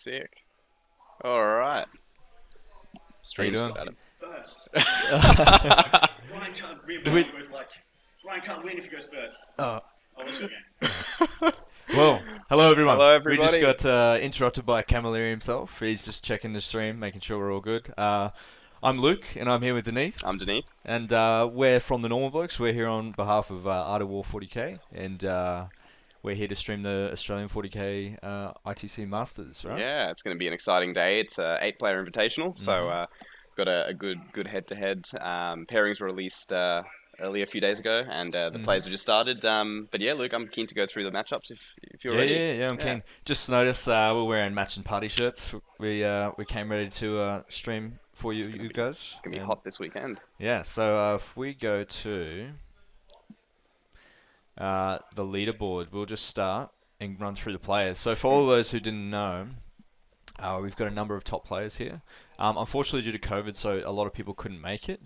Sick. All right. How you Stream's doing? good, Adam. First. uh, Ryan can't win. We- With like, Ryan can't win if he goes first. uh, Oh, what's your game? well, hello everyone. Hello, We just everybody. got interrupted by Camilleri himself. He's just checking the stream, making sure we're all good. I'm Luke, and I'm here with Denise. I'm Denise. And we're from the Normal Blokes. We're here on behalf of Art of War 40k, and we're here to stream the Australian 40k ITC Masters, right? Yeah, it's going to be an exciting day. It's a 8-player invitational, so got a good head-to-head. Pairings were released earlier a few days ago, and the plays have just started. But yeah, Luke, I'm keen to go through the matchups if you're Yeah, ready. yeah, I'm keen. Just noticed we're wearing matching party shirts. We came ready to stream for you guys. It's going to be And- hot this weekend. Yeah, so if we go to the leaderboard, we'll just start and run through the players. So for all those who didn't know, we've got a number of top players here. Unfortunately, due to COVID, so a lot of people couldn't make it.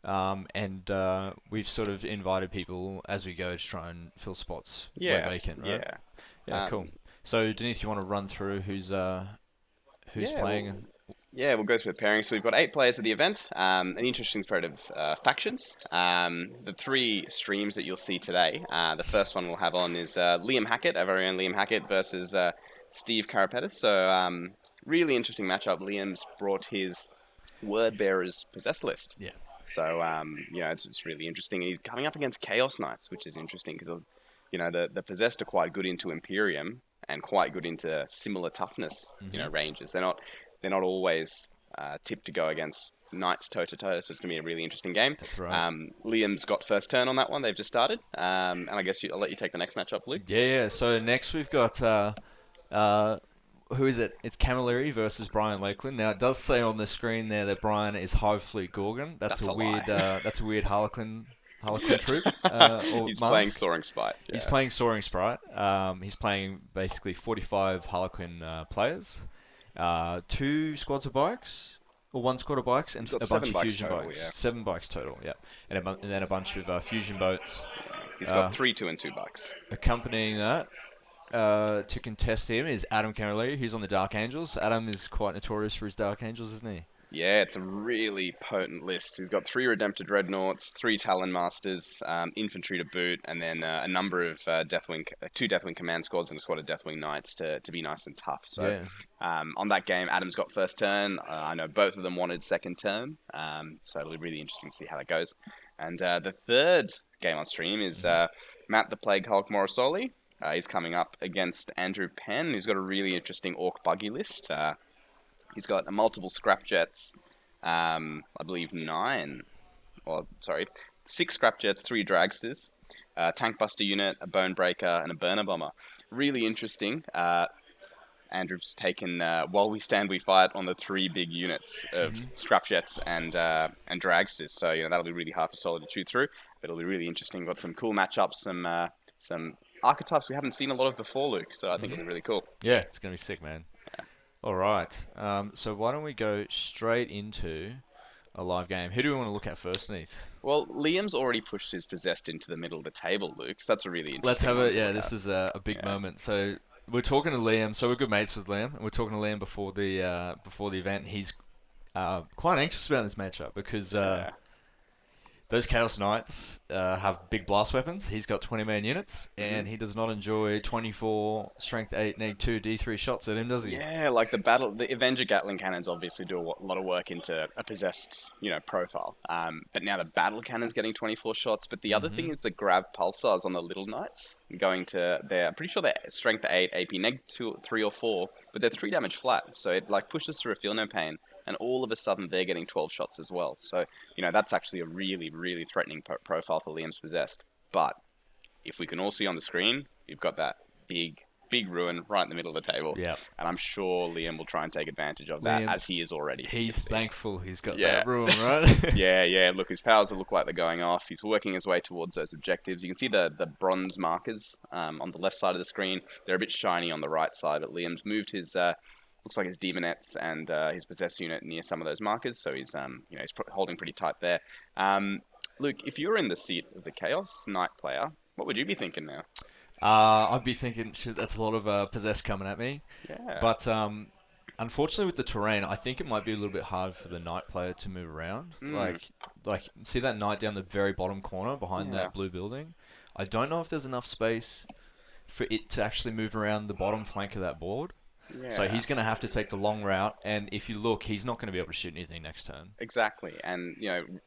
And we've sort of invited people as we go to try and fill spots where Yeah, vacant, right? yeah. Yeah, cool. So Denise, you want to run through who's Yeah, playing? well- Yeah, we'll go through the pairing. So we've got 8 players at the event, an interesting spread of factions. The 3 streams that you'll see today, the first one we'll have on is Liam Hackett, our very own Liam Hackett, versus Steve Carapetis. So really interesting matchup. Liam's brought his Word Bearers possessed list. Yeah. So, it's really interesting. And he's coming up against Chaos Knights, which is interesting because, the possessed are quite good into Imperium and quite good into similar toughness, ranges. They're not always tipped to go against Knights toe-to-toe, so it's going to be a really interesting game. That's right. Liam's got first turn on that one. They've just started. And I guess I'll let you take the next matchup, Luke. Yeah. So next we've got who is it? It's Camilleri versus Brian Lakeland. Now it does say on the screen there that Brian is Hivefleet Gorgon. That's That's a a weird. lie. That's a weird Harlequin troop. Or He's mask. playing Soaring Spite. He's Yeah. playing Soaring Sprite. He's playing basically 45 Harlequin players, 2 squads of bikes, or 1 squad of bikes, and He's got a bunch 7 of bikes fusion total, bikes. yeah. 7 bikes total, yeah, and then a bunch of fusion boats He's got 3 2 and 2 bucks. accompanying that. To contest him is Adam Camilleri, who's on the Dark Angels. Adam is quite notorious for his Dark Angels, isn't he? Yeah, it's a really potent list. He's got 3 Redempted Dreadnoughts, 3 Talon Masters, infantry to boot, and then a number of 2 Deathwing Command Squads and a squad of Deathwing Knights to be nice and tough. So on that game, Adam's got first turn. I know both of them wanted second turn, so it'll be really interesting to see how that goes. And the third game on stream is Matt the Plague Hulk Morrisoli. He's coming up against Andrew Penn, who's got a really interesting Orc Buggy list. He's got multiple scrapjets, I believe 6 scrapjets, 3 dragsters, a tank buster unit, a bone breaker, and a burner bomber. Really interesting. Andrew's taken While We Stand We Fight on the 3 big units of scrapjets and dragsters. So that'll be really hard for Solid to chew through, but it'll be really interesting. Got some cool matchups, some archetypes we haven't seen a lot of before, Luke. So I think it'll be really cool. Yeah, it's gonna be sick, man. All right. So why don't we go straight into a live game? Who do we want to look at first, Neith? Well, Liam's already pushed his possessed into the middle of the table, Luke. So that's a really interesting Let's have one it. to Yeah, look this at. is a big moment. So we're talking to Liam. So we're good mates with Liam, and we're talking to Liam before the event. He's quite anxious about this matchup because Yeah. those Chaos Knights have big blast weapons. He's got 20 man units, and he does not enjoy 24 strength 8 neg 2 D3 shots at him, does he? Yeah, like the Avenger Gatling cannons obviously do a lot of work into a possessed, profile. But now the battle cannon's getting 24 shots. But the other thing is the grab pulsars on the little knights going to I'm pretty sure they're strength 8, AP neg 2, 3 or 4, but they're 3 damage flat. So it like pushes through a feel no pain, and all of a sudden they're getting 12 shots as well. So that's actually a really really threatening profile for Liam's possessed. But if we can all see on the screen, you've got that big ruin right in the middle of the table. Yep. And I'm sure Liam will try and take advantage of that, Liam, as he is already. He's thankful he's got Yeah. that ruin, right? Yeah. Look, his powers look like they're going off. He's working his way towards those objectives. You can see the bronze markers on the left side of the screen. They're a bit shiny on the right side, but Liam's moved his looks like his demonettes and his possessed unit near some of those markers. So he's he's holding pretty tight there. Luke, if you were in the seat of the Chaos Knight player, what would you be thinking now? I'd be thinking, shit, that's a lot of possessed coming at me. Yeah. But unfortunately with the terrain, I think it might be a little bit hard for the knight player to move around. Like see that knight down the very bottom corner behind Yeah. that blue building. I don't know if there's enough space for it to actually move around the bottom flank of that board. Yeah. So he's going to have to take the long route, and if you look, he's not going to be able to shoot anything next turn. Exactly, and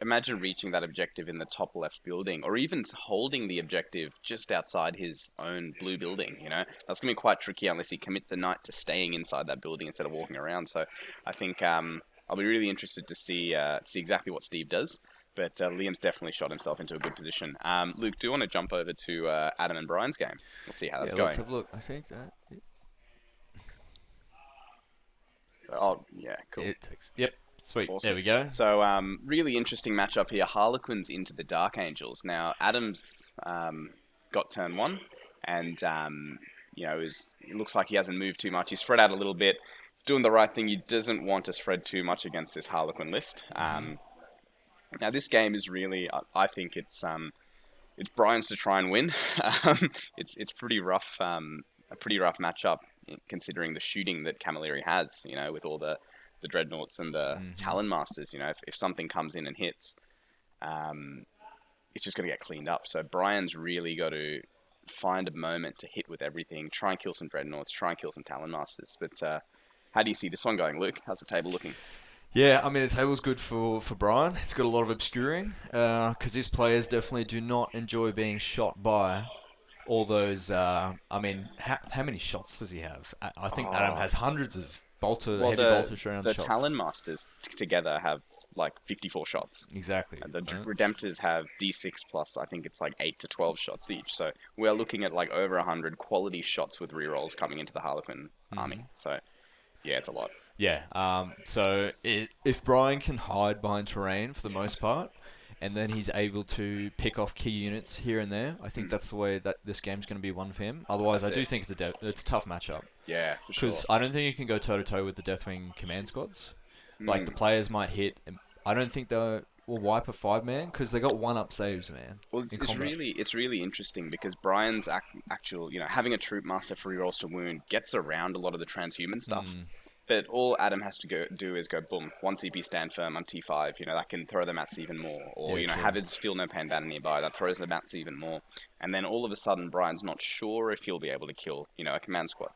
imagine reaching that objective in the top left building, or even holding the objective just outside his own blue building. That's gonna be quite tricky unless he commits a knight to staying inside that building instead of walking around. So I think I'll be really interested to see exactly what Steve does. But Liam's definitely shot himself into a good position. Luke, do you want to jump over to Adam and Brian's game? Let's see how that's going. Let's have a look. I think that. So, yeah, cool. It takes. Yep. Sweet. Awesome. There we go. So, really interesting matchup here. Harlequins into the Dark Angels. Now, Adams got turn 1, and it looks like he hasn't moved too much. He's spread out a little bit. He's doing the right thing. He doesn't want to spread too much against this Harlequin list. Now, this game is really, I think it's Brian's to try and win. It's pretty rough, a pretty rough matchup considering the shooting that Camilleri has. With all the Dreadnoughts and the Talon Masters. If something comes in and hits, it's just going to get cleaned up. So Brian's really got to find a moment to hit with everything. Try and kill some Dreadnoughts. Try and kill some Talon Masters. But how do you see this one going, Luke? How's the table looking? Yeah, I mean, the table's good for Brian. It's got a lot of obscuring, because his players definitely do not enjoy being shot by all those... how many shots does he have? I think Adam has hundreds of heavy bolter round the shots. Talon Masters together have like 54 shots. Exactly. And the right? Redemptors have D6 plus, I think it's like 8 to 12 shots each. So we're looking at like over 100 quality shots with rerolls coming into the Harlequin army. So yeah, it's a lot. Yeah. So if Brian can hide behind terrain for the most part, and then he's able to pick off key units here and there, I think that's the way that this game's going to be won for him. Otherwise, I do think it's a tough matchup. Yeah, for sure. Because I don't think you can go toe-to-toe with the Deathwing command squads. Like, the players might hit... I don't think they'll wipe a 5-man, because they got 1-up saves, man. Well, it's really interesting, because Brian's actual... having a Troop Master for rerolls to wound gets around a lot of the transhuman stuff. But all Adam has to do is go, boom, 1 CP stand firm, I'm T5. That can throw the mats even more. Or, have his Feel No Pain banner nearby, that throws the mats even more. And then all of a sudden, Brian's not sure if he'll be able to kill, a command squad.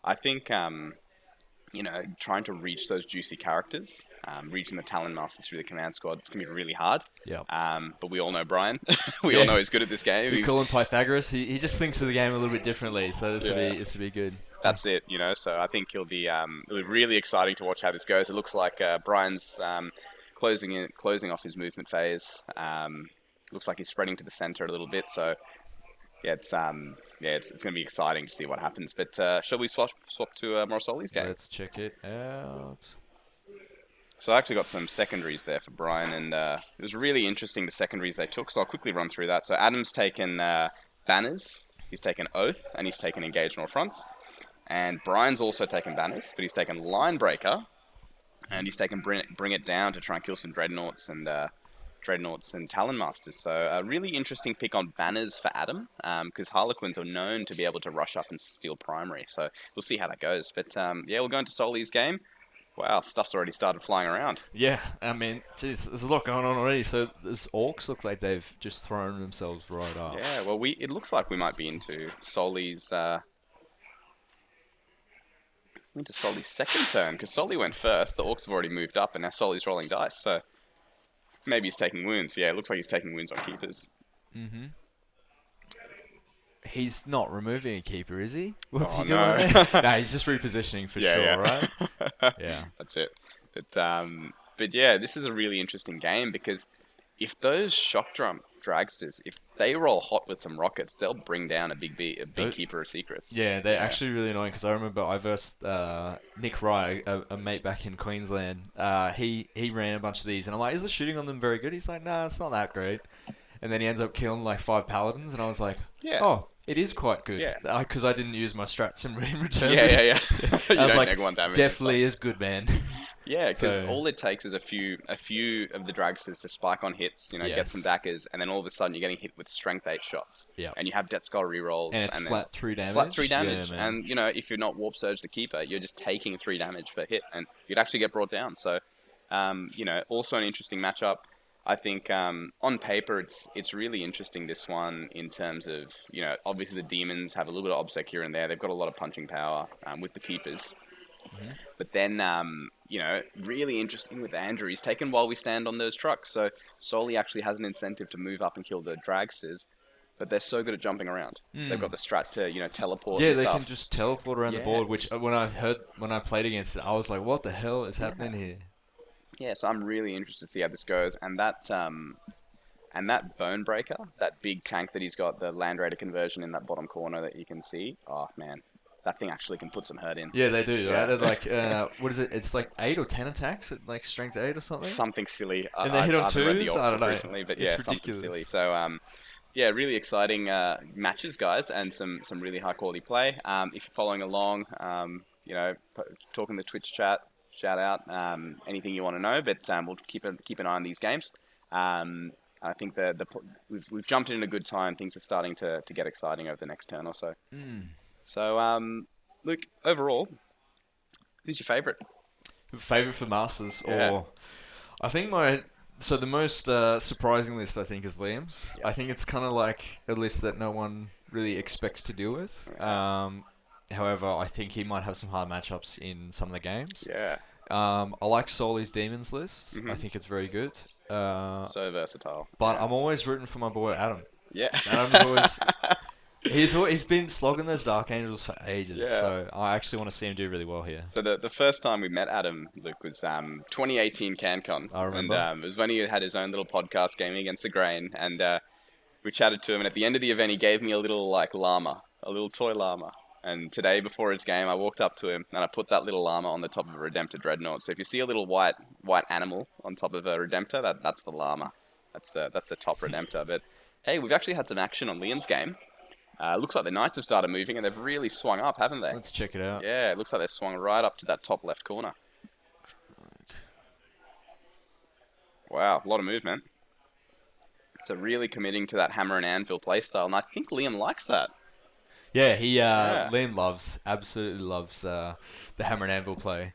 I think, trying to reach those juicy characters, reaching the Talon Masters through the command squad, it's going to be really hard. Yeah. But we all know Brian. We all know he's good at this game. We call him Pythagoras. He just thinks of the game a little bit differently, so this will be good. That's it, so I think it'll be really exciting to watch how this goes. It looks like Brian's closing off his movement phase. Looks like he's spreading to the center a little bit, so yeah, it's going to be exciting to see what happens. But shall we swap to Morosoli's game? Let's check it out. So I actually got some secondaries there for Brian, and it was really interesting the secondaries they took, so I'll quickly run through that. So Adam's taken Banners, he's taken Oath, and he's taken Engage on all fronts. And Brian's also taken Banners, but he's taken Line Breaker, and he's taken Bring It Down to try and kill some Dreadnoughts and Talon Masters. So a really interesting pick on Banners for Adam, because Harlequins are known to be able to rush up and steal primary. So we'll see how that goes. But we'll go into Soli's game. Wow, stuff's already started flying around. Yeah, I mean, geez, there's a lot going on already. So these Orcs look like they've just thrown themselves right up. Yeah, well, it looks like we might be into Soli's second turn, because Soli went first. The Orcs have already moved up, and now Soli's rolling dice. So maybe he's taking wounds. Yeah, it looks like he's taking wounds on keepers. Mm-hmm. He's not removing a keeper, is he? What's he doing no. there? No, he's just repositioning for sure, right? Yeah. That's it. But yeah, this is a really interesting game, because if those Shock Drum Dragsters, if they roll hot with some rockets, they'll bring down a big keeper of secrets. Yeah, they're actually really annoying, because I remember I versed Nick Rye, a mate back in Queensland. He ran a bunch of these, and I'm like, is the shooting on them very good? He's like, nah, it's not that great. And then he ends up killing like 5 paladins, and I was like, oh, it is quite good. Yeah. Because I didn't use my strats in return. Yeah. I was like, neg 1 damage. definitely is good, man. Yeah, because So- all it takes is a few of the dragsters to spike on hits, get some Yes. dackers, and then all of a sudden you're getting hit with strength 8 shots. Yep. And you have Death Skull rerolls. And it's then flat 3 damage. flat 3 Yeah, damage. man. And, if you're not Warp Surge the Keeper, you're just taking 3 damage per hit, and you'd actually get brought down. So, also an interesting matchup. I think on paper it's really interesting, this one, in terms of, obviously the demons have a little bit of obsec here and there. They've got a lot of punching power with the keepers. Mm-hmm. But then, really interesting with Andrew. He's taken While We Stand on those trucks. So Soli actually has an incentive to move up and kill the dragsters. But they're so good at jumping around. They've got the strat to, teleport. Yeah, and they stuff. can just teleport around the Yeah. board, which when I played against it, I was like, what the hell is happening here? Yeah, so I'm really interested to see how this goes. And that Bone Breaker, that big tank that he's got, the Land Raider conversion in that bottom corner that you can see. Oh, man. That thing actually can put some hurt in. Yeah, they do, Yeah. right? They're like, what is it? It's like 8 or 10 attacks at like strength 8 or something? Something silly. And they hit on I haven't read the twos? I don't Octave know. recently, but It's yeah, something ridiculous. silly. So, yeah, really exciting matches, guys, and some really high quality play. If you're following along, talking the Twitch chat, shout out anything you want to know. But we'll keep an eye on these games. I think we've jumped in a good time. Things are starting to get exciting over the next turn or so. So, Luke, overall, who's your favourite? Favorite for Masters, Yeah. or I think the most surprising list I think is Liam's. Yeah. I think it's kind of like a list that no one really expects to deal with. However, I think he might have some hard matchups in some of the games. Yeah, I like Soli's Demons list. I Mhm. think it's very good. so versatile. But Yeah. I'm always rooting for my boy Adam. Yeah. Adam's always he's been slogging those Dark Angels for ages. Yeah. So I actually want to see him do really well here. So the first time we met Adam, Luke, was 2018 CanCon. I remember. And it was when he had his own little podcast, Gaming Against the Grain, and we chatted to him. And at the end of the event, he gave me a little llama, a little toy llama. And today, before his game, I walked up to him and I put that little llama on the top of a Redemptor Dreadnought. So if you see a little white animal on top of a Redemptor, that's the llama. That's the top Redemptor. But hey, we've actually had some action on Liam's game. Looks like the Knights have started moving and they've really swung up, haven't they? Let's check it out. Yeah, it looks like they've swung right up to that top left corner. Wow, a lot of movement. So really committing to that hammer and anvil playstyle, and I think Liam likes that. Yeah, Liam absolutely loves the hammer and anvil play.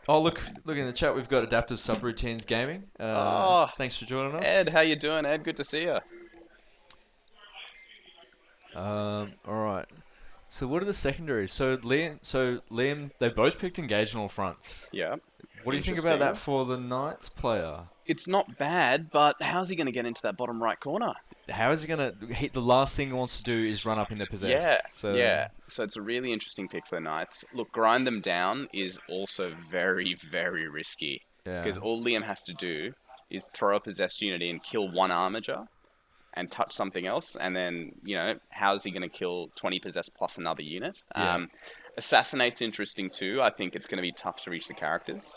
Look in the chat. We've got Adaptive Subroutines Gaming. Thanks for joining us, Ed, how you doing, Ed? Good to see you. All right. So what are the secondaries? So Liam, they both picked Engage on all fronts. Yeah. What do you think about that Interesting. for the Knights player? It's not bad, but how's he going to get into that bottom right corner? How is he gonna hit? The last thing he wants to do is run up into possess. Yeah, So yeah. So it's a really interesting pick for the Knights. Look, grind them down is also very, very risky. Yeah. Because all Liam has to do is throw a possessed unit in, kill one armager, and touch something else, and then, how is he going to kill 20 possessed plus another unit? Yeah. Assassinate's interesting too. I think it's going to be tough to reach the characters.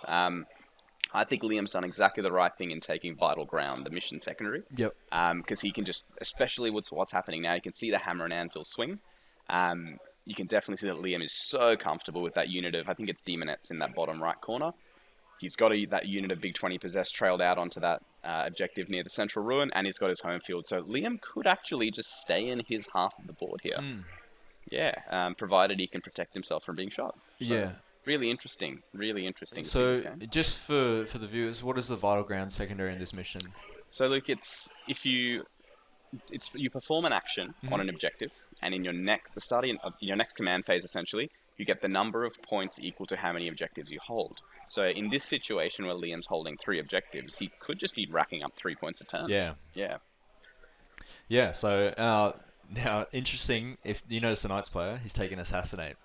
I think Liam's done exactly the right thing in taking Vital Ground, the mission secondary. Yep. Because he can just, especially with what's happening now, you can see the hammer and anvil swing. You can definitely see that Liam is so comfortable with that unit of, I think it's Demonettes in that bottom right corner. He's got that unit of Big 20 Possessed trailed out onto that objective near the Central Ruin, and he's got his home field. So Liam could actually just stay in his half of the board here. Yeah, provided he can protect himself from being shot. So, Yeah. Really interesting to see So this game. just for the viewers, what is the Vital Ground secondary in this mission? So look, you perform an action Mm-hmm. on an objective, and in your next your next command phase, essentially, you get the number of points equal to how many objectives you hold. So in this situation where Liam's holding 3 objectives, he could just be racking up 3 points a turn. Yeah. Yeah. Yeah. So now interesting. If you notice the Knights player, he's taken Assassinate.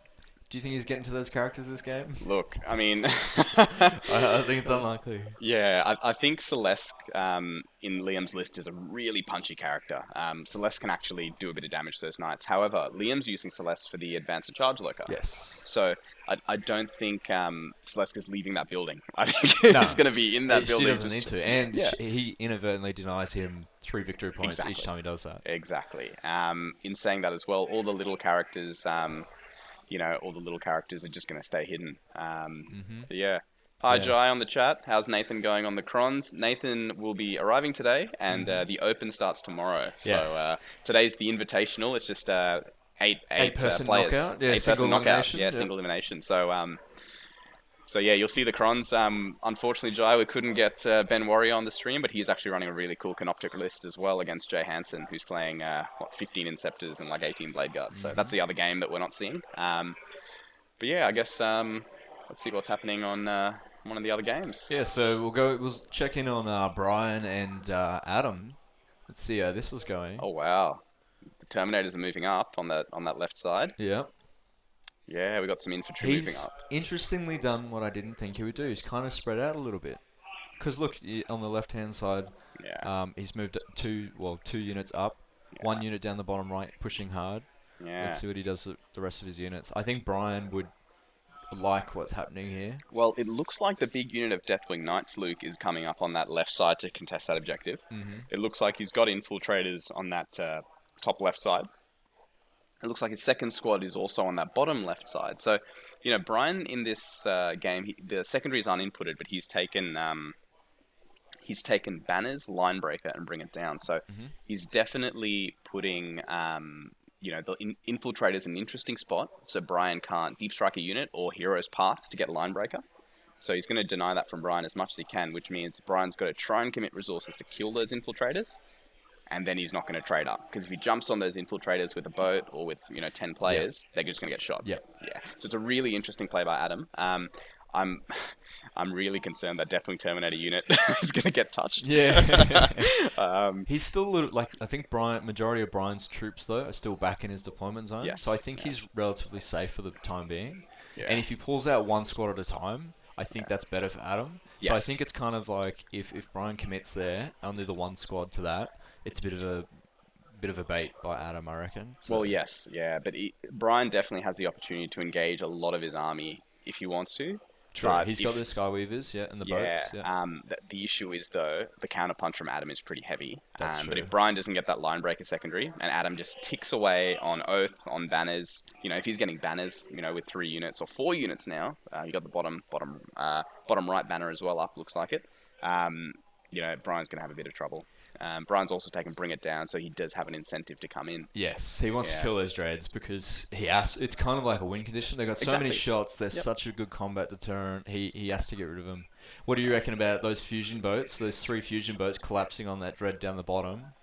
Do you think he's getting to those characters this game? Look, I mean, I think it's unlikely. yeah, I think Celeste in Liam's list is a really punchy character. Celeste can actually do a bit of damage to those knights. However, Liam's using Celeste for the advance and charge lurker. Yes. So I don't think Celeste is leaving that building. I think she's going to be in that building. She doesn't need to, and Yeah. he inadvertently denies him 3 victory points each Exactly. time he does that. Exactly. In saying that as well, all the little characters, all the little characters are just going to stay hidden. Mm-hmm. But yeah. Hi, Yeah. Jai on the chat. How's Nathan going on the crons? Nathan will be arriving today, and the Open starts tomorrow. So Yes. today's the Invitational. It's just eight Eight-person players, knockout. Yeah, 8-person single knockout. elimination. Yeah, Yep. single elimination. So yeah, you'll see the crons. Unfortunately, Jai, we couldn't get Ben Warrior on the stream, but he's actually running a really cool Canoptic list as well against Jay Hansen, who's playing 15 Inceptors and like 18 Blade Guards. So that's the other game that we're not seeing. But yeah, I guess let's see what's happening on one of the other games. Yeah, so we'll check in on Brian and Adam. Let's see how this is going. Oh wow, the Terminators are moving up on that left side. Yeah. Yeah, we got some infantry moving He's up. interestingly done what I didn't think he would do. He's kind of spread out a little bit. Because look, on the left-hand side, Yeah. he's moved two units up, one unit down the bottom right, pushing hard. Yeah. Let's see what he does with the rest of his units. I think Brian would like what's happening here. Well, it looks like the big unit of Deathwing Knights, Luke, is coming up on that left side to contest that objective. Mm-hmm. It looks like he's got infiltrators on that top left side. It looks like his second squad is also on that bottom left side. So, Brian in this game, the secondaries aren't inputted, but he's taken banners, line breaker, and bring it down. So he's definitely putting the infiltrators in an interesting spot. So Brian can't deep strike a unit or hero's path to get line breaker. So he's going to deny that from Brian as much as he can, which means Brian's got to try and commit resources to kill those infiltrators. And then he's not going to trade up, because if he jumps on those infiltrators with a boat or with 10 players, they're just going to get shot. Yep. Yeah. So it's a really interesting play by Adam. I'm really concerned that Deathwing Terminator unit is going to get touched. Yeah. He's still a little, I think majority of Brian's troops though are still back in his deployment zone. Yes. So I think he's relatively safe for the time being. Yeah. And if he pulls out one squad at a time, I think that's better for Adam. So I Yes. think it's kind of like if Brian commits there, only the one squad to that, it's a bit of a bait by Adam, I reckon. So, Well, yes, yeah, but Brian definitely has the opportunity to engage a lot of his army if he wants to. true. But He's got the Skyweavers, and the yeah, boats. Yeah. the issue is though the counterpunch from Adam is pretty heavy. That's But true. if Brian doesn't get that line breaker secondary and Adam just ticks away on Oath, on banners, if he's getting banners, with 3 units or 4 units now, you got the bottom right banner as well up, looks like it. Brian's gonna have a bit of trouble. Brian's also taken Bring It Down, so he does have an incentive to come in. Yes, he wants to Yeah. kill those Dreads because he has. It's kind of like a win condition. They've got so many Exactly. shots. They're Yep. such a good combat deterrent. He has to get rid of them. What do you reckon about those fusion boats? Those 3 fusion boats collapsing on that Dread down the bottom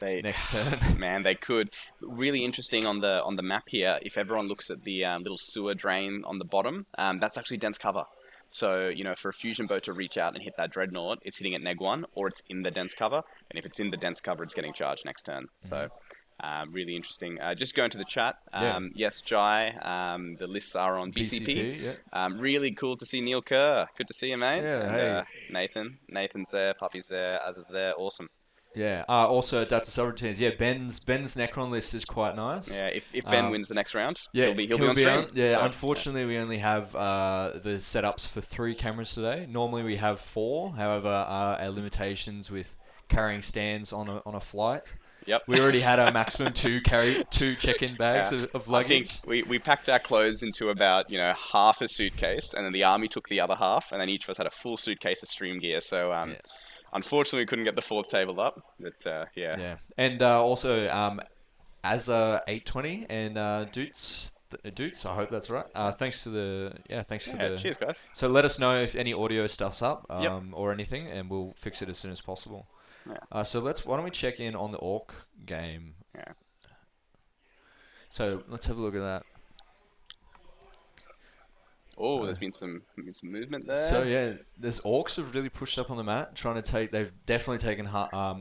next turn. Man, they could. Really interesting on the map here. If everyone looks at the little sewer drain on the bottom, that's actually dense cover. So, for a fusion boat to reach out and hit that dreadnought, it's hitting at neg 1 or it's in the dense cover. And if it's in the dense cover, it's getting charged next turn. So, really interesting. Just going to the chat. Yeah. Yes, Jai. The lists are on BCP. yeah. Really cool to see Neil Kerr. Good to see you, mate. Yeah, And, Nathan's there. Puppy's there. As is there. Awesome. Yeah. Also, Adaptive Subroutines. Yeah, Ben's Necron list is quite nice. Yeah, if Ben wins the next round, Yeah, he'll be on stream. Yeah, So, unfortunately, we only have the setups for 3 cameras today. Normally, we have 4. However, our limitations with carrying stands on a flight. Yep. We already had our maximum 2 check-in bags Yeah. of I think luggage. we packed our clothes into about half a suitcase, and then the army took the other half, and then each of us had a full suitcase of stream gear. So unfortunately, we couldn't get the 4th table up. But yeah. Yeah, and also as 820 and Doots. Doots, I hope that's right. Thanks for the Cheers, guys. So let us know if any audio stuff's up Yep. or anything, and we'll fix it as soon as possible. Yeah. So why don't we check in on the Orc game? Yeah. So let's have a look at that. Oh, there's been some movement there. So yeah, there's Orcs have really pushed up on the mat, trying to take. They've definitely taken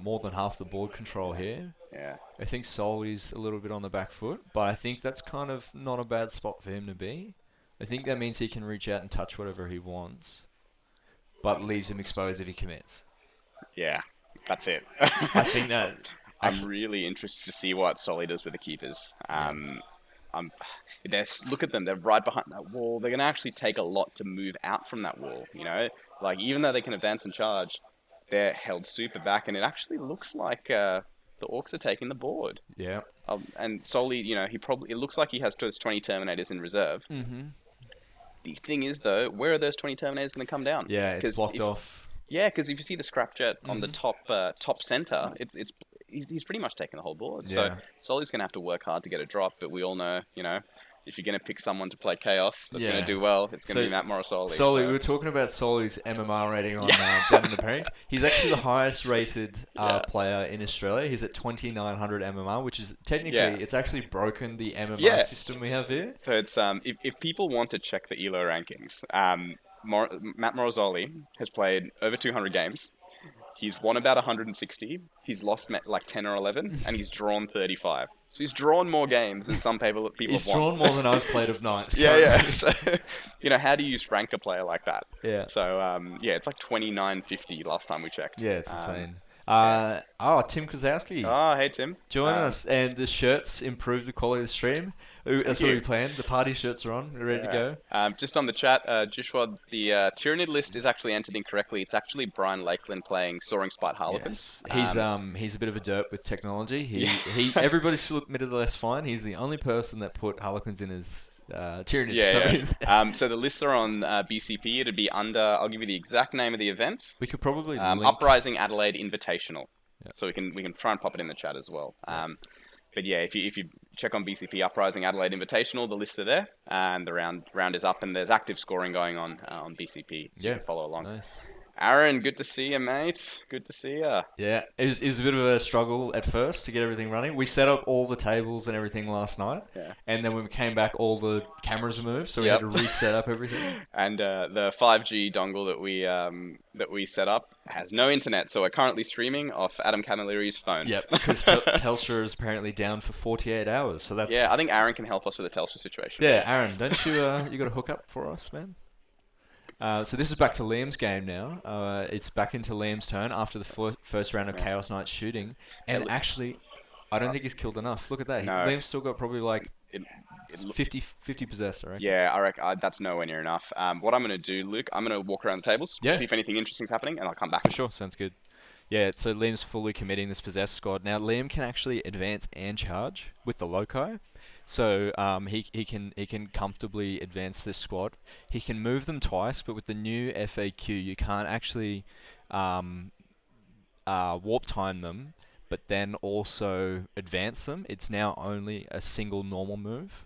more than half the board control here. Yeah. I think Soli's a little bit on the back foot, but I think that's kind of not a bad spot for him to be. I think that means he can reach out and touch whatever he wants, but leaves him exposed if he commits. Yeah. That's it. I think that. I'm really interested to see what Solly does with the keepers. Look at them. They're right behind that wall. They're going to actually take a lot to move out from that wall. Like even though they can advance and charge, they're held super back, and it actually looks like the Orcs are taking the board. Yeah. And solely, it looks like he has those 20 Terminators in reserve. Mm-hmm. The thing is, though, where are those 20 Terminators going to come down? Yeah, it's blocked off. Yeah, because if you see the scrapjet on the top center, he's pretty much taken the whole board. So Yeah. Soli's going to have to work hard to get a drop, but we all know, if you're going to pick someone to play Chaos that's going Yeah. to do well, it's going to So, be Matt Morosoli. Soli, so- we were talking about Soli's MMR rating on down in the pairings. He's actually the highest rated Yeah. player in Australia. He's at 2,900 MMR, which is technically, Yeah. it's actually broken the MMR Yeah. system we have here. So it's if people want to check the ELO rankings, Matt Morosoli has played over 200 games. He's won about 160. He's lost like 10 or 11, and he's drawn 35. So he's drawn more games than some people He's have won. drawn more than I've played of ninth. Yeah. So, how do you rank a player like that? Yeah. So, it's like 29.50 last time we checked. Yeah, it's Um, insane. Tim Kozowski. Oh, hey, Tim. Join us, and the shirts improve the quality of the stream. That's what you. we planned. The party shirts are on. We're ready to go. Just on the chat, Joshua, the Tyranid list is actually entered incorrectly. It's actually Brian Lakeland playing Soaring Spite Harlequin. Yes. He's a bit of a derp with technology. He everybody submitted the list fine. He's the only person that put Harlequins in his Tyranids. Yeah. So the lists are on BCP. It'd be under. I'll give you the exact name of the event. We could probably link. Uprising Adelaide Invitational. Yeah. So we can try and pop it in the chat as well. But yeah, if you check on BCP Uprising Adelaide Invitational, the lists are there, and the round is up, and there's active scoring going on BCP. So you can follow along. Nice. Aaron, good to see you, mate. Good to see you. Yeah, it was a bit of a struggle at first to get everything running. We set up all the tables and everything last night, and then when we came back, all the cameras moved, so we had to reset up everything. And the 5G dongle that we set up has no internet, so we're currently streaming off Adam Camilleri's phone. Yep, because Telstra is apparently down for 48 hours, so that's... Yeah, I think Aaron can help us with the Telstra situation. Yeah, Aaron, don't you you got a hook up for us, man? So this is back to Liam's game now. It's back into Liam's turn after the first round of Chaos Knight shooting. And actually, I don't think he's killed enough. Look at that. No. Liam's still got probably like It 50 possessed, I reckon. Yeah, I reckon that's nowhere near enough. What I'm going to do, Luke, I'm going to walk around the tables, Yeah. see if anything interesting's happening, and I'll come back. For sure, sounds good. Yeah, so Liam's fully committing this possessed squad. Now, Liam can actually advance and charge with the Loci. So he can comfortably advance this squad. He can move them twice, but with the new FAQ, you can't actually warp time them, but then also advance them. It's now only a single normal move,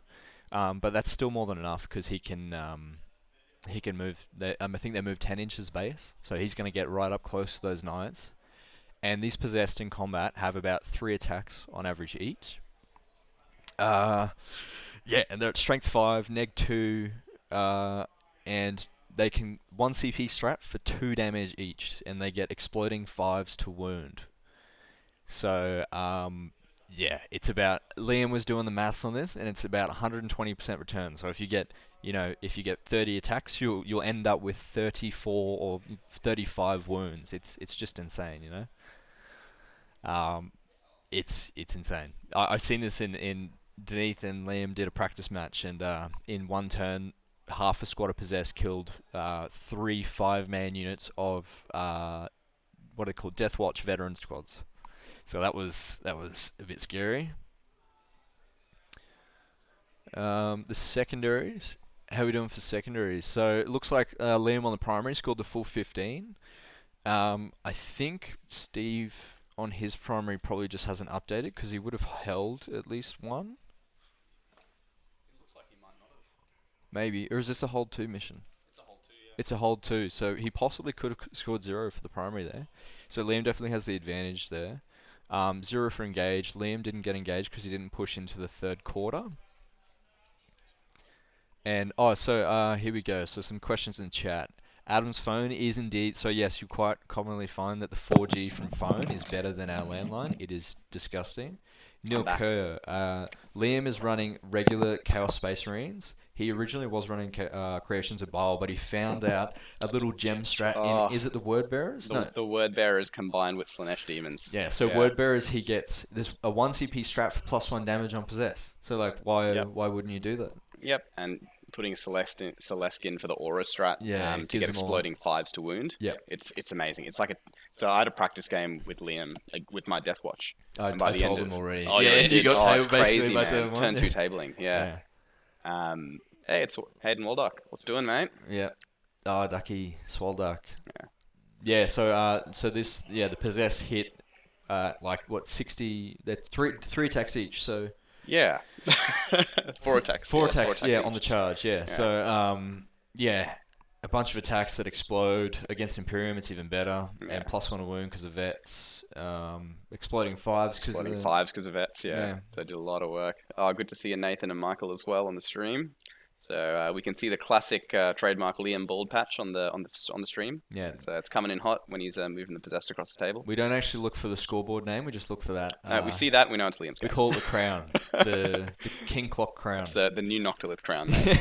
but that's still more than enough because he can move. I think they move 10 inches base, so he's going to get right up close to those knights. And these possessed in combat have about 3 attacks on average each. Yeah, and they're at strength 5, neg 2, and they can 1 CP strat for 2 damage each, and they get exploding 5s to wound. So, yeah, it's about... Liam was doing the maths on this, and it's about 120% return. So if you get 30 attacks, you'll end up with 34 or 35 wounds. It's just insane, you know? It's insane. I've seen this in Deneth and Liam did a practice match, and in one turn, half a squad of possessed killed 3 5-man units of what are called Death Watch veteran squads. So that was a bit scary. The secondaries. How are we doing for secondaries? So it looks like Liam on the primary scored the full 15. I think Steve on his primary probably just hasn't updated because he would have held at least one. Maybe. Or is this a hold 2 mission? It's a hold 2, yeah. It's a hold 2, so he possibly could have scored 0 for the primary there. So Liam definitely has the advantage there. 0 for engaged. Liam didn't get engaged because he didn't push into the third quarter. And, here we go. So some questions in chat. Adam's phone is indeed... So yes, you quite commonly find that the 4G from phone is better than our landline. It is disgusting. Neil Kerr. Liam is running regular Chaos Space Marines. He originally was running Creations of Bile, but he found out a little gem strat in... Is it the Word Bearers? No. The Word Bearers combined with Slaanesh Demons. Yeah, so Word Bearers, he gets... There's a 1 CP strat for +1 damage on Possess. So, like, why wouldn't you do that? Yep, and putting Celeste in for the aura strat Yeah, to it get gives them all- exploding 5s to wound. Yep. It's amazing. It's like so I had a practice game with Liam with my Death Watch. I and by the told end him of, already. Oh Yeah, yeah, you did. got Oh, it's table basically crazy, by man. turn one. Turn 2 tabling. Yeah. Hey, it's Hayden Waldock. What's doing, mate? Yeah. Oh, Ducky, Swalduck. Yeah. So the possess hit, like what 60? That's three attacks each. So Yeah. 4 attacks. four Yeah, it's attacks. Yeah, each. on the charge. Yeah. So yeah, a bunch of attacks that explode against Imperium. It's even better. Yeah. And +1 a wound because of vets. Exploding 5s because Exploding 5s because of vets. Yeah. So I did a lot of work. Oh, good to see you, Nathan and Michael as well on the stream. So we can see the classic trademark Liam bald patch on the stream. Yeah. So it's coming in hot when he's moving the possessed across the table. We don't actually look for the scoreboard name. We just look for that. We see that, we know it's Liam's We game. call it the crown, the King Clock crown. It's the new Noctilith crown, mate.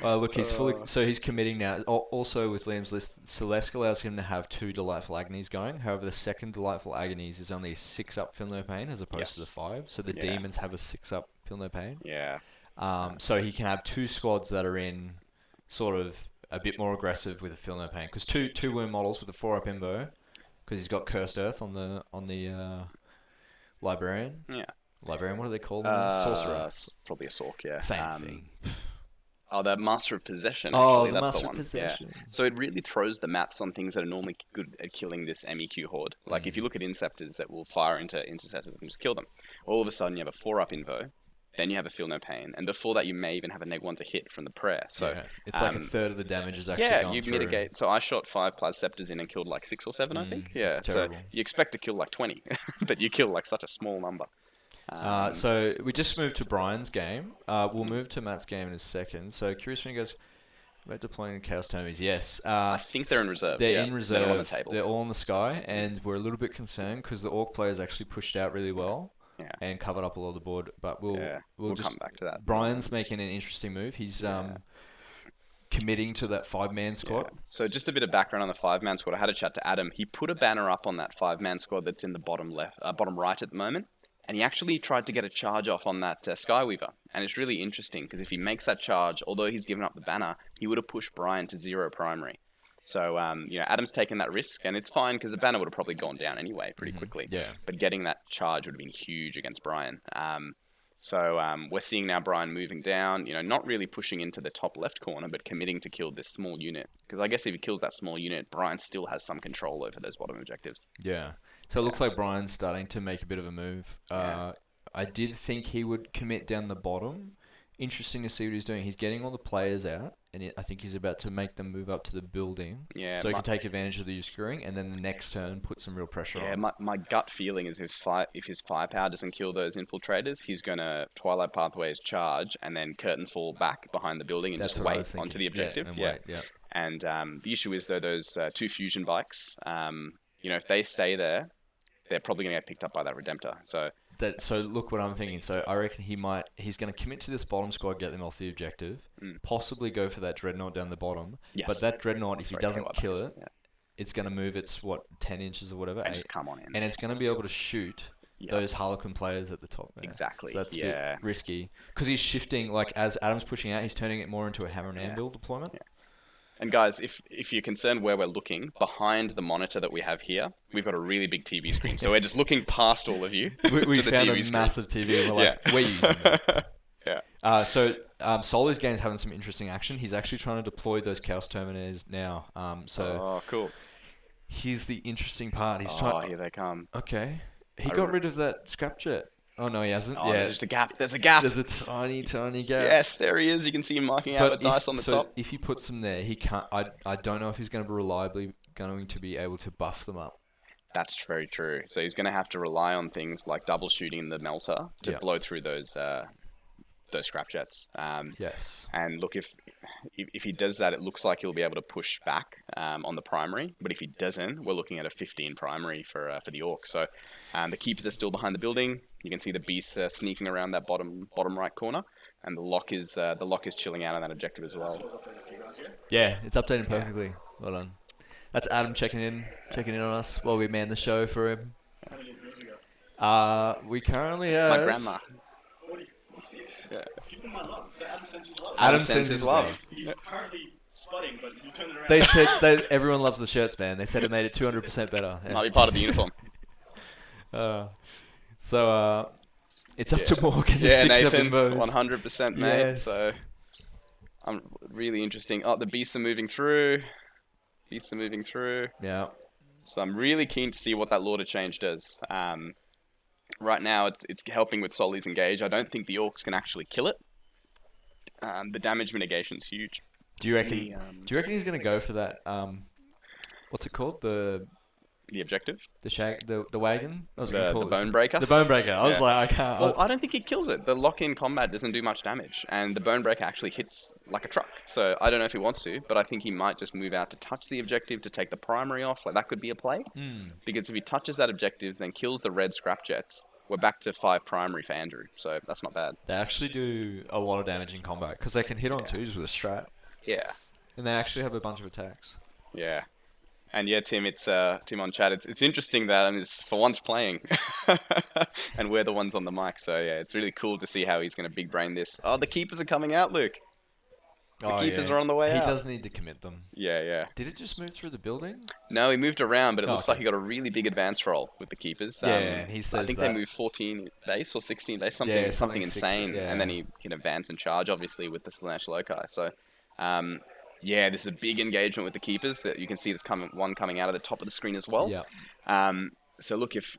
Look, he's fully. So he's committing now. Also, with Liam's list, Celeste allows him to have 2 Delightful Agonies going. However, the second Delightful Agonies is only a 6-up Feel No Pain as opposed to the 5. So the Yeah. demons have a 6-up Feel No Pain. Yeah. So he can have 2 squads that are in sort of a bit more aggressive with a Feel No Pain. Because two wound models with a 4-up Invo, because he's got Cursed Earth on the Librarian. Yeah. Librarian, what do they call them? Sorcerer. Probably a Sork, yeah. Same thing. Oh, the Master of Possession. Oh, Actually, the that's Master the of one. Possession. Yeah. So it really throws the maths on things that are normally good at killing this MEQ horde. Like if you look at Inceptors that will fire into Intercessors and just kill them, all of a sudden you have a 4-up Invo, then you have a Feel No Pain, and before that you may even have a -1 to hit from the prayer. So yeah. It's like a third of the damage is actually yeah, gone you through. mitigate. So I shot 5 Plasceptors in and killed like 6 or 7, I think. Yeah, it's so terrible. you expect to kill like 20, but you kill like such a small number. So we just moved to Brian's game. We'll move to Matt's game in a second. So curious when he goes about deploying Chaos Tomies. Yes. I think they're in reserve. They're yeah. in reserve. They're on the table. They're all in the sky, and we're a little bit concerned because the Orc players actually pushed out really well Yeah. and covered up a lot of the board. But we'll just come back to that. Brian's making an interesting move. He's committing to that 5-man squad. Yeah. So just a bit of background on the 5-man squad. I had a chat to Adam. He put a banner up on that 5-man squad that's in the bottom right at the moment, and he actually tried to get a charge off on that Skyweaver. And it's really interesting because if he makes that charge, although he's given up the banner, he would have pushed Brian to 0 primary. So Adam's taken that risk, and it's fine because the banner would have probably gone down anyway pretty quickly. Yeah. But getting that charge would have been huge against Brian. So we're seeing now Brian moving down, not really pushing into the top left corner, but committing to kill this small unit. Because I guess if he kills that small unit, Brian still has some control over those bottom objectives. Yeah. So it looks like Brian's starting to make a bit of a move. Yeah. I did think he would commit down the bottom. Interesting to see what he's doing. He's getting all the players out, and I think he's about to make them move up to the building. Yeah, So he can take advantage of the obscuring, and then the next turn put some real pressure Yeah, on. my gut feeling is if his firepower doesn't kill those infiltrators, he's going to Twilight Pathways charge and then curtain fall back behind the building and That's just what I wait was thinking. onto the objective. Yeah, and wait, yeah. And the issue is, though, those 2 fusion bikes, if they stay there, they're probably going to get picked up by that Redemptor. So look what I'm thinking. So I reckon he's going to commit to this bottom squad, get them off the objective, possibly go for that Dreadnought down the bottom. Yes. But that Dreadnought, if he Sorry, doesn't Twilight kill Pathways, it, it's going to move its 10 inches or whatever, and just come on in. and it's going to be able to shoot those Harlequin players at the top there. Exactly. So that's a Yeah. bit risky because he's shifting. Like as Adam's pushing out, he's turning it more into a hammer and anvil deployment. Yeah. And guys, if you're concerned where we're looking, behind the monitor that we have here, we've got a really big TV screen. So we're just looking past all of you We to the found TV a screen. massive TV and we're like, we're using it. Yeah. Solar's game's having some interesting action. He's actually trying to deploy those Chaos Terminators now. Oh, cool. Here's the interesting part. He's trying. Here they come. Okay. He got rid of that scrapjet. Oh no, he hasn't. Oh, there's just a gap. There's a gap. There's a tiny gap. Yes, there he is. You can see him marking out with dice on the top. If he puts them there, he can't. I don't know if he's going to be reliably going to be able to buff them up. That's very true. So he's going to have to rely on things like double shooting the melter to blow through those scrapjets. Yes. And look, if he does that, it looks like he'll be able to push back on the primary. But if he doesn't, we're looking at a 15 primary for the Orcs. So the keepers are still behind the building. You can see the beasts sneaking around that bottom right corner, and the lock is chilling out on that objective as well. Yeah, it's updated perfectly. Well done. That's Adam checking in on us while we man the show for him. We currently have... My grandma. from my love. So Adam sends his love. Adam sends sends his his love. love. He's currently spotting, but you turn it around. They said everyone loves the shirts, man. They said it made it 200% better. Might be part of the uniform. So it's up Yeah. to Morgan. The Yeah, 6-7 Nathan, moves. 100%, mate. Yes. So, really interesting. Oh, the beasts are moving through. Yeah. So I'm really keen to see what that Lord of Change does. Right now, it's helping with Soli's Engage. I don't think the Orcs can actually kill it. The damage mitigation's huge. Do you reckon? The, Do you reckon he's gonna go for that? What's it called? The objective? the wagon? I was The gonna call it Bone Breaker? The bone breaker. I was Yeah. like, I can't. Well, I don't think it kills it. The lock-in combat doesn't do much damage, and the Bone Breaker actually hits like a truck. So I don't know if he wants to, but I think he might just move out to touch the objective to take the primary off. Like that could be a play, because if he touches that objective, then kills the red scrap jets, we're back to 5 primary for Andrew. So that's not bad. They actually do a lot of damage in combat because they can hit on twos with a strat, Yeah, and they actually have a bunch of attacks. yeah. And yeah, Tim, it's Tim on chat. It's interesting that it's for once playing, and we're the ones on the mic. So yeah, it's really cool to see how he's going to big brain this. Oh, the keepers are coming out, Luke. The keepers are on the way He out. does need to commit them. Yeah. Did it just move through the building? No, he moved around, but it Oh, looks okay. like he got a really big advance roll with the keepers. Yeah, and he I says think that. they moved 14 base or 16 base, Yeah, something something insane, 60, yeah. and then he can advance and charge, obviously, with the Slanesh Loci. So, yeah, this is a big engagement with the keepers. That you can see this coming out of the top of the screen as well. Yeah. So look, if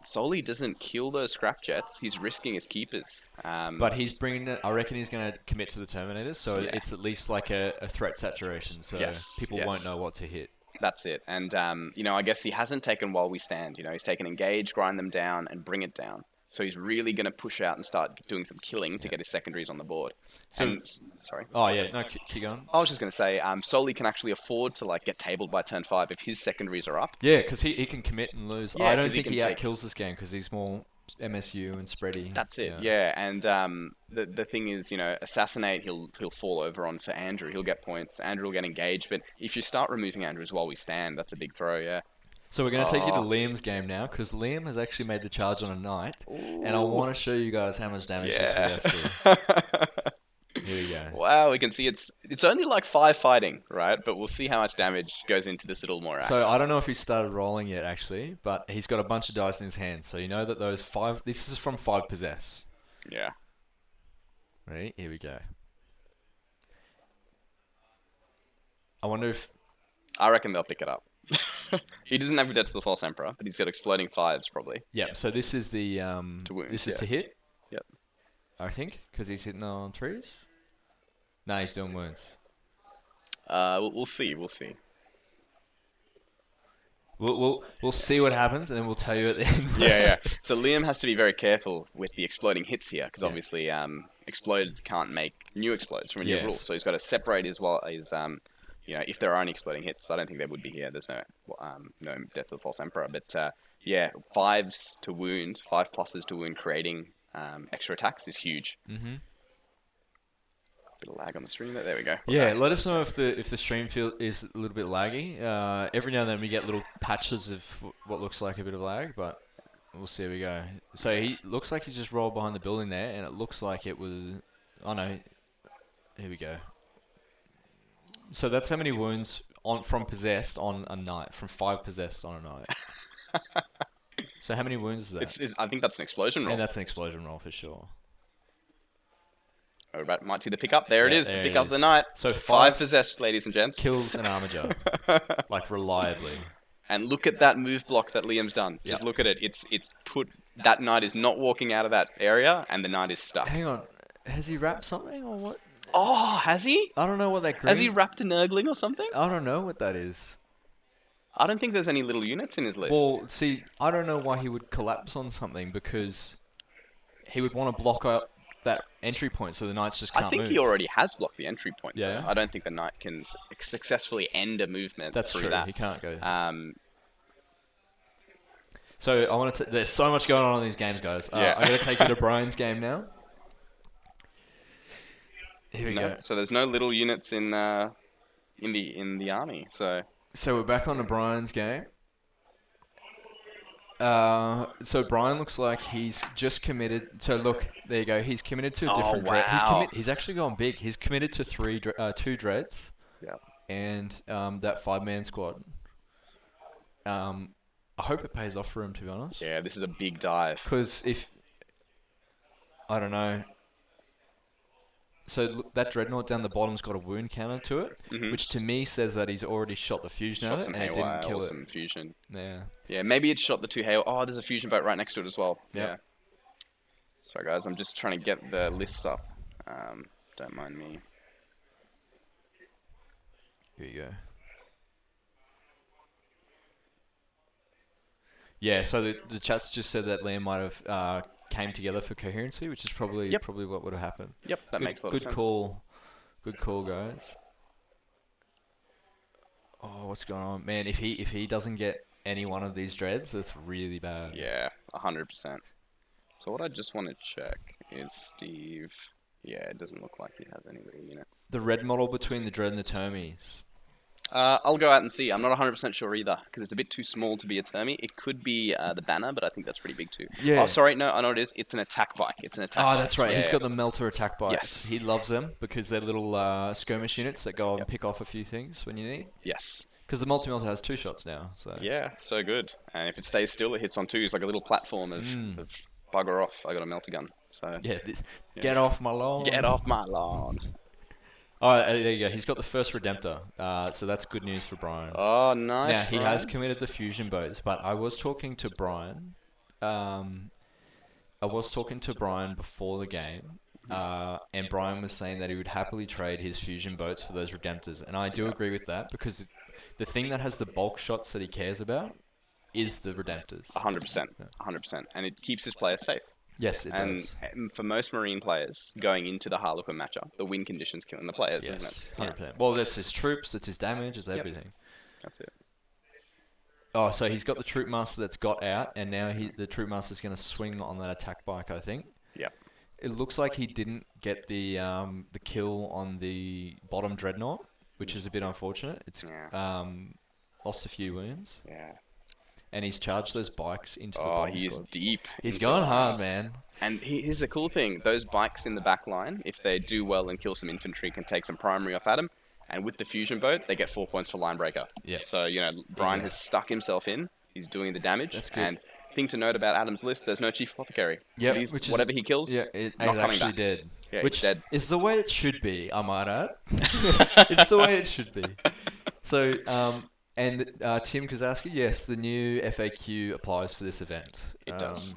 Soli doesn't kill those scrap jets, he's risking his keepers. But he's bringing it. I reckon he's going to commit to the Terminators, so Yeah. it's at least like a threat saturation, so Yes, people yes. won't know what to hit. That's it. And, I guess he hasn't taken While We Stand. He's taken Engage, grind them down, and bring it down. So he's really going to push out and start doing some killing to get his secondaries on the board. So- Sorry. Oh yeah, no, keep going. I was just going to say, Soli can actually afford to get tabled by turn 5 if his secondaries are up. Yeah, because he can commit and lose. Yeah, I don't 'cause he think can he take- outkills this game because he's more MSU and spready. That's it. Yeah, and the thing is, assassinate. He'll fall over on for Andrew. He'll get points. Andrew will get engaged. But if you start removing Andrews While We Stand, that's a big throw. Yeah. So we're going to take you to Oh. Liam's game now because Liam has actually made the charge on a knight, and I want to show you guys how much damage this possessed do. Here we go. Wow, we can see it's only like 5 fighting, right? But we'll see how much damage goes into this little Morax. So I don't know if he's started rolling yet actually, but he's got a bunch of dice in his hand. So you know that those 5. This is from 5 possess. Yeah. Ready? Here we go. I wonder if. I reckon they'll pick it up. He doesn't have Death to the False Emperor, but he's got exploding 5s probably. Yeah. So this is the. To wound, This is yeah. to hit. Yep. I think because he's hitting on 3s. No, he's doing wounds. We'll see. We'll see. We'll see what happens, and then we'll tell you at the end. Yeah. So Liam has to be very careful with the exploding hits here, because Yeah. obviously explodes can't make new explodes from a new Yes. rule. So he's got to separate if there are any exploding hits. I don't think there would be here. There's no Death of the False Emperor, but yeah, 5s to wound, 5 pluses to wound, creating extra attacks is huge. Mm-hmm. Bit of lag on the stream there. There we go. Yeah, let us know if the stream is a little bit laggy. Every now and then we get little patches of what looks like a bit of lag, but we'll see how we go. So he looks like he's just rolled behind the building there, and it looks like it was. Oh no, here we go. So that's how many wounds from possessed on a knight, from 5 possessed on a knight. So how many wounds is that? I think that's an explosion roll. And that's an explosion roll for sure. Might see the pick up. There it Yeah, is. The there pick it up the is. knight. So 5 5 possessed, ladies and gents. kills an armature, like reliably. And look at that move block that Liam's done. Just Yeah. look at it. It's put that knight is not walking out of that area, and the knight is stuck. Hang on, has he wrapped something or what? Oh, has he? I don't know what that green. Has he wrapped a Nurgling or something? I don't know what that is. I don't think there's any little units in his list. Well, see, I don't know why he would collapse on something because he would want to block out that entry point so the knights just can't I think move. he already has blocked the entry point. Yeah? though. I don't think the knight can successfully end a movement That's through true. that. He can't go. So So I want to. There's so much going on in these games, guys. Yeah. I'm going to take you to Brian's game now. Here we go. there's no little units in the army. So So we're back on to Brian's game. So Brian looks like he's just committed. So look, there you go. He's committed to a Oh, different dread. wow. He's actually gone big. He's committed to two dreads, Yeah. and that 5-man squad. I hope it pays off for him, to be honest. Yeah, this is a big dive. Because if I don't know. So look, that dreadnought down the bottom's got a wound counter to it, Mhm. which to me says that he's already shot the fusion at Shot it some and it haywire didn't kill or it. some fusion. Yeah. Yeah, maybe it shot the two hail. Oh, there's a fusion boat right next to it as well. Yep. Yeah. Sorry, guys. I'm just trying to get the lists up. Don't mind me. Here you go. Yeah, so the chat's just said that Liam might have came together for coherency, which is probably Yep. probably what would have happened. Yep, that Good, makes a lot good of sense. call. Good call, guys. Oh, what's going on, man? If he doesn't get any one of these dreads, that's really bad. Yeah, 100%. So what I just want to check is Steve. Yeah, it doesn't look like he has any little units. The red model between the dread and the termies. I'll go out and see. I'm not 100% sure either, because it's a bit too small to be a Termi. It could be the banner, but I think that's pretty big too. Yeah. Oh, sorry, no, I know what it is. It's an attack bike. It's an attack Oh, bike. that's right. Yeah, He's yeah. got the melter attack bikes. Yes. He loves them because they're little skirmish units that go and Yep. pick off a few things when you need. Yes. Because the multi-melter has 2 shots now. So Yeah, so good. And if it stays still, it hits on 2. It's like a little platform of bugger off. I got a melter gun. So yeah, get off my lawn. get off my lawn. Oh, there you go. He's got the first Redemptor. So that's good news for Brian. Oh, nice. Now, he has Brian. committed the fusion boats, but I was talking to Brian. Before the game, and Brian was saying that he would happily trade his fusion boats for those Redemptors, and I do agree with that because the thing that has the bulk shots that he cares about is the Redemptors. 100%. 100%. And it keeps his players safe. Yes, it And does. for most Marine players going into the Harlequin matchup, the wind condition's killing the players, Yes, isn't it? 100%. Well, that's his troops, that's his damage, it's everything. That's it. Oh, so he's got the troop master that's got out, and now the troop master's going to swing on that attack bike, I think. Yep. It looks like he didn't get the kill on the bottom dreadnought, which is a bit unfortunate. It's Yeah. lost a few wounds, Yeah. and he's charged those bikes into the Oh, bottom he is squad. deep. He's into going the hard, lines. man. And here's the cool thing. Those bikes in the back line, if they do well and kill some infantry, can take some primary off Adam. And with the fusion boat, they get 4 points for line breaker. Yeah. So, Brian Yeah. has stuck himself in. He's doing the damage. That's good. And thing to note about Adam's list, there's no chief apothecary. Yeah, So which is whatever he kills, yeah, it not is coming actually back. dead. Yeah, Which he's dead. is the way it should be, I might add. It's the way it should be. So, and Tim Kozowski, yes, the new FAQ applies for this event. It does.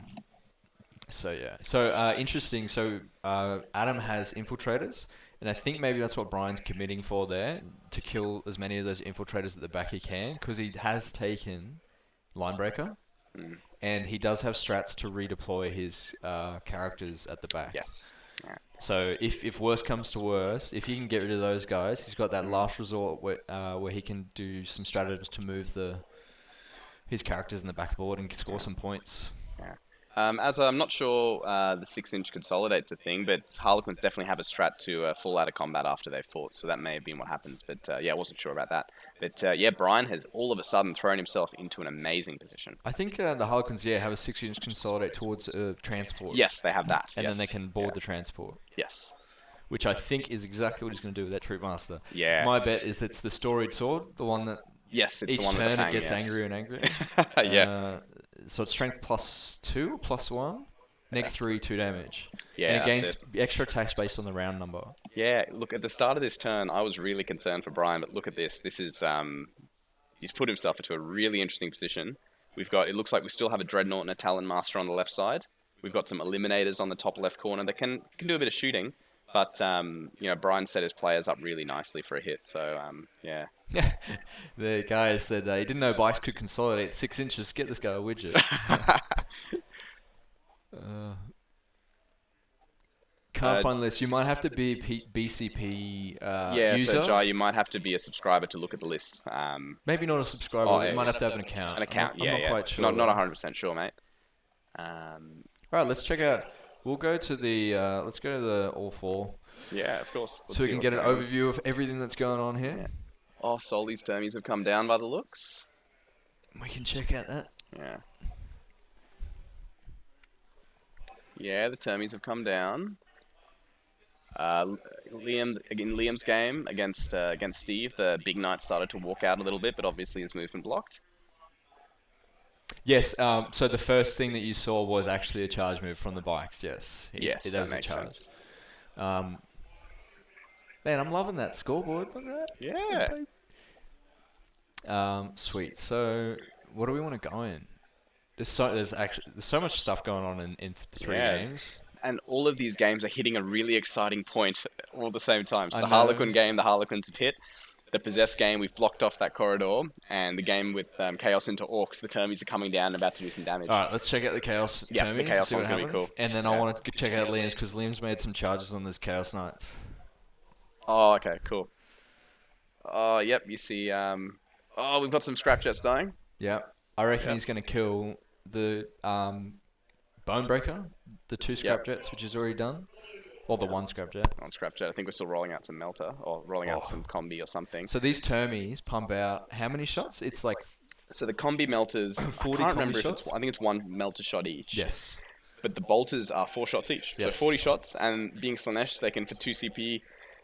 So yeah, so interesting. So Adam has infiltrators, and I think maybe that's what Brian's committing for there, to kill as many of those infiltrators at the back he can, because he has taken Linebreaker, and he does have strats to redeploy his characters at the back. Yes. Yeah. So if worse comes to worse, if he can get rid of those guys, he's got that last resort where he can do some stratagems to move his characters in the backboard and score some points. Yeah. As I'm not sure the 6-inch consolidates a thing, but Harlequins definitely have a strat to fall out of combat after they've fought, so that may have been what happens. But yeah, I wasn't sure about that. But yeah, Brian has all of a sudden thrown himself into an amazing position. I think the Harlequins, have a 6-inch consolidate towards transport. Yes, they have that. And yes. then they can board the transport. Yes. Which I think is exactly what he's going to do with that troop master. Yeah. My bet is it's the storied sword, the one that Yes, it's each the one with turn the fang, it gets yes. angrier and angrier. Yeah. So it's strength +2 or +1? Neg 3, 2 damage. Yeah, And it that's gains extra attacks based on the round number. Yeah, look, at the start of this turn, I was really concerned for Brian, but look at this. This is, he's put himself into a really interesting position. It looks like we still have a Dreadnought and a Talon Master on the left side. We've got some Eliminators on the top left corner that can do a bit of shooting. But, Brian set his players up really nicely for a hit, so, yeah. The guy said he didn't know bikes could consolidate 6 inches. Get this guy a widget. Can't find this. You might have to be BCP Yeah, user. so Jai, you might have to be a subscriber to look at the lists. Maybe not a subscriber. Oh, you yeah, might yeah. have to have an account. An account, I'm yeah, not yeah. quite sure. Not 100% sure, mate. All right, let's check out. We'll go to the. Let's go to the all four, Yeah, of course. Let's so we see can what's get an going on. overview of everything that's going on here. Oh, Soli's Termies have come down by the looks. We can check out that. Yeah. Yeah, the Termies have come down. Liam, in Liam's game against Steve, the big knight started to walk out a little bit, but obviously his movement blocked. Yes. So the first thing that you saw was actually a charge move from the bikes. Yes. Yes, that that was a makes charge. sense. Man, I'm loving that scoreboard. Look at that. Yeah. Sweet. So, what do we want to go in? There's so much stuff going on in 3 Yeah. games. And all of these games are hitting a really exciting point all at the same time. So I the know. Harlequin game, the Harlequins have hit. The Possess game, we've blocked off that corridor. And the game with Chaos into Orcs, the Termies are coming down and about to do some damage. All right, let's check out the Chaos Yeah, the Termies, Chaos see what one's gonna be happens. cool. And then I Yeah. want to check out Liam's because Liam's made some charges on those Chaos Knights. Oh, okay, cool. Oh, yep, you see... Oh, we've got some Scrapjets dying. Yeah. I reckon Yeah. he's going to kill the Bonebreaker, the 2 Yep. Scrapjets, which is already done. Or the 1 Scrapjet. On Scrapjet, I think we're still rolling out some Melter, or rolling out Oh. some Combi or something. So these Termies pump out how many shots? It's like So the Combi Melters, 40 I can't combi remember if shots? it's... I think it's 1 Melter shot each. yes. But the Bolters are 4 shots each. Yes. So 40 shots, and being Slanesh, they can, for 2 CP,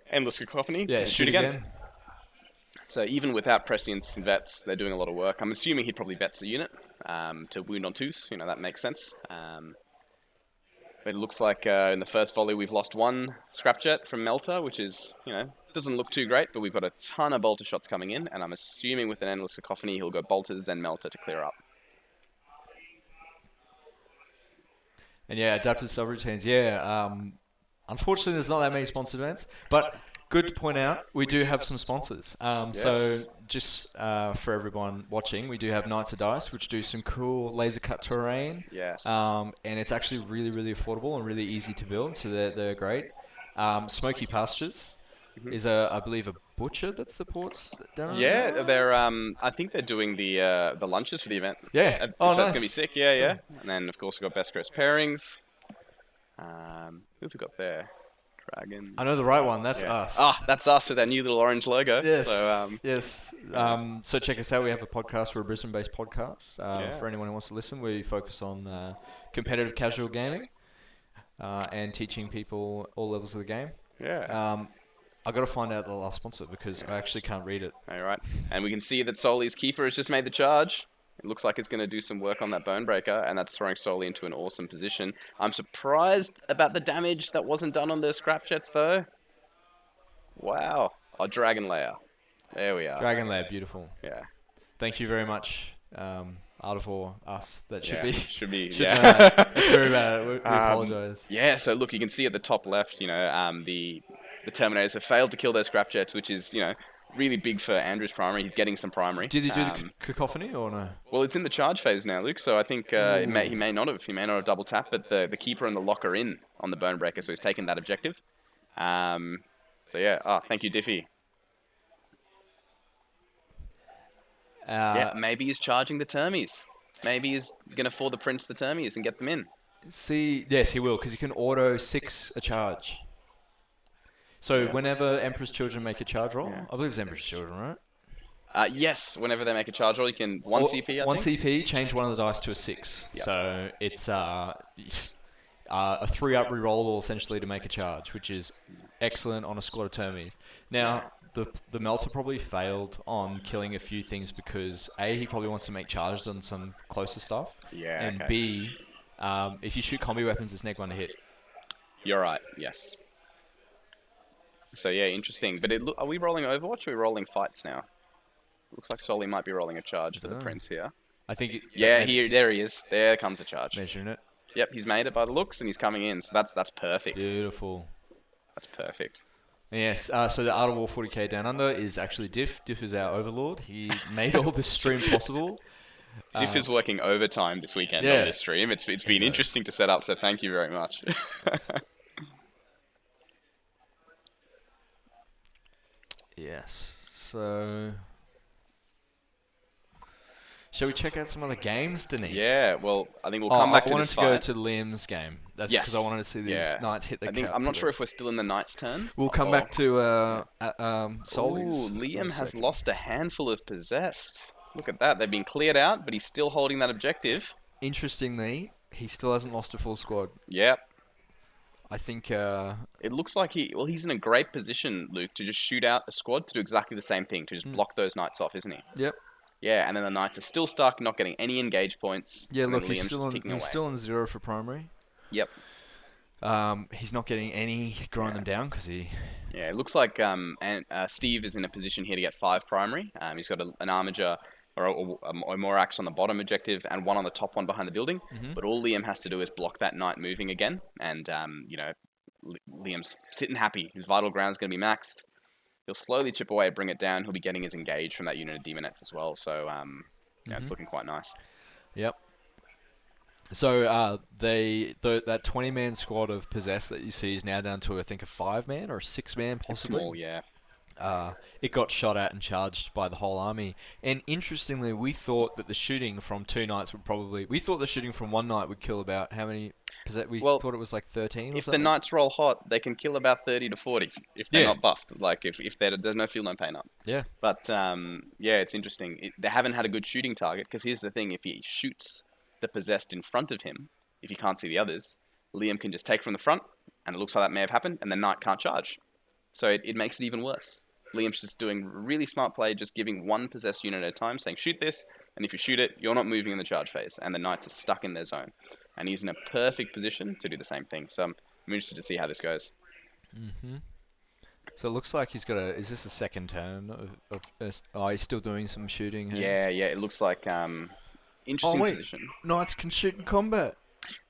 Endless Cacophony, Yeah, and shoot again. So even without Prescience and Vets, they're doing a lot of work. I'm assuming he'd probably Vets the unit to wound on 2s. You know, that makes sense. But it looks like in the first volley we've lost 1 Scrapjet from Melter, which is, you know, doesn't look too great, but we've got a ton of Bolter shots coming in, and I'm assuming with an Endless Cacophony he'll go Bolters, then Melter to clear up. And yeah, adaptive subroutines. Yeah. Unfortunately, there's not that many sponsored events, but good to point out, we do have some sponsors. So Yes. just for everyone watching, we do have Knights of Dice, which do some cool laser cut terrain. Yes. And it's actually really, really affordable and really easy to build, so they're great. Smoky Pastures is I believe a butcher that supports down. Yeah, they're I think they're doing the lunches for the event. Yeah. So Oh, it's nice. gonna be sick. Yeah, yeah. And then of course we've got Best Coast pairings. Who have we got there? Dragon. I know the right one. That's Yeah. us. Ah, that's us with that new little orange logo. Yes. So yes. So check us out. We have a podcast. We're a Brisbane-based podcast. Yeah. For anyone who wants to listen, we focus on competitive casual gaming and teaching people all levels of the game. yeah. I got to find out the last sponsor because I actually can't read it. All right. And we can see that Soli's keeper has just made the charge. It looks like it's going to do some work on that Bonebreaker, and that's throwing Soli into an awesome position. I'm surprised about the damage that wasn't done on the Scrapjets, though. Wow. Oh, Dragon Lair. There we are. Dragon Lab, beautiful. Yeah. Thank you very much. Out of all us, that should Yeah, be. should be. should Yeah. know that. That's very bad. We apologize. Yeah, so look, you can see at the top left, you know, the Terminators have failed to kill their Scrapjets, which is, you know, really big for Andrew's primary. He's getting some primary. Did he do the cacophony or no? Well, it's in the charge phase now, Luke. So I think he may not have double tap, but the keeper and the lock are in on the Bonebreaker, so he's taken that objective. So yeah, thank you, Diffie. Yeah, maybe he's charging the Termies. Maybe he's gonna for the Prince the Termies and get them in. See, yes, he will, because he can auto 6 a charge. So whenever Emperor's Children make a charge roll, Yeah. I believe it's Emperor's Children, right? Yes, whenever they make a charge roll, you can one CP. I One think. CP, change one of the dice to a 6. Yep. So it's a 3-up rerollable essentially to make a charge, which is excellent on a squad of Termies. Now, the Melter probably failed on killing a few things because A, he probably wants to make charges on some closer stuff, Yeah. and okay. B, if you shoot combi weapons, it's neg 1 to hit. You're right. Yes. So yeah, interesting. But are we rolling Overwatch or are we rolling fights now? Looks like Soli might be rolling a charge for the Dunno. Prince here. I think. Yeah, there he is. There comes a charge. Measuring it. Yep, he's made it by the looks and he's coming in. So that's perfect. Beautiful. That's perfect. Yes, so the Art of War 40k Down Under is actually Diff. Diff is our overlord. He made all this stream possible. Diff is working overtime this weekend yeah. on this stream. It's been does. interesting to set up, so thank you very much. Yes. So, shall we check out some other games, Denis? Yeah, well, I think we'll come back I to wanted this to go fight. to Liam's game. That's Yes. because I wanted to see these Yeah. knights hit the I think cup I'm not with sure it. if we're still in the Knight's turn. We'll come or- back to Soli's. Ooh, in a Liam has second. lost a handful of possessed. Look at that. They've been cleared out, but he's still holding that objective. Interestingly, He still hasn't lost a full squad. Yep. I think. It looks like he's in a great position, Luke, to just shoot out a squad to do exactly the same thing, to just block those knights off, isn't he? Yep. Yeah, and then the knights are still stuck, not getting any engage points. Yeah, and look, then he's Liam's still just on. ticking He's away. still on 0 for primary. Yep. He's not getting any grind them down because he. Yeah, it looks like Steve is in a position here to get 5 primary. He's got an armiger or a Morax on the bottom objective and one on the top one behind the building. But all Liam has to do is block that knight moving again, and Liam's sitting happy. His vital ground's going to be maxed. He'll slowly chip away, bring it down. He'll be getting his engage from that unit of demonettes as well. So it's looking quite nice. Yep. So that 20-man squad of possessed that you see is now down to I think a 5-man or a 6-man possibly. Small, yeah. It got shot at and charged by the whole army. And interestingly, we thought that the shooting from 2 knights would probably. We thought the shooting from 1 knight would kill about how many? We thought it was like 13 or If the something. knights roll hot, they can kill about 30 to 40 if they're not buffed. Like if there's no feel, no pain up. Yeah. But it's interesting. They haven't had a good shooting target because here's the thing: if he shoots the possessed in front of him, if he can't see the others, Liam can just take from the front, and it looks like that may have happened, and the knight can't charge. So it makes it even worse. Liam's just doing really smart play, just giving one possessed unit at a time, saying shoot this, and if you shoot it, you're not moving in the charge phase, and the knights are stuck in their zone. And he's in a perfect position to do the same thing. So I'm interested to see how this goes. Mm-hmm. So it looks like he's got a. Is this a second turn he's still doing some shooting here? Yeah. It looks like interesting position. Knights can shoot in combat.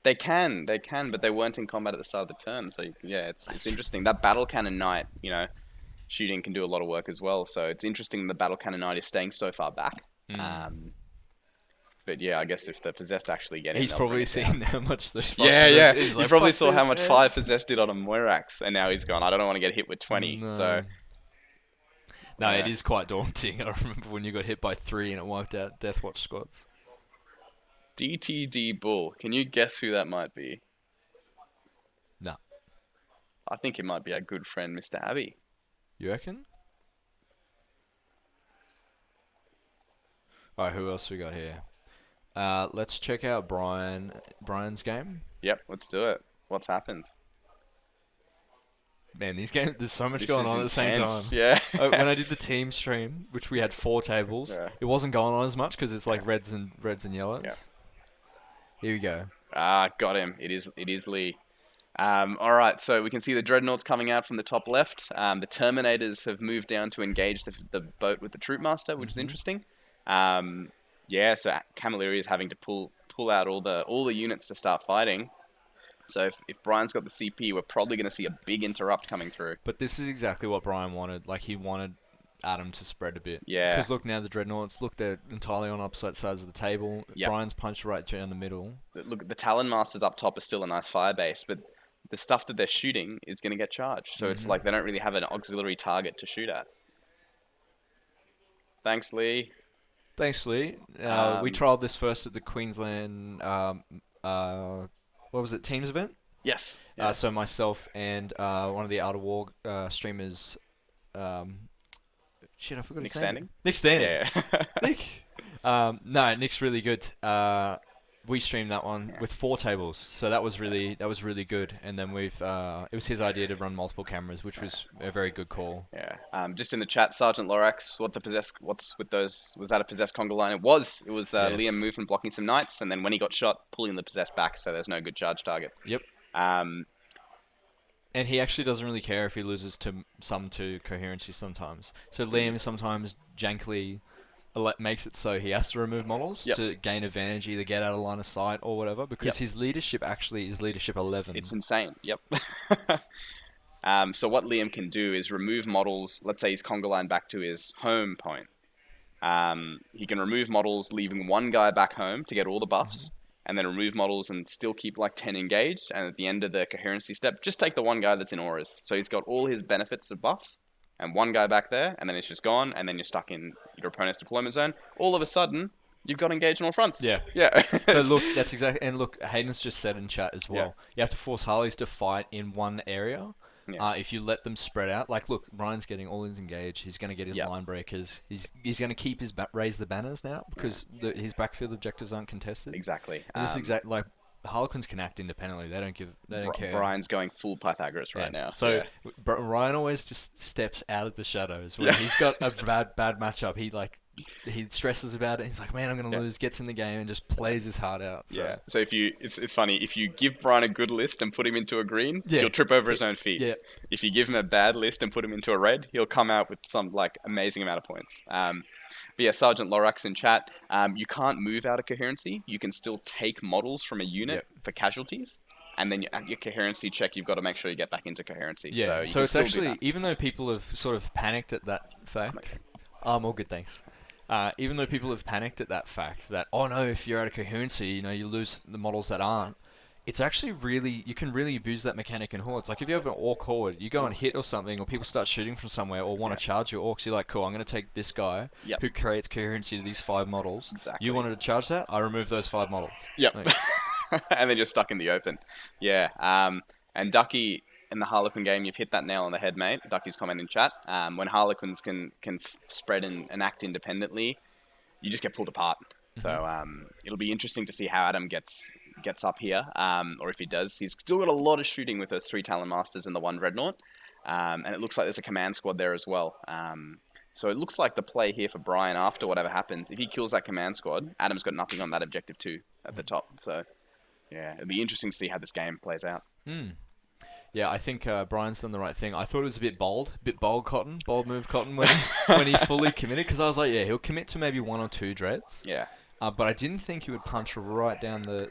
They can, but they weren't in combat at the start of the turn. So it's interesting. That battle cannon knight, shooting can do a lot of work as well. So it's interesting the battle cannon knight is staying so far back. But yeah, I guess if the possessed actually get in, He's probably seen how much those. Yeah. He's You like, probably "Fuck saw how this, much man." 5 possessed did on a Moirax, and now he's gone. I don't want to get hit with 20. No. So No, Yeah. it is quite daunting. I remember when you got hit by 3 and it wiped out Deathwatch squads. DTD Bull. Can you guess who that might be? No. I think it might be our good friend, Mr. Abbey. You reckon? Alright, who else we got here? Let's check out Brian's game. Yep, let's do it. What's happened? Man, these games, there's so much This going is on at the same time. intense. Yeah. When I did the team stream, which we had 4 tables, Yeah. it wasn't going on as much because it's like reds and yellows. Yeah. Here we go. Got him. It is Lee. All right, so we can see the dreadnoughts coming out from the top left. The Terminators have moved down to engage the boat with the Troop Master, which is interesting. So Camilleri is having to pull out all the units to start fighting. So if Brian's got the CP, we're probably going to see a big interrupt coming through. But this is exactly what Brian wanted. Like, he wanted Adam to spread a bit. Yeah. Because look, now the dreadnoughts, look, they're entirely on opposite sides of the table. Yep. Brian's punched right down the middle. Look, the Talon Masters up top are still a nice fire base, but the stuff that they're shooting is going to get charged. So it's like they don't really have an auxiliary target to shoot at. Thanks, Lee. Thanks, Lee. We trialled this first at the Queensland, what was it, Teams event? Yes. So myself and one of the Outer War streamers, shit, I forgot Nick his name. Standing? Nick Standing. Yeah. Nick. No, Nick's really good. We streamed that one with 4 tables, so that was really good. And then it was his idea to run multiple cameras, which was a very good call. Yeah. Just in the chat, Sergeant Lorax, what's with those? Was that a possessed conga line? It was. Yes. Liam movement blocking some knights, and then when he got shot, pulling the possessed back, so there's no good charge target. Yep. And he actually doesn't really care if he loses to coherency sometimes. So Liam sometimes jankily makes it so he has to remove models to gain advantage, either get out of line of sight or whatever, because his leadership actually is leadership 11. It's insane. Yep. So what Liam can do is remove models. Let's say he's conga line back to his home point. He can remove models, leaving one guy back home to get all the buffs, and then remove models and still keep like 10 engaged. And at the end of the coherency step, just take the one guy that's in auras. So he's got all his benefits of buffs, and one guy back there, and then it's just gone, and then you're stuck in your opponent's deployment zone. All of a sudden, you've got engaged on all fronts. Yeah. Yeah. So look, that's exactly, and look, Hayden's just said in chat as well. Yeah. You have to force Harleys to fight in one area. Yeah. If you let them spread out, like look, Ryan's getting all his engaged. He's going to get his line breakers. He's going to keep his raise the banners now because his backfield objectives aren't contested. Exactly. And this is exactly like Harlequins can act independently. They don't care. Brian's going full Pythagoras right Yeah. now. So yeah. Ryan always just steps out of the shadows when he's got a bad matchup. He stresses about it. He's like, man, I'm gonna lose. Gets in the game and just plays his heart out. So. Yeah. So it's funny, if you give Brian a good list and put him into a green, he'll trip over his own feet. Yeah. If you give him a bad list and put him into a red, he'll come out with some like amazing amount of points. But yeah, Sergeant Lorax in chat. You can't move out of coherency. You can still take models from a unit for casualties. And then at your coherency check, you've got to make sure you get back into coherency. Yeah. So it's actually, even though people have sort of panicked at that fact, I'm all good, thanks. Even though people have panicked at that fact that, oh no, if you're out of coherency, you lose the models that aren't. It's actually you can really abuse that mechanic in Hordes. Like if you have an Orc Horde, you go and hit or something, or people start shooting from somewhere or want to charge your Orcs, you're like, cool, I'm going to take this guy who creates coherency to these 5 models. Exactly. You wanted to charge that? I remove those 5 models. Yep. Like, and then you're stuck in the open. Yeah. And Ducky, in the Harlequin game, you've hit that nail on the head, mate. Ducky's comment in chat. When Harlequins can spread and act independently, you just get pulled apart. So it'll be interesting to see how Adam gets up here, or if he does. He's still got a lot of shooting with those 3 Talon Masters and the 1 Dreadnought, and it looks like there's a command squad there as well. So it looks like the play here for Brian, after whatever happens, if he kills that command squad, Adam's got nothing on that objective 2 at the top. So yeah, it'll be interesting to see how this game plays out. Yeah, I think Brian's done the right thing. I thought it was a bit bold move Cotton when he fully committed, because I was like, yeah, he'll commit to maybe 1 or 2 dreads. Yeah. But I didn't think he would punch right down the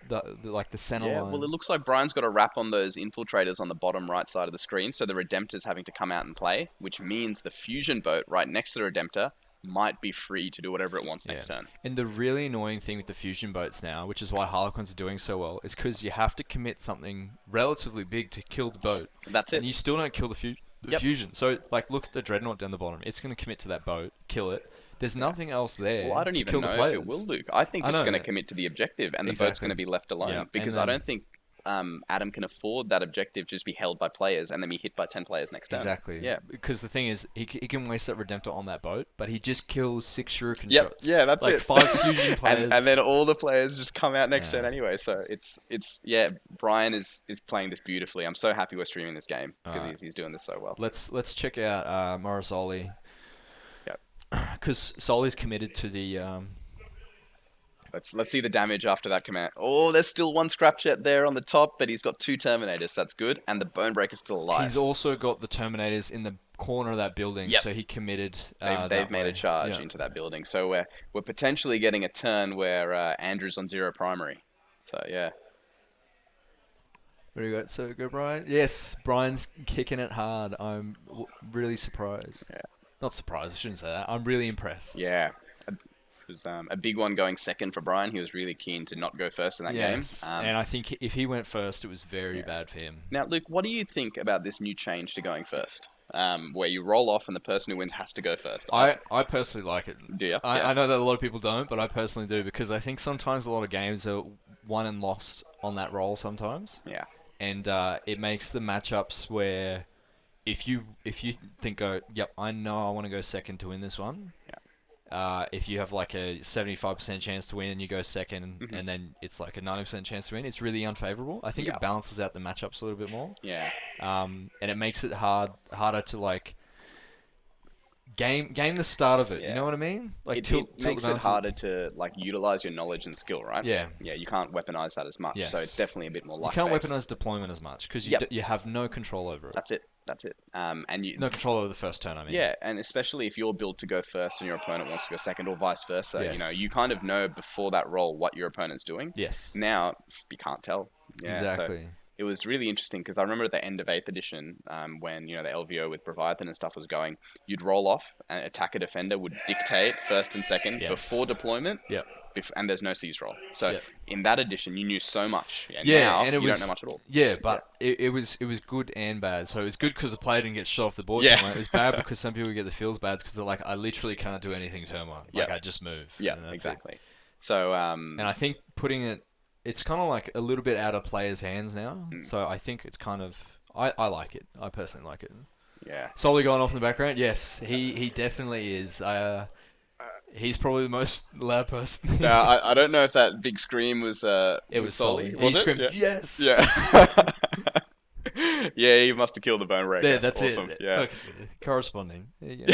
center line. Yeah, well, it looks like Brian's got a wrap on those infiltrators on the bottom right side of the screen, so the Redemptor's having to come out and play, which means the fusion boat right next to the Redemptor might be free to do whatever it wants next turn. And the really annoying thing with the fusion boats now, which is why Harlequins are doing so well, is because you have to commit something relatively big to kill the boat. That's it. And you still don't kill the fusion. So, like, look at the Dreadnought down the bottom. It's going to commit to that boat, kill it. There's nothing else there. Well, I don't even know if it will, Luke. I think it's going to commit to the objective, and the boat's going to be left alone. Because I don't think Adam can afford that objective to just be held by players and then be hit by 10 players next turn. Exactly. Yeah. Because the thing is, he can waste that Redemptor on that boat, but he just kills 6 shuriken Yep. shots. Yeah, that's like it. 5 fusion players. and then all the players just come out next turn anyway. So it's Brian is playing this beautifully. I'm so happy we're streaming this game because he's doing this so well. Let's check out Morrisoli. Yep. Because Soli's committed to the... Let's see the damage after that command. Oh, there's still 1 Scrapjet there on the top, but he's got 2 Terminators. That's good. And the Bonebreaker's still alive. He's also got the Terminators in the corner of that building, so he committed They've made a charge into that building. So we're potentially getting a turn where Andrew's on 0 primary. So, yeah. What do you got? So go, Brian? Yes, Brian's kicking it hard. I'm really surprised. Yeah. Not surprised, I shouldn't say that. I'm really impressed. Yeah. It was a big one going second for Brian. He was really keen to not go first in that game. And I think if he went first, it was very bad for him. Now, Luke, what do you think about this new change to going first? Where you roll off and the person who wins has to go first. I personally like it. Do you? I know that a lot of people don't, but I personally do, because I think sometimes a lot of games are won and lost on that roll sometimes. Yeah. And it makes the matchups where if you think, yep, I know I want to go second to win this one. Yeah. If you have like a 75% chance to win and you go second, and then it's like a 90% chance to win, it's really unfavorable. I think it balances out the matchups a little bit more. Yeah. And it makes it harder to like game the start of it. You know what I mean? Like it makes it harder to like utilize your knowledge and skill, right? Yeah. Yeah. You can't weaponize that as much, so it's definitely a bit more light. You can't weaponize deployment as much because you have no control over it. That's it. And you no control over the first turn. I mean. Yeah, and especially if you're built to go first and your opponent wants to go second, or vice versa. You know, you kind of know before that roll what your opponent's doing. Yes. Now you can't tell. Yeah, exactly. So it was really interesting because I remember at the end of 8th edition, when the LVO with Leviathan and stuff was going, you'd roll off and attack a defender would dictate first and second before deployment. Yep. And there's no seize roll. So in that edition, you knew so much. And and now you don't know much at all. Yeah, but it was good and bad. So it was good because the player didn't get shot off the board. Yeah. It was bad because some people get the feels bad because they're like, I literally can't do anything turn 1. Like I just move. Yeah, exactly. So and I think it's kind of like a little bit out of players' hands now. So I think it's kind of I like it. I personally like it. Yeah. Solly going off in the background. Yes, he definitely is. He's probably the most loud person. Now, I don't know if that big scream was It was Solly. Was He it? screamed, Yeah. yes! Yeah. Yeah, he must have killed the bone breaker. There, that's awesome. it. Yeah. Okay. Corresponding. There you go.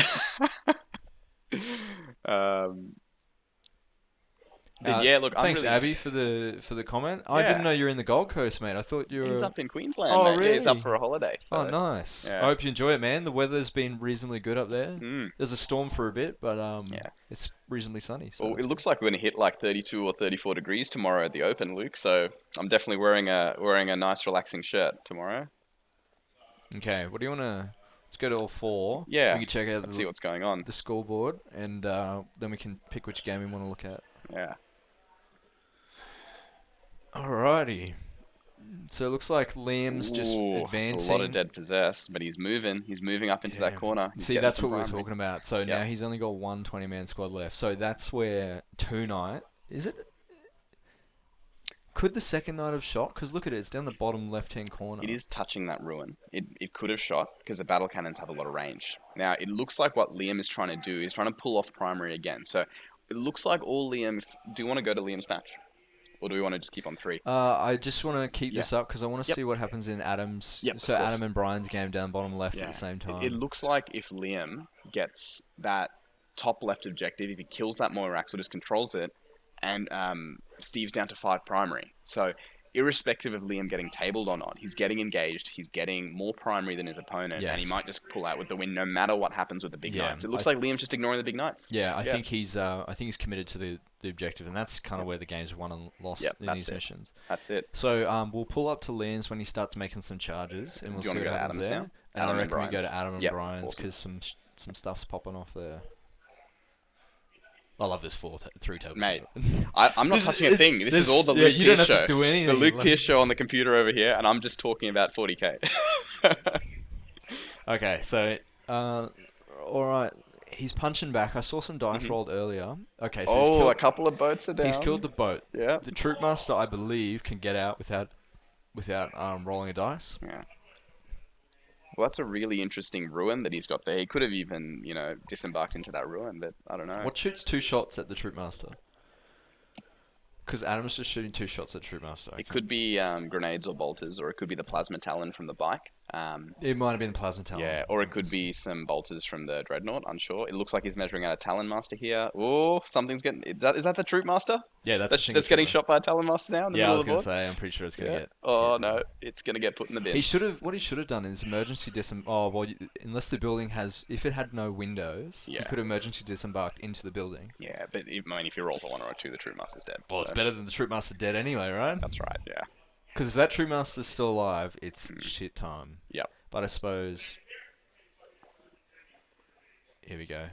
But yeah, look, I'm thanks, really Abby, for the comment. I Yeah. didn't know you were in the Gold Coast, mate. I thought you were. He's up in Queensland, Oh, mate. Yeah, he's up really? for a holiday. So. Oh, nice. yeah. I hope you enjoy it, man. The weather's been reasonably good up there. Mm. There's a storm for a bit, but Yeah. it's reasonably sunny. So Well, it that's looks like we're gonna hit like 32 or 34 degrees tomorrow at the Open, Luke. So I'm definitely wearing a nice, relaxing shirt tomorrow. good. Okay, what do you want to... Let's go to all four. Yeah. We can check out Let's see the what's going on. scoreboard, and then we can pick which game we want to look at. Yeah. Alrighty. So it looks like Liam's just Ooh, advancing. it's a lot of dead possessed, but he's moving. He's moving up into that Yeah. corner. He's See, getting that's some what we were primary. talking about. So now he's only got one 20-man squad left. So that's where tonight... Is it? Could the second night have shot? Because look at it. It's down the bottom left-hand corner. It is touching that ruin. It could have shot because the battle cannons have a lot of range. Now, it looks like what Liam is trying to do is trying to pull off primary again. So it looks like all Liam... Do you want to go to Liam's match? Or do we want to just keep on 3? I just want to keep Yeah. this up because I want to Yep. see what happens in Adam's. Yep, So of course. Adam and Brian's game down bottom left at the same time. It looks like if Liam gets that top left objective, if he kills that Moirax or just controls it, and Steve's down to 5 primary. So irrespective of Liam getting tabled or not, he's getting engaged, he's getting more primary than his opponent, and he Yes. might just pull out with the win no matter what happens with the big Yeah, knights. It looks like Liam's just ignoring the big knights. Yeah, I Yeah. think he's committed to the objective, and that's kind of where the game's won and lost Yep, in that's these it. missions. That's it. So we'll pull up to Liam's when he starts making some charges, and we'll Do you see wanna what go to happens Adam's there. now? And Adam I and reckon we go Brian's. to Adam and Yep, Brian's awesome. because some stuff's popping off there. I love this 3 table. Mate, show. I'm not This- touching a it's- thing. This is all the yeah, Luke you don't Pierce have show. to do anything. The Luke like- Pierce show on the computer over here, and I'm just talking about 40k. Okay, so all right, he's punching back. I saw some dice rolled earlier. Okay, so he's Oh, killed, a couple of boats are down. he's killed the boat. Yeah. The Troopmaster, I believe, can get out without rolling a dice. Yeah. Well, that's a really interesting ruin that he's got there. He could have even, disembarked into that ruin, but I don't know. What shoots 2 shots at the Troopmaster? Because Adam's just shooting 2 shots at Troopmaster. Okay. It could be grenades or bolters, or it could be the plasma talon from the bike. It might have been Plasma Talon. Yeah, or it could be some bolters from the dreadnought. Unsure. It looks like he's measuring out a talon master here. Oh, something's getting. Is that the troop master? Yeah, that's That's getting shot by a talon master now in the Yeah, I middle was of the gonna board. say. I'm pretty sure it's gonna Yeah. get. Oh no, it's gonna get put in the bin. What he should have done is emergency Oh well, unless the building if it had no windows, he Yeah. could have emergency disembarked into the building. Yeah, but if he rolls a 1 or a 2, the troop master's dead. Well, it's so better than the Troopmaster dead anyway, right? That's right. Yeah. Because if that Troopmaster's still alive, it's shit time. Yep. But I suppose. Here we go.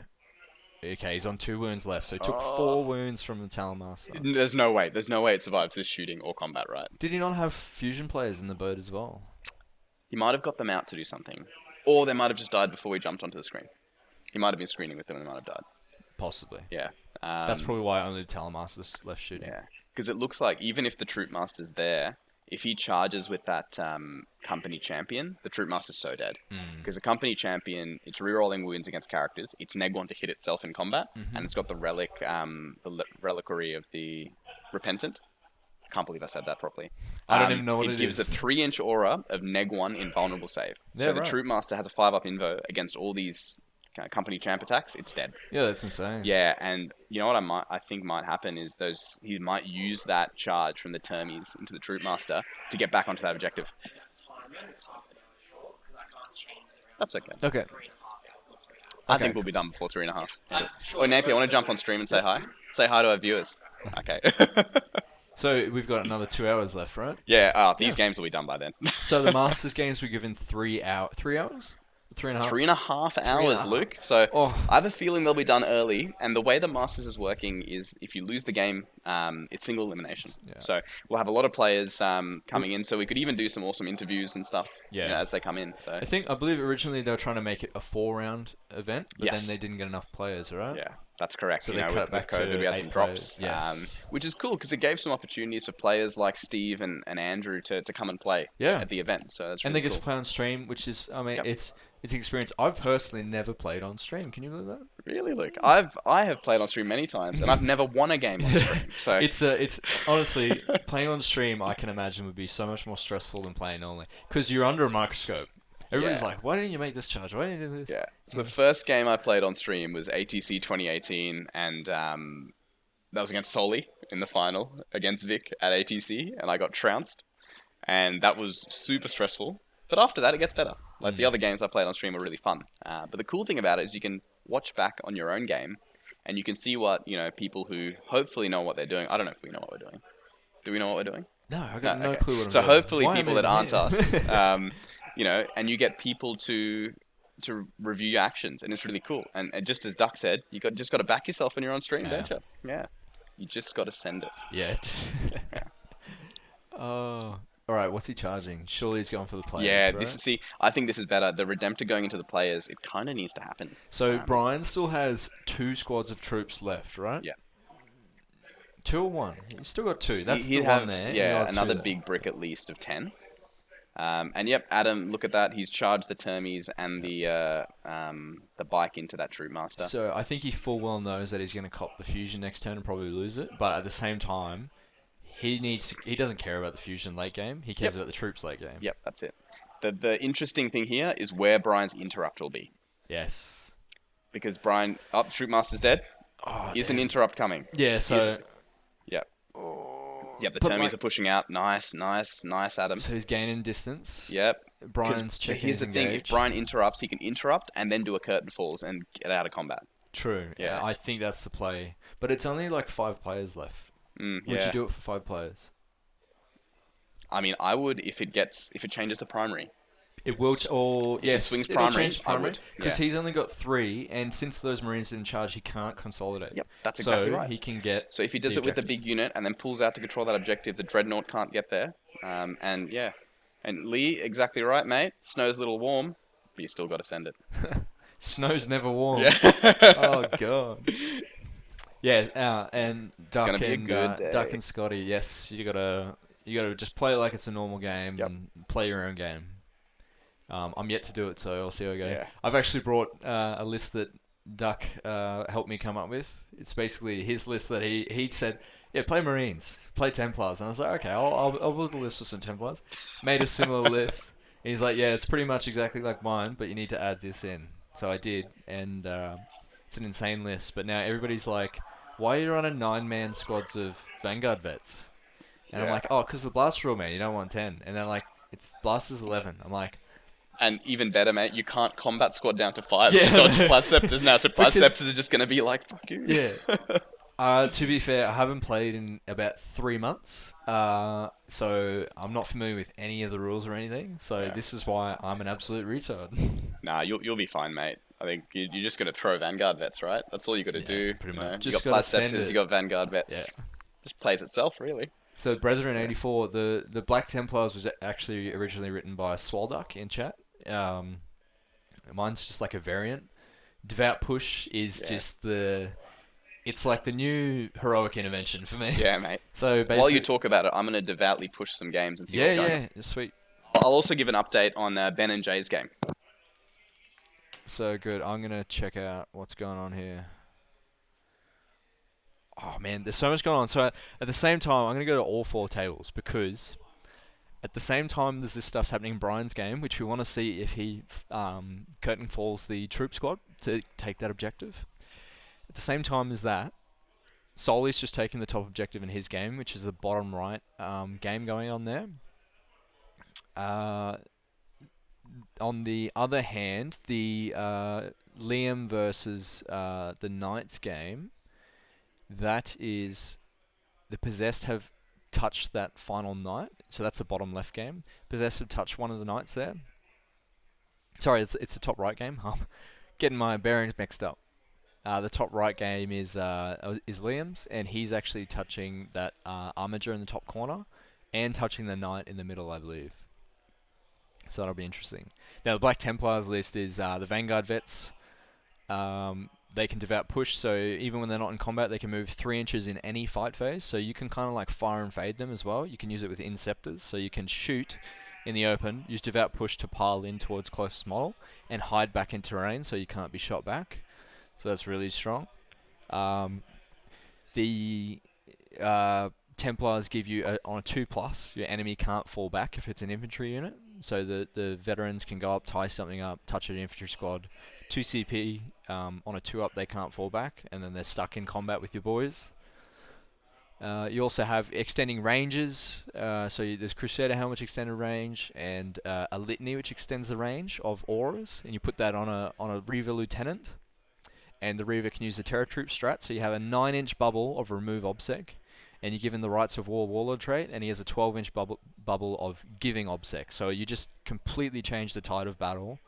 Okay, he's on 2 wounds left, so he took 4 wounds from the Talon Master. There's no way it survives this shooting or combat, right? Did he not have fusion players in the boat as well? He might have got them out to do something. Or they might have just died before we jumped onto the screen. He might have been screening with them and they might have died. Possibly. Yeah. That's probably why only the Talon Master's left shooting. Yeah. Because it looks like even if the Troop Master's there, if he charges with that company champion, the Troop Master's so dead. Because the company champion, it's rerolling wounds against characters. It's neg 1 to hit itself in combat. And it's got the relic, reliquary of the Repentant. Can't believe I said that properly. I don't even know what it is. It gives a 3-inch aura of neg 1 invulnerable save. Yeah, So the right. Troop Master has a 5-up invo against all these company champ attacks. It's dead. Yeah, that's insane. Yeah, and you know what I think might happen is he might use that charge from the Termies into the Troop Master to get back onto that objective. Timing is half an hour short because I can't change the That's okay. Okay. 3.5 hours, not 3 hours. I Okay. think we'll be done before 3.5. Sure, Oh, Napier, most want of to jump those on stream and say hi? Say hi to our viewers. Okay. So we've got another 2 hours left, right? Yeah, these games will be done by then. So the Masters games were given 3 hours. 3 hours? 3.5. 3.5 hours, half. Luke. So Oh. I have a feeling they'll be done early. And the way the Masters is working is if you lose the game It's single elimination. Yeah. So we'll have a lot of players coming in. So we could even do some awesome interviews and stuff Yeah. as they come in. So I believe originally they were trying to make it a 4-round event, but Yes. then they didn't get enough players, right? yeah, that's correct. So you they know, cut with, it back with COVID, to we had 8 some drops, players, yes. which is cool because it gave some opportunities for players like Steve and Andrew to come and play Yeah. at the event. So that's And really they get cool. to play on stream, which is, I mean, Yep. it's an experience. I've personally never played on stream. Can you believe that? Really, Luke? I have played on stream many times, and I've never won a game on stream. So It's honestly playing on stream. I can imagine would be so much more stressful than playing normally because you're under a microscope. Everybody's Yeah. like, "Why didn't you make this charge? Why didn't you do this?" yeah. So the first game I played on stream was ATC 2018, and that was against Soli in the final against Vic at ATC, and I got trounced, and that was super stressful. But after that, it gets better. Like the other games I played on stream were really fun. But the cool thing about it is you can watch back on your own game, and you can see what people who hopefully know what they're doing. I don't know if we know what we're doing. Do we know what we're doing? No, I got no okay. clue what I'm So doing. hopefully Why am I people that even aren't here? us, and you get people to review your actions, and it's really cool. And just as Duck said, just got to back yourself when you're on stream, don't you? Yeah. You just got to send it. Yeah. Oh, all right. What's he charging? Surely he's going for the players. Yeah, right? I think this is better. The Redemptor going into the players, it kind of needs to happen. So Brian still has 2 squads of troops left, right? Yeah. 2 or 1? He's still got 2. That's He'd the have, one there. and yeah, you'll have 2 another there. big brick at least of 10. And yep, Adam, look at that. He's charged the Termies and the bike into that Troop Master. So I think he full well knows that he's going to cop the fusion next turn and probably lose it. But at the same time, he doesn't care about the fusion late game. He cares about the troops late game. Yep, that's it. The interesting thing here is where Brian's interrupt will be. Yes. Because Brian, Troop Master's dead. Oh, Is an interrupt coming? yeah. So Yep. Yep, the But Termies like- are pushing out. Nice, Adam. so he's gaining distance. Yep. 'Cause Brian's checking here's his the thing: if engage. Brian interrupts, he can interrupt and then do a curtain falls and get out of combat. True. Yeah. I think that's the play. But it's only like 5 players left. Would Yeah. you do it for 5 players? I mean, I would if it changes to primary. It will, or it yes, swings it'll primary, change to I primary would, because yeah. he's only got 3, and since those Marines didn't charge, he can't consolidate. Yep, that's exactly so right. he can get. So if he does the it with the objective. big unit and then pulls out to control that objective, the Dreadnought can't get there. And yeah, and Lee, exactly right, mate. Snow's a little warm, but you still got to send it. Snow's never warm. Yeah. Oh god. Yeah, and Duck gonna be a and good day. Duck and Scotty. Yes, you gotta just play it like it's a normal game Yep. and play your own game. I'm yet to do it, so I'll see how I go. Yeah. I've actually brought a list that Duck helped me come up with. It's basically his list that he said, yeah, play Marines, play Templars, and I was like, okay, I'll build a list with some Templars. Made a similar list. And he's like, yeah, it's pretty much exactly like mine, but you need to add this in. So I did, and it's an insane list. But now everybody's like, why are you running 9-man squads of Vanguard vets? And I'm Yeah. like, oh, because the Blast rule, man, you don't want 10. And they're like, it's Blasters 11. I'm like, And even better, mate, you can't combat squad down to 5 Yeah. to dodge Blood Scepters now, so Blood Because- Scepters are just going to be like, fuck you. yeah. To be fair, I haven't played in about 3 months, so I'm not familiar with any of the rules or anything. So Yeah. this is why I'm an absolute retard. Nah, you'll be fine, mate. I think you just got to throw Vanguard vets, right? That's all you got to Yeah, do. pretty you know. much. You Just got gotta Blood send Scepters, it. you got Vanguard vets. Yeah. Just plays itself, really. So Brethren 84, the Black Templars was actually originally written by Swalduck in chat. Mine's just like a variant. Devout Push is Yeah. just it's like the new heroic intervention for me. Yeah, mate. So basically, While you talk about it, I'm going to devoutly push some games and see what's going on. yeah, sweet. I'll also give an update on Ben and Jay's game. So good. I'm gonna check out what's going on here. Oh man, there's so much going on. So at the same time, I'm gonna go to all 4 tables because at the same time there's this stuff's happening in Brian's game, which we want to see if he curtain falls the troop squad to take that objective. At the same time as that, Soli's just taking the top objective in his game, which is the bottom right game going on there. On the other hand, the Liam versus the Knights game, that is the Possessed have touched that final Knight, so that's the bottom left game. Possessed have touched one of the Knights there. Sorry, it's the top right game. I'm getting my bearings mixed up. The top right game is Liam's, and he's actually touching that Armiger in the top corner, and touching the Knight in the middle, I believe. So that'll be interesting. Now the Black Templars list is the Vanguard vets. They can devout push, so even when they're not in combat, they can move 3 inches in any fight phase. So you can kind of like fire and fade them as well. You can use it with Inceptors, so you can shoot in the open, use devout push to pile in towards closest model, and hide back in terrain so you can't be shot back. So that's really strong. The Templars give you on a 2+, your enemy can't fall back if it's an infantry unit. So the veterans can go up, tie something up, touch an infantry squad. 2 CP on a 2-up, they can't fall back, and then they're stuck in combat with your boys. You also have extending ranges. There's Crusader Helm, which extended range, and a Litany, which extends the range of auras, and you put that on a Reaver Lieutenant. And the Reaver can use the Terror Troop strat, so you have a 9-inch bubble of Remove Obsec, and you give him the Rights of War Warlord trait, and he has a 12-inch bubble of Giving Obsec. So you just completely change the tide of battle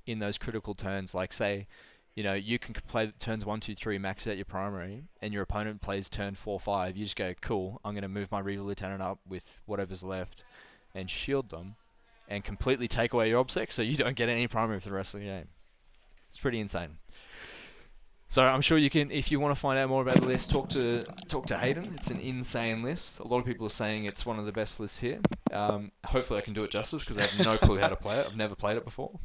in those critical turns. Like, say, you can play turns 1, 2, 3, max out your primary, and your opponent plays turn 4, 5. You just go, cool, I'm going to move my Reaver Lieutenant up with whatever's left and shield them, and completely take away your Obsec, so you don't get any primary for the rest of the game. It's pretty insane. So I'm sure you can, if you want to find out more about the list, talk to Hayden. It's an insane list. A lot of people are saying it's one of the best lists here. Hopefully I can do it justice, because I have no clue how to play it. I've never played it before.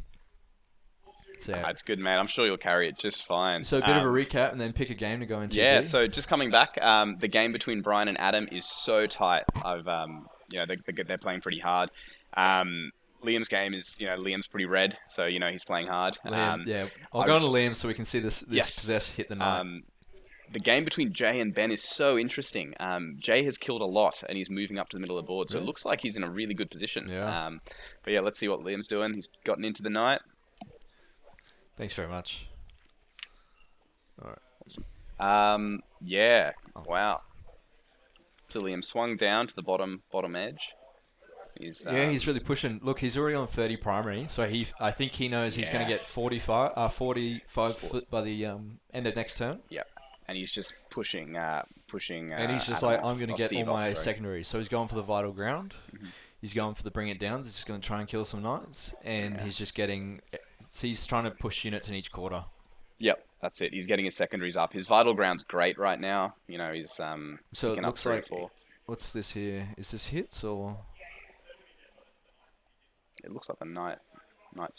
So That's good, man. I'm sure you'll carry it just fine. So a bit of a recap, and then pick a game to go into. Yeah. So just coming back, the game between Brian and Adam is so tight. They're playing pretty hard. Liam's game is, Liam's pretty red, so he's playing hard. Liam, I'll go on to Liam so we can see this possess hit the Knight. The game between Jay and Ben is so interesting. Jay has killed a lot, and he's moving up to the middle of the board, so It looks like he's in a really good position. Yeah. But yeah, let's see what Liam's doing. He's gotten into the Knight. Thanks very much. All right. Awesome. Yeah. Oh. Wow. So Liam swung down to the bottom edge. He's really pushing. Look, he's already on 30 primary, so I think he knows he's going to get 45 foot by the end of next turn. Yep. And he's just pushing. And he's just like, I'm going to get all my secondaries. So he's going for the vital ground. Mm-hmm. He's going for the bring it downs. He's just going to try and kill some knights, and he's just getting. He's trying to push units in each quarter. Yep, that's it. He's getting his secondaries up. His vital ground's great right now. He's so it looks like. What's this here? Is this hits or? It looks like the knights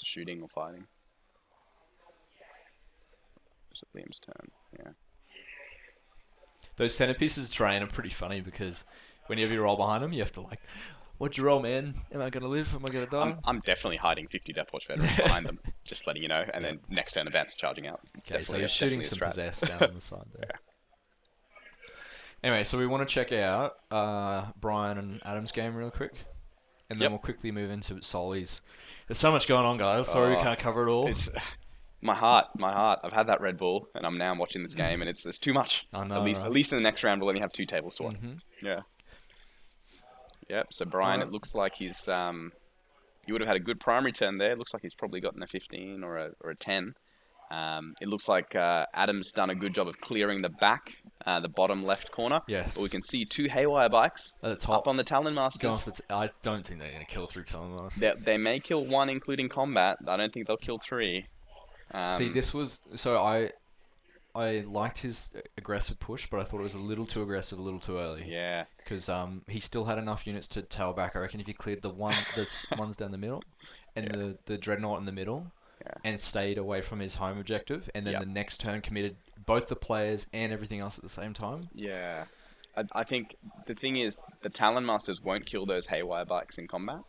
are shooting or fighting. It's Liam's turn. Yeah. Those centerpieces of terrain are pretty funny, because whenever you roll behind them, you have to like, what'd you roll, man? Am I gonna live? Am I gonna die? I'm definitely hiding 50 Deathwatch veterans behind them, just letting you know. And then next turn, advance charging out. Okay, so you're shooting some possess down on the side there. Yeah. Anyway, so we want to check out Brian and Adam's game real quick. And then we'll quickly move into Solly's. There's so much going on, guys. Sorry we can't cover it all. It's my heart. I've had that Red Bull, and I'm now watching this game, and it's too much. I know. At least in the next round, we'll only have 2 tables to watch. Mm-hmm. Yeah. Yep. So Brian, it looks like he's he would have had a good primary turn there. It looks like he's probably gotten a 15 or a 10. It looks like Adam's done a good job of clearing the back, the bottom left corner. Yes. But we can see 2 Haywire bikes at the top up on the Talon Masters. I don't think they're going to kill through Talon Masters. They may kill 1, including combat. I don't think they'll kill 3. See, this was... So I liked his aggressive push, but I thought it was a little too aggressive, a little too early. Yeah. Because he still had enough units to tail back. I reckon if he cleared the ones down the middle and the Dreadnought in the middle... Yeah. And stayed away from his home objective, and then the next turn committed both the players and everything else at the same time. Yeah. I think the thing is, the Talon Masters won't kill those Haywire bikes in combat.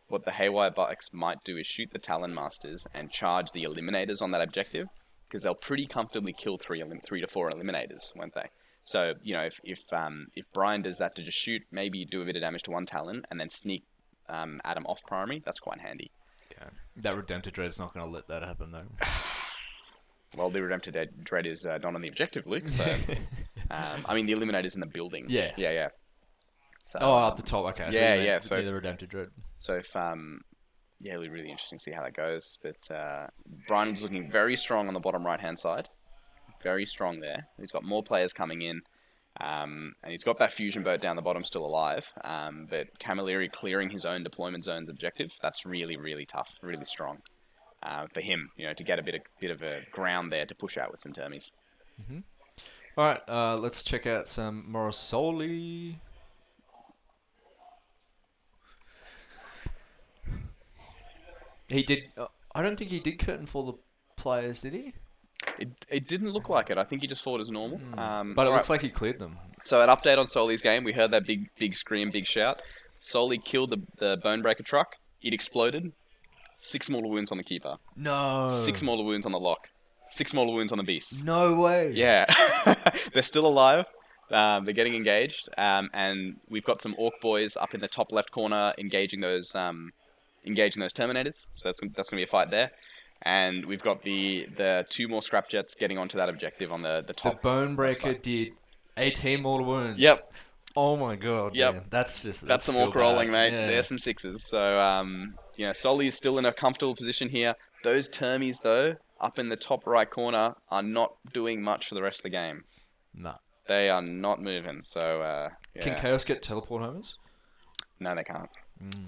What the Haywire bikes might do is shoot the Talon Masters and charge the Eliminators on that objective, because they'll pretty comfortably kill 3 to 4 Eliminators, won't they? So, if Brian does that to just shoot, maybe do a bit of damage to one Talon, and then sneak Adam off primary, that's quite handy. Yeah. That Redemptor Dread's not going to let that happen, though. Well, the Redemptor Dread is not on the objective, Luke. So, the Eliminator's in the building. Yeah. Yeah. So, up the top. Okay. Yeah. So the Redemptor Dread. So if it'll be really interesting to see how that goes. But Brian was looking very strong on the bottom right hand side. very strong there. He's got more players coming in. And he's got that fusion boat down the bottom still alive. But Camilleri clearing his own deployment zones objective, that's really, really tough, really strong for him, to get a bit of a ground there to push out with some termies. All right, let's check out some Morosoli. He did. I don't think he did curtain for the players, did he? It didn't look like it. I think he just fought as normal. But it looks like he cleared them. So an update on Soli's game, we heard that big scream, big shout. Soli killed the Bonebreaker truck. It exploded. 6 mortal wounds on the keeper. No. 6 mortal wounds on the lock. 6 mortal wounds on the beast. No way. Yeah. They're still alive. They're getting engaged. And we've got some Orc boys up in the top left corner engaging those Terminators. So that's going to be a fight there. And we've got the 2 more scrap jets getting onto that objective on the top. The Bonebreaker did 18 mortal wounds. Yep. Oh my god. Yep. Man. That's some Orc rolling, mate. Yeah. There's some 6s. So, Soli is still in a comfortable position here. Those Termies, though, up in the top right corner, are not doing much for the rest of the game. No. They are not moving. So, Can Chaos get teleport homers? No, they can't.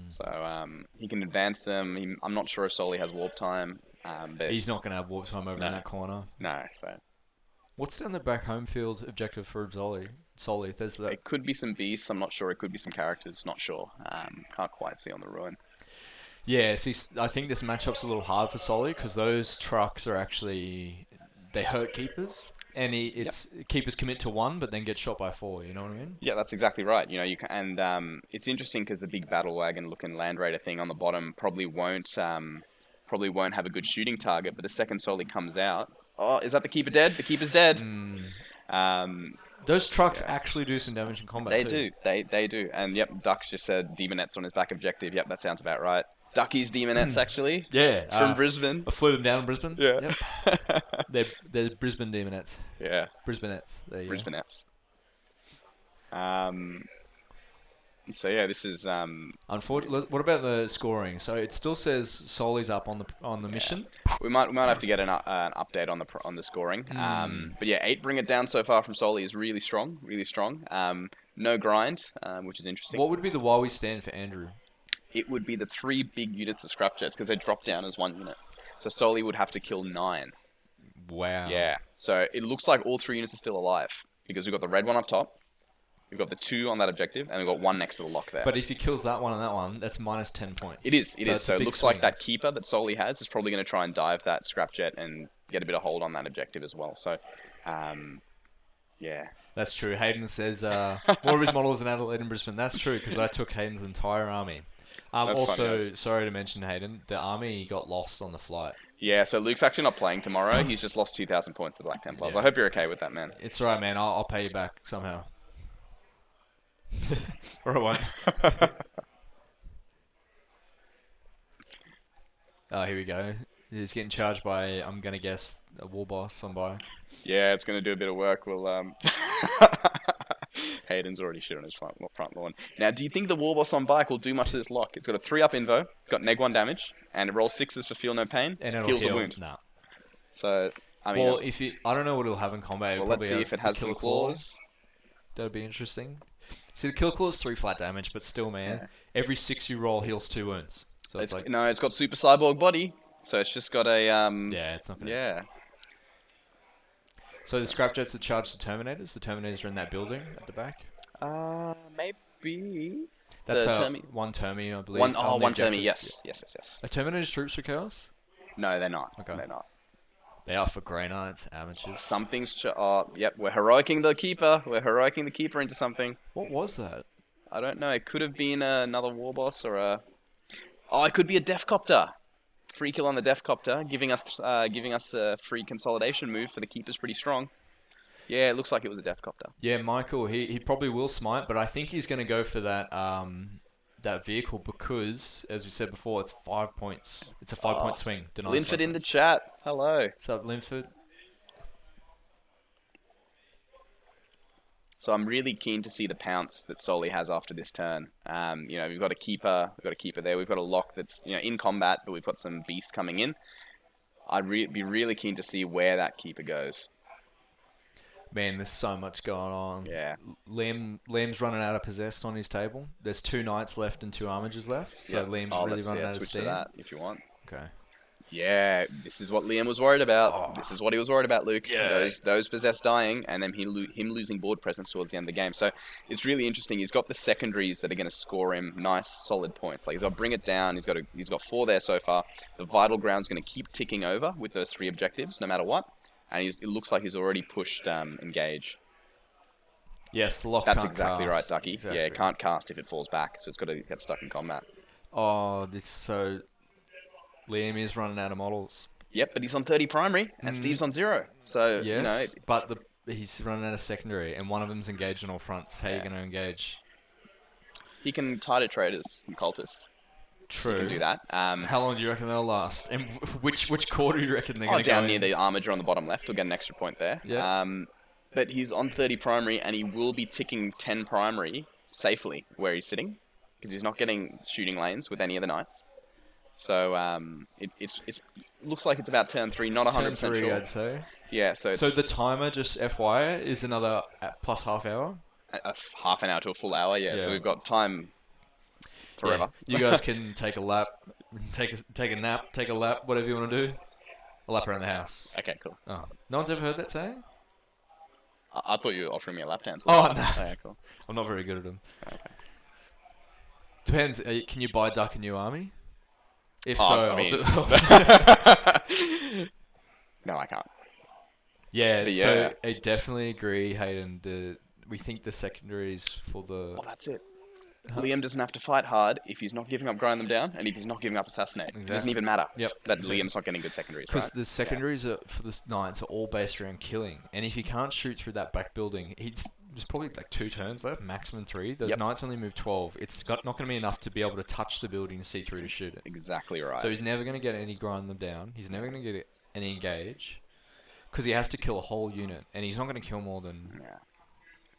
So, he can advance them. I'm not sure if Soli has warp time. But He's not going to have warp time over in that corner. No. So. What's down the back home field objective for Soli? There's that. It could be some beasts. I'm not sure. It could be some characters. Not sure. Can't quite see on the ruin. Yeah, see, I think this matchup's a little hard for Soli because those trucks are actually they hurt keepers, and keepers commit to 1 but then get shot by 4. You know what I mean? Yeah, that's exactly right. You can, and it's interesting because the big battle wagon looking Land Raider thing on the bottom probably won't have a good shooting target. But the second Soli comes out, is that the keeper dead? The keeper's dead. Those trucks actually do some damage in combat. They do. They do. And yep, Ducks just said Demonettes on his back objective. Yep, that sounds about right. Ducky's Demonettes, actually. Yeah. From Brisbane. I flew them down in Brisbane. Yeah. Yep. they're Brisbane Demonettes. Yeah. Brisbanettes. There you Brisbanettes. So yeah, this is Unfortunately, what about the scoring? So it still says Soli's up on the mission. We might have to get an update on the scoring. But yeah, 8 bring it down so far from Soli is really strong, really strong. No grind, which is interesting. What would be the while we stand for Andrew? It would be the 3 big units of scrap jets because they drop down as 1 unit. So Soli would have to kill 9. Wow. Yeah. So it looks like all 3 units are still alive because we've got the red one up top. We've got the 2 on that objective, and we've got 1 next to the lock there. But if he kills that one and that one, that's minus 10 points. It is. So it looks like swing. that keeper that Soli has is probably going to try and dive that scrap jet and get a bit of hold on that objective as well. So, yeah. That's true. Hayden says more of his models in Adelaide and Brisbane. That's true because I took Hayden's entire army. Also, funny, sorry to mention Hayden, the army got lost on the flight. Yeah, so Luke's actually not playing tomorrow. He's just lost 2,000 points to Black Templars. Yeah. I hope you're okay with that, man. It's alright, man. I'll pay you back somehow. Or I won't. Oh, here we go. He's getting charged by, I'm going to guess, a war boss on by. Yeah, it's going to do a bit of work. We'll, Hayden's already shit on his front lawn. Now, do you think the war boss on bike will do much to this lock? It's got a 3-up invo, got neg 1 damage, and it rolls 6s for feel no pain, And it'll heals heal. a wound. Nah. So, I mean... Well, I don't know what it'll have in combat. Well, It'll let's probably see have if it the has Killer some Claw. claws. That'd be interesting. See, the Kill Claw is 3 flat damage, but still, man, every 6 you roll heals 2 wounds. So it's like... No, it's got super cyborg body, so it's just got a... Yeah, it's not gonna... Yeah. So the scrap jets that charge the Terminators? The Terminators are in that building at the back? Maybe... That's the one Termi, I believe. One the Termi, objective. yes. Yes. Are Terminators troops for Chaos? No, they're not. Okay. They're not. They are for Grey Knights, amateurs. Something's... yep, we're heroicing the Keeper. We're heroicing the Keeper into something. What was that? I don't know. It could have been another war boss or a... Oh, it could be a Deathcopter. Free kill on the Deathcopter, giving us a free consolidation move for the Keeper's pretty strong. Yeah, it looks like it was a Deathcopter. Yeah, Michael, he probably will smite, but I think he's going to go for that that vehicle because, as we said before, it's 5 points. It's a 5-point swing. Denies Linford 5 in the points. chat. Hello. What's up, Linford? So I'm really keen to see the pounce that Soli has after this turn. We've got a keeper there. We've got a lock that's in combat, but we've got some beasts coming in. I'd be really keen to see where that keeper goes. Man, there's so much going on. Yeah. Liam's running out of possess on his table. There's 2 knights left and 2 armigers left, so Yep. Liam's Oh, really let's running out of switch to steam. that if you want. Okay. Yeah, this is what Liam was worried about. Oh. This is what he was worried about, Luke. Yeah. Those possessed dying, and then him losing board presence towards the end of the game. So it's really interesting. He's got the secondaries that are going to score him nice, solid points. Like he's got to bring it down. He's got 4 there so far. The vital ground's going to keep ticking over with those 3 objectives, no matter what. And it looks like he's already pushed engage. Yes, the lock That's can't exactly cast. right, Ducky. Exactly. Yeah, it can't cast if it falls back, so it's got to get stuck in combat. Oh, Liam is running out of models. Yep, but he's on 30 primary, and Steve's on 0. So, Yes, but he's running out of secondary, and one of them's engaged on all fronts. How are you going to engage? he can Tidal Traders from Cultists. True. He can do that. How long do you reckon they'll last? And which quarter do you reckon they're going to go down near in? the armature on the bottom left, he'll get an extra point there. Yeah. But he's on 30 primary, and he will be ticking 10 primary safely where he's sitting, because he's not getting shooting lanes with any of the knights. So it looks like it's about turn 3, not 100% Turn 3, sure. I'd say. Yeah, so it's So the timer, just FYI, is another plus half hour. half an hour to a full hour. Yeah, Yeah. so we've got time forever. Yeah. You guys can take a lap, take a nap, take a lap, whatever you want to do. A lap around the house. Okay, cool. Oh, no one's ever heard that saying? I thought you were offering me a lap dance. Oh, no. Okay, cool. I'm not very good at them. Okay. Depends. Can you buy Duck a new army? If Oh, so, I I'll mean- do- No, I can't. yeah. But So yeah. I definitely agree, Hayden. We think the secondaries for the Well, that's it. Liam doesn't have to fight hard if he's not giving up grind them down, and if he's not giving up assassinate. It doesn't Exactly. even matter Yep. that Exactly. Liam's not getting good secondaries, because right? the secondaries for the knights are all based around killing, and if he can't shoot through that back building, there's probably like 2 turns left, maximum 3. Those Yep. knights only move 12. It's not going to be enough to be able to touch the building and see through to shoot it. Exactly right. So he's never going to get any grind them down. He's never going to get any engage, because he has to kill a whole unit, and he's not going to kill more than yeah.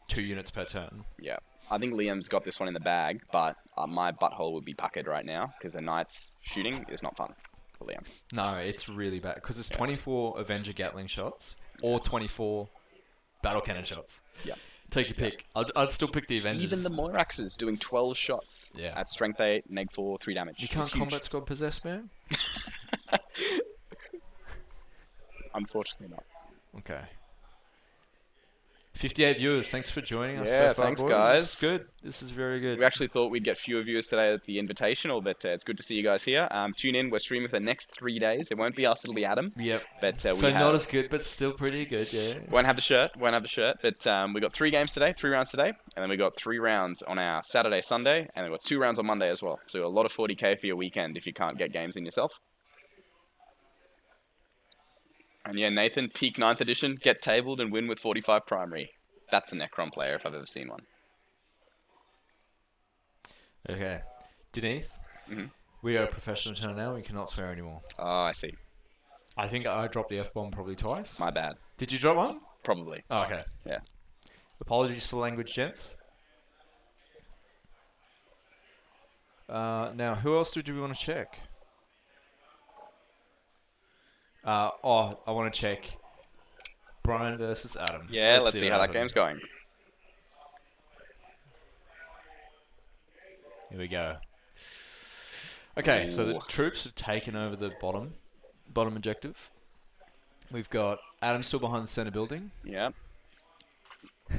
2 units per turn. Yeah. I think Liam's got this one in the bag, but my butthole would be puckered right now because the Knights shooting is not fun for Liam. No, it's really bad because it's 24 Avenger Gatling shots or 24 battle cannon shots. Yeah. Take your pick. I'd still pick the Avengers. Even the Moiraxes doing 12 shots Yeah. at strength 8, neg 4, 3 damage. You can't It's huge. combat squad possess, man? Unfortunately not. Okay. 58 viewers. Thanks for joining us Yeah, so far, thanks, boys. guys. This is good. This is very good. We actually thought we'd get fewer viewers today at the Invitational, but it's good to see you guys here. Tune in. We're streaming for the next 3 days. It won't be us, it'll be Adam. Yep. But So we not as good, but still pretty good, yeah. Won't have the shirt, but we got 3 games today, 3 rounds today, and then we got 3 rounds on our Saturday, Sunday, and we got 2 rounds on Monday as well. So a lot of 40k for your weekend if you can't get games in yourself. And yeah, Nathan, peak 9th edition, get tabled and win with 45 primary. That's a Necron player if I've ever seen one. Okay. Denise, Mhm. we are a professional channel now. We cannot swear anymore. Oh, I see. I think I dropped the F-bomb probably twice. My bad. Did you drop one? Probably. Oh, okay. Yeah. Apologies for the language, gents. Now, who else do we want to check? I want to check Brian versus Adam. Yeah, let's see what how that happens. game's going. Here we go. Okay, so the Ooh. troops have taken over the bottom objective. We've got Adam still behind the center building. Yeah.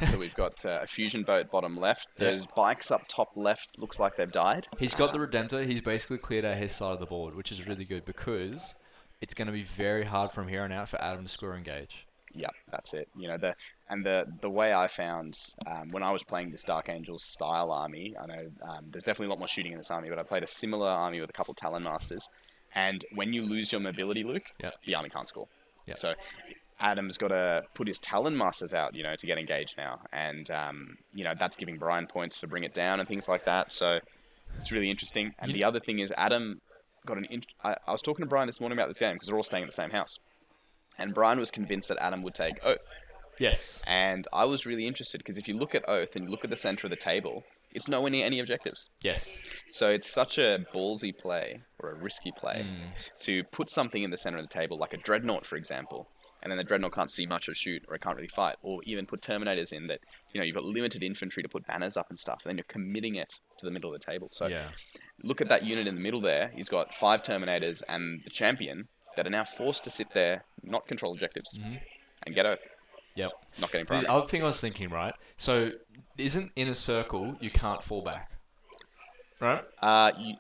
So we've got a fusion boat bottom left. Yeah. Those bikes up top left looks like they've died. He's got the Redemptor. He's basically cleared out his side of the board, which is really good because it's going to be very hard from here on out for Adam to score engage. Yep, that's it. You know, the way I found when I was playing this Dark Angels style army, I know there's definitely a lot more shooting in this army, but I played a similar army with a couple of Talon Masters, and when you lose your mobility, Luke, Yep. the army can't score. Yep. So Adam's got to put his Talon Masters out, you know, to get engaged now, and you know that's giving Brian points to bring it down and things like that. So it's really interesting. And the other thing is Adam got I was talking to Brian this morning about this game because they're all staying in the same house. And Brian was convinced that Adam would take Oath. Yes. And I was really interested because if you look at Oath and you look at the center of the table, it's nowhere near any objectives. Yes. So it's such a ballsy play or a risky play to put something in the center of the table, like a Dreadnought, for example, and then the Dreadnought can't see much or shoot, or it can't really fight, or even put Terminators in that, you've got limited infantry to put banners up and stuff, and then you're committing it to the middle of the table. So Yeah. look at that unit in the middle there. He's got 5 Terminators and the Champion that are now forced to sit there, not control objectives, and get Oath. Yep. Not getting The primary. other thing I was thinking, right? So, isn't in a circle you can't fall back, right?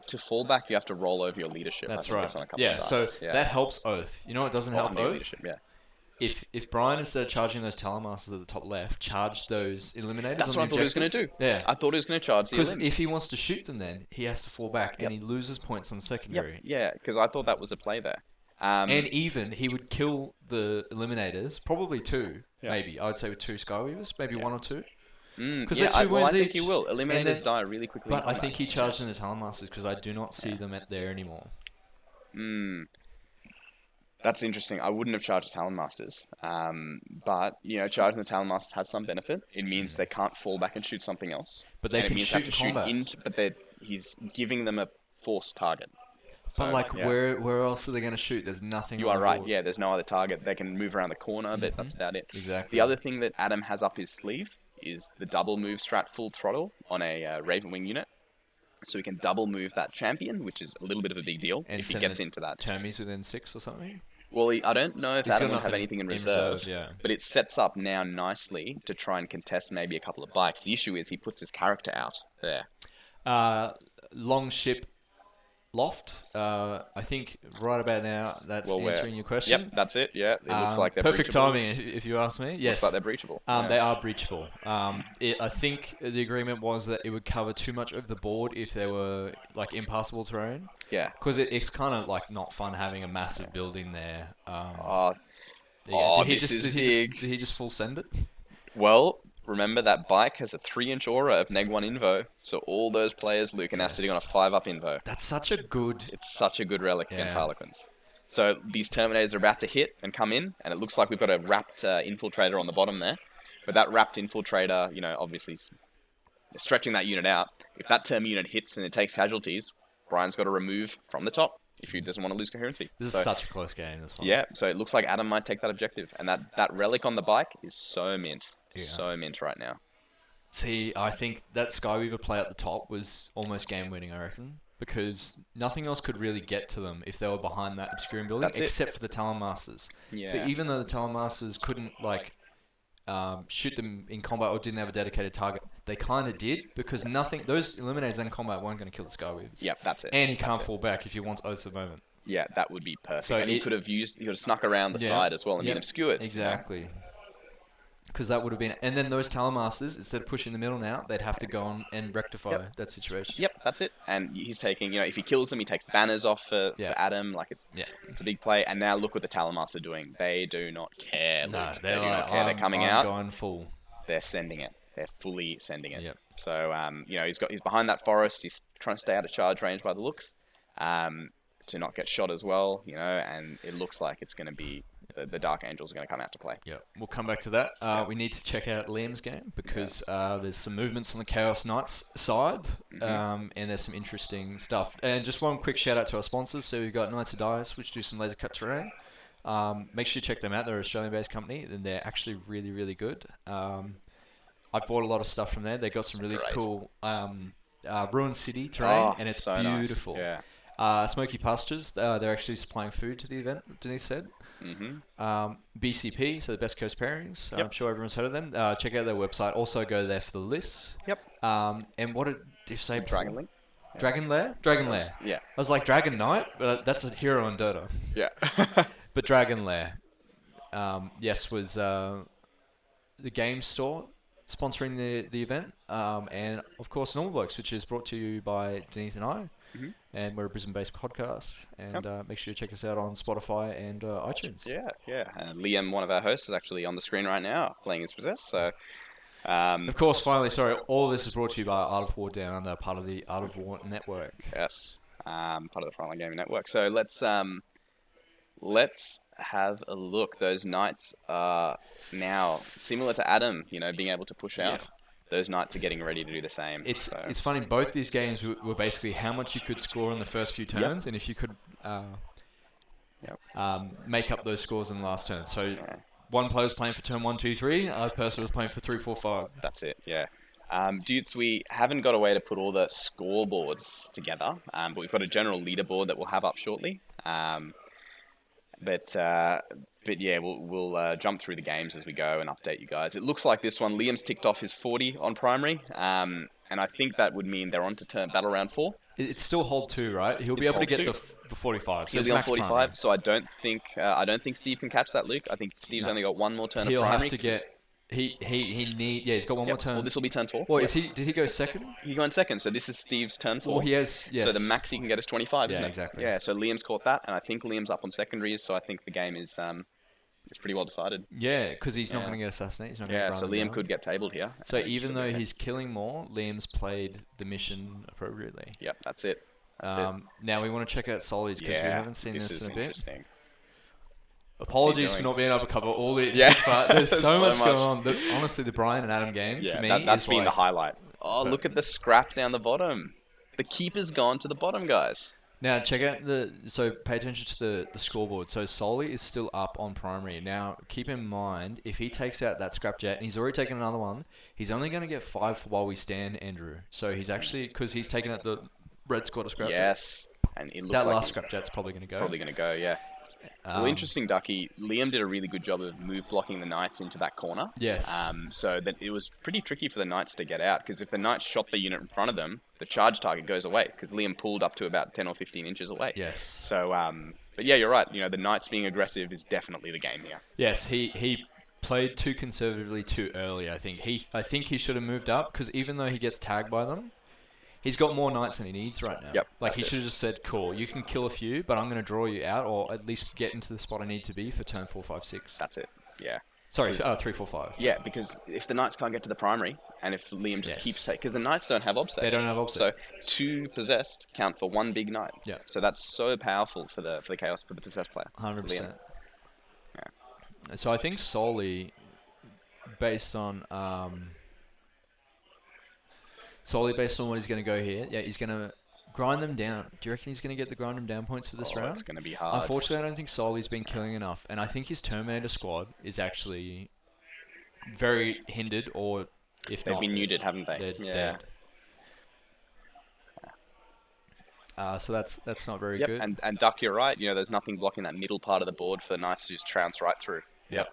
To fall back, you have to roll over your leadership. I That's think right. it's on a couple Yeah. of So dice. Yeah. that helps Oath. You know what doesn't Or help under Oath? leadership, yeah. If Brian, instead of charging those Talonmasters at the top left, charged those Eliminators That's on what I the thought he was going objective. to do. Yeah. I thought he was going to charge the Because elims. if he wants to shoot them, then he has to fall back, and he loses points on Yep. secondary. Yeah, because I thought that was a play there. And even he would kill the Eliminators, probably 2, Yeah. maybe. I would say with 2 Skyweavers, maybe 1 or 2. Because yeah, they're 2 well, I wins think each. he will. Eliminators then- die really quickly. But in I combat. think he charged in the Talonmasters because I do not see them there anymore. That's interesting. I wouldn't have charged the Talonmasters. But, charging the Talonmasters has some benefit. It means they can't fall back and shoot something else. But they And it can means shoot they have to combat. but he's giving them a forced target. But So, like, yeah. where else are they going to shoot? There's nothing. You on are the right. board. Yeah, there's no other target. They can move around the corner, but that's about it. Exactly. The other thing that Adam has up his sleeve is the double move strat full throttle on a Ravenwing unit. So he can double move that champion, which is a little bit of a big deal And if he send gets the into that. Termies within 6 or something. Well, I don't know if He's got Adam will have nothing anything in in reserve, reserve, yeah. but it sets up now nicely to try and contest maybe a couple of bikes. The issue is he puts his character out there. Longship Loft. I think right about now that's Well, answering your question. Yep, that's it. Yeah, it looks like they're perfect breachable. timing, if you ask me. Yes, Looks like they're breachable. Yeah. They are breachable. I think the agreement was that it would cover too much of the board if they were like impassable terrain. Yeah. Because it's kind of like not fun having a massive building there. Oh, Did he this just, is did he big. Just, did he just full send it? well, remember that bike has a 3-inch aura of Neg 1 Invo, so all those players, Luke, are now sitting on a 5-up Invo. That's such a good. It's such a good relic against Yeah. Harlequins. So these Terminators are about to hit and come in, and it looks like we've got a wrapped Infiltrator on the bottom there. But that wrapped Infiltrator, obviously stretching that unit out. If that Term unit hits and it takes casualties, Brian's got to remove from the top if he doesn't want to lose coherency. This So- is such a close game. This one. Yeah, so it looks like Adam might take that objective. And that relic on the bike is so mint. Yeah. So mint right now. See, I think that Skyweaver play at the top was almost game winning, I reckon. Because nothing else could really get to them if they were behind that obscuring building, That's it. except for the Talonmasters. Yeah. So even though the Talonmasters couldn't shoot them in combat or didn't have a dedicated target, they kind of did because those Eliminators in combat weren't going to kill the Skyweavers. Yep, that's it. And he That's can't it. fall back if he wants Oaths of the Moment. Yeah, that would be perfect. So and he it- could have snuck around the Yeah. side as well and Yep. been obscured. Exactly. Because that would have been, and then those Talonmasters, instead of pushing the middle now, they'd have to go on and rectify Yep. that situation. Yep, that's it. And he's taking, if he kills them, he takes banners off for Adam. Like it's a big play. And now look what the Talonmaster are doing. They do not care. No, Luke. they're they do like, not care. They're coming I'm out. going full. They're sending it. They're fully sending it. Yep. So he's behind that forest. He's trying to stay out of charge range by the looks, to not get shot as well. And it looks like it's going to be the Dark Angels are going to come out to play. Yeah, we'll come back to that. We need to check out Liam's game because there's some movements on the Chaos Knights side, and there's some interesting stuff. And just one quick shout out to our sponsors. So we've got Knights of Dice, which do some laser cut terrain. Make sure you check them out. They're an Australian-based company, and they're actually really, really good. I've bought a lot of stuff from there. They got some really Great. cool Ruined City terrain, Oh, and it's so nice. beautiful. Yeah. Smoky Pastures, they're actually supplying food to the event, Denise said. BCP, so the Best Coast Pairings. I'm sure everyone's heard of them. Check out their website. Also go there for the lists. Yep. And what did you say? Dragon Link. Dragon Lair? Dragon Lair. Yeah. I was like Dragon Knight, but that's a hero in Dota. Yeah. But Dragon Lair, was the game store sponsoring the event. And of course, Normal Blokes, which is brought to you by Denise and I. And we're a Brisbane-based podcast. And make sure you check us out on Spotify and iTunes. Yeah. Liam, one of our hosts, is actually on the screen right now playing his Possess. So, Of course, finally, sorry, all this is brought to you by Art of War Down Under, part of the Art of War network. yes, part of the Frontline Gaming Network. So let's have a look. Those knights are now similar to Adam. Being able to push out. Those knights are getting ready to do the same. It's funny, both these games were basically how much you could score in the first few turns, and if you could make up those scores in the last turn. So Yeah. one player was playing for turn 1, 2, 3. Other person was playing for 3, 4, 5. That's it, yeah. Dudes, we haven't got a way to put all the scoreboards together, but we've got a general leaderboard that we'll have up shortly. But yeah, we'll jump through the games as we go and update you guys. It looks like this one, Liam's ticked off his 40 on primary, and I think that would mean they're on to turn battle round 4. It's still hold 2, right? He'll be It's able to hold get two. the 45. So He'll it's be on max 45, primary. so I don't think Steve can catch that, Luke. I think Steve's No. only got one more turn He'll of primary. have to get. He's got one more turn. Well, this will be turn 4. Well, Yes. did he go second? He went second, so this is Steve's turn 4. Well, he has. Yes. So the max he can get is 25, isn't Yeah, it? exactly. Yeah, so Liam's caught that, and I think Liam's up on secondaries, so I think the game is it's pretty well decided. Yeah, because he's not Yeah. going to get assassinated. He's not gonna Yeah, grind so them Liam down. could get tabled here. So and it even should though be okay. he's killing more, Liam's played the mission appropriately. Yep, that's it. That's it. Now we want to check out Solids because we haven't seen this is in a bit. interesting. Apologies for doing? not being able to cover all the Yeah. but there's so So much much. going on. Honestly, the Brian and Adam game Yeah, for me that's is been like, the highlight. Oh, look at the scrap down the bottom. The keeper's gone to the bottom, guys. Now check out so pay attention to the scoreboard. So Soli is still up on primary. Now keep in mind if he takes out that scrap jet and he's already taken another one, he's only going to get 5 for while we stand, Andrew. So he's actually because he's taken out the red squad of scrap jets. Yes, and it looks That like last he's scrap jet's probably going to go. probably going to go. Yeah. Well, interesting, Ducky. Liam did a really good job of move blocking the Knights into that corner. Yes. So that it was pretty tricky for the Knights to get out because if the Knights shot the unit in front of them, the charge target goes away because Liam pulled up to about 10 or 15 inches away. Yes. So, but yeah, you're right. You know, the Knights being aggressive is definitely the game here. Yes, he played too conservatively too early. I think he should have moved up because even though he gets tagged by them, he's got more knights than he needs right now. Yep, Like he that's it. should have just said, "Cool, you can kill a few, but I'm going to draw you out, or at least get into the spot I need to be for turn 4, 5, 6." That's it. Yeah. Sorry, 3, 4, 5. Yeah, because if the Knights can't get to the primary, and if Liam just Yes. keeps taking, because the Knights don't have obsec. They don't have So obsec. 2 possessed count for 1 big Knight. Yeah. So that's so powerful for the chaos for the possessed player. 100%. Yeah. So I think solely based on what he's going to go here. Yeah, he's going to grind them down. Do you reckon he's going to get the grind them down points for this Oh, round? it's going to be hard. Unfortunately, I don't think Soli's been killing enough, and I think his Terminator squad is actually very hindered, or if They've not, been neutered, haven't they? they're Yeah. dead. So that's not very Yep. good. And Duck, you're right. You know, there's nothing blocking that middle part of the board for the Knights to just trounce right through. Yep.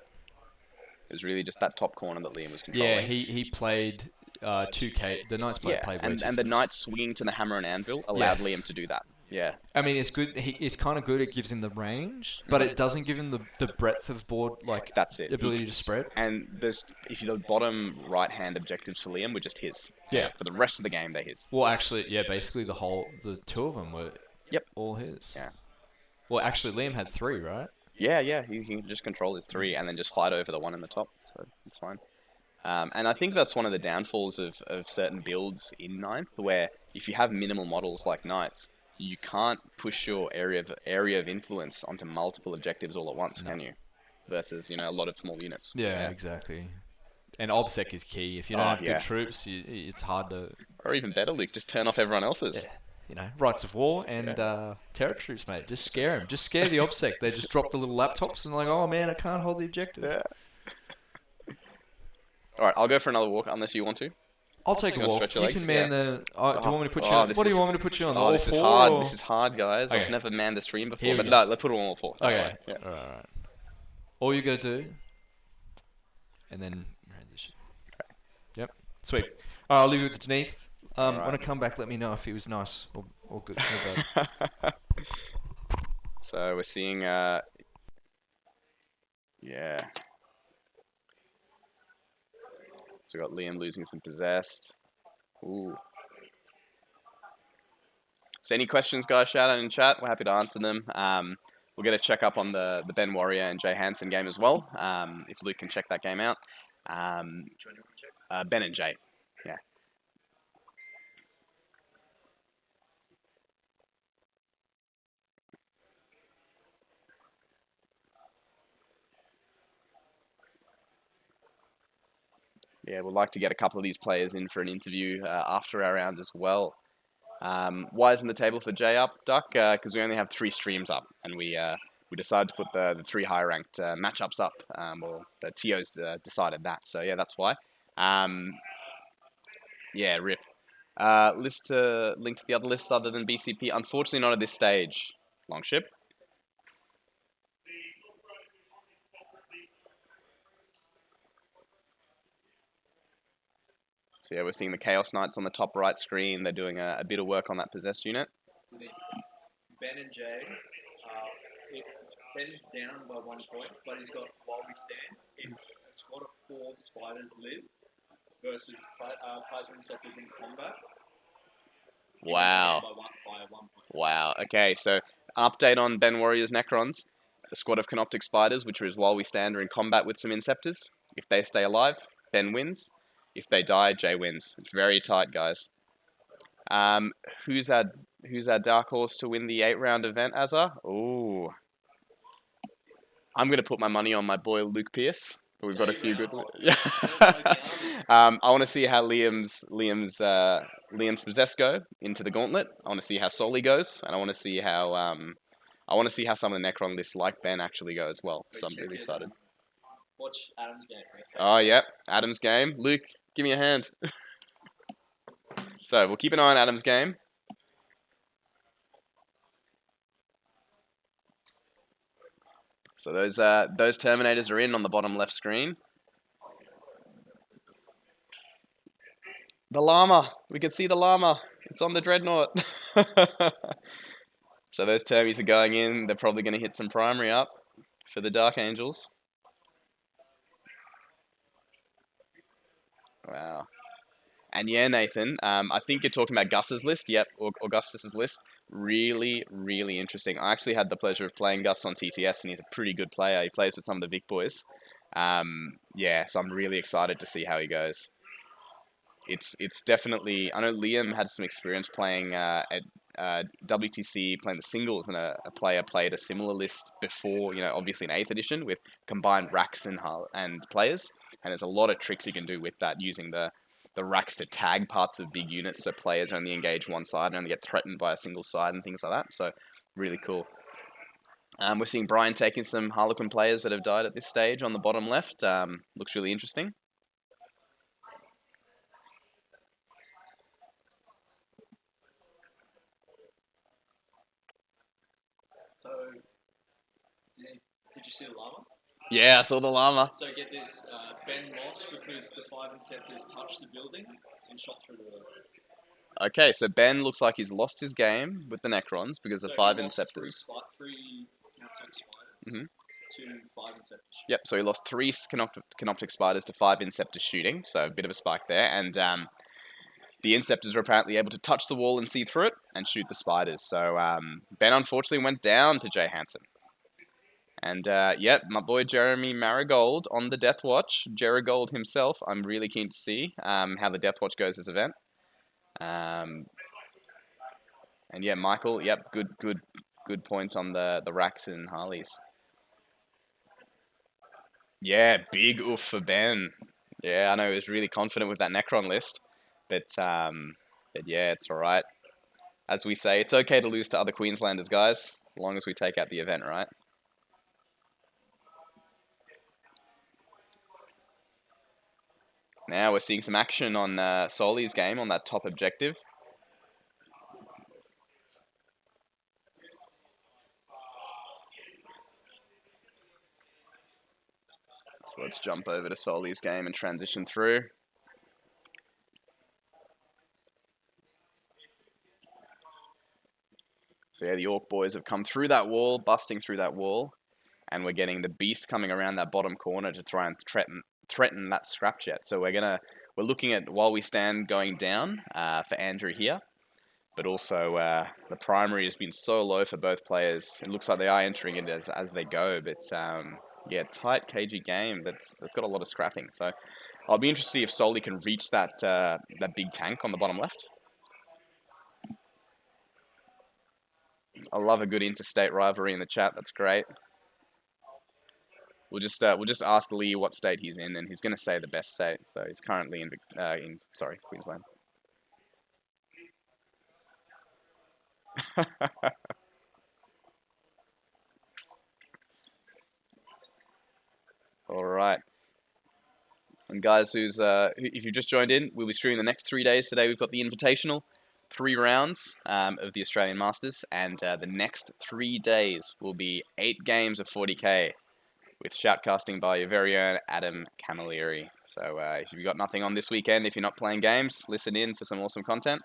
It was really just that top corner that Liam was controlling. Yeah, he played 2K. The Knights played way and too the close. Knights swinging to the hammer and anvil allowed Yes. Liam to do that. Yeah. I mean, it's good. It's kind of good. It gives him the range, but it doesn't give him the breadth of board, like That's it. ability to spread. And there's if you the bottom right hand objectives for Liam were just his. Yeah. For the rest of the game, they're his. Well, actually, yeah, basically the 2 of them were Yep. all his. Yeah. Well, actually, Liam had 3, right? Yeah. He can just control his 3 and then just fight over the one in the top. So it's fine. And I think that's one of the downfalls of certain builds in ninth, where if you have minimal models like Knights, you can't push your area of influence onto multiple objectives all at once, can you? Versus, a lot of small units. Yeah, exactly. And OBSEC is key. If you don't have yeah. good troops, it's hard to, Or even better, Luke, just turn off everyone else's. rights of war and terror troops, mate. Just scare them. Just scare the OBSEC. They just drop the little laptops and like, oh man, I can't hold the objective. Yeah. All right, I'll go for another walk unless you want to. I'll take a You're gonna walk. stretch your You legs? can man Yeah. the. Do you want me to put you? Oh, on? this What do you is- want me to put you on? Oh, All this is four, hard. or- This is hard, guys. I've Okay. never manned a stream before, Here we but go. no, let's put them all four. That's Okay. fine. Yeah. All right. All you gotta do, and then transition. Yep. Sweet. All right, I'll leave it with Denise. When I Alright. come back, let me know if he was nice or good. Or bad. So we're seeing, yeah. So we got Liam losing some possessed. Ooh. So any questions, guys? Shout out in chat. We're happy to answer them. We'll get a check up on the Ben Warrior and Jay Hansen game as well. If Luke can check that game out. Ben and Jay. Yeah. Yeah, we'd like to get a couple of these players in for an interview after our round as well. Why isn't the table for Jay up, Duck? Because we only have 3 streams up, and we we decided to put the three higher ranked matchups up, or the TOs decided that. So yeah, that's why. Yeah, rip. Link to the other lists other than BCP. Unfortunately, not at this stage. Longship. So yeah, we're seeing the Chaos Knights on the top right screen. They're doing a bit of work on that possessed unit. Ben and Jay, Ben is down by 1 point, but he's got While We Stand. If a squad of 4 spiders live versus Plasma Insectors in combat, he wins the Wow. game by 1 point. Wow. Okay, so update on Ben Warrior's Necrons. A squad of Canoptic Spiders, which is While We Stand, are in combat with some Inceptors. If they stay alive, Ben wins. If they die, Jay wins. It's very tight, guys. Who's our dark horse to win the 8-round event, Azar? Ooh. I'm going to put my money on my boy Luke Pierce. We've got a few good ones. I want to see how Liam's possess go into the gauntlet. I want to see how Soli goes, and I want to see how some of the Necron lists like Ben actually go as well. So I'm really excited. Watch Adam's game. Oh yeah, Adam's game. Luke, give me a hand. So we'll keep an eye on Adam's game. So those Terminators are in on the bottom left screen. The llama. We can see the llama. It's on the Dreadnought. So those Termies are going in. They're probably going to hit some primary up for the Dark Angels. Wow. And yeah, Nathan, I think you're talking about Gus's list. Yep, Augustus's list. Really, really interesting. I actually had the pleasure of playing Gus on TTS, and he's a pretty good player. He plays with some of the big boys. Yeah, so I'm really excited to see how he goes. It's definitely. I know Liam had some experience playing at WTC, playing the singles, and a player played a similar list before. Obviously in 8th edition with combined racks and players, and there's a lot of tricks you can do with that using the racks to tag parts of big units, so players only engage one side and only get threatened by a single side and things like that. So really cool. We're seeing Brian taking some Harlequin players that have died at this stage on the bottom left. Looks really interesting. So, did you see the llama? Yeah, I saw the llama. So get this, Ben lost because the 5 Inceptors touched the building and shot through the wall. Okay, so Ben looks like he's lost his game with the Necrons because of 5 Inceptors. Three Canoptek Spiders Mhm. to 5 Inceptors. Yep, so he lost 3 Canoptek Spiders to 5 Inceptors shooting, so a bit of a spike there. And the Inceptors were apparently able to touch the wall and see through it and shoot the Spiders. So Ben unfortunately went down to Jay Hansen. And yep, my boy Jeremy Marigold on the Death Watch. Jerigold himself. I'm really keen to see how the Death Watch goes this event. And yeah, Michael. Yep, good point on the racks and Harleys. Yeah, big oof for Ben. Yeah, I know he was really confident with that Necron list, but yeah, it's all right. As we say, it's okay to lose to other Queenslanders, guys, as long as we take out the event, right? Now we're seeing some action on Soli's game on that top objective. So let's jump over to Soli's game and transition through. So yeah, the Orc boys have come through that wall, busting through that wall, and we're getting the Beast coming around that bottom corner to try and threaten that scrap jet. So we're looking at While We Stand going down for Andrew here, but also the primary has been so low for both players. It looks like they are entering it as they go, but yeah, tight KG game that's got a lot of scrapping. So I'll be interested if Soli can reach that big tank on the bottom left. I love a good interstate rivalry in the chat. That's great. We'll just ask Lee what state he's in, and he's going to say the best state. So he's currently in Queensland. All right. And guys, if you've just joined in, we'll be streaming the next 3 days. Today we've got the Invitational, 3 rounds of the Australian Masters, and the next 3 days will be 8 games of 40k with shoutcasting by your very own Adam Camilleri. So if you've got nothing on this weekend, if you're not playing games, listen in for some awesome content.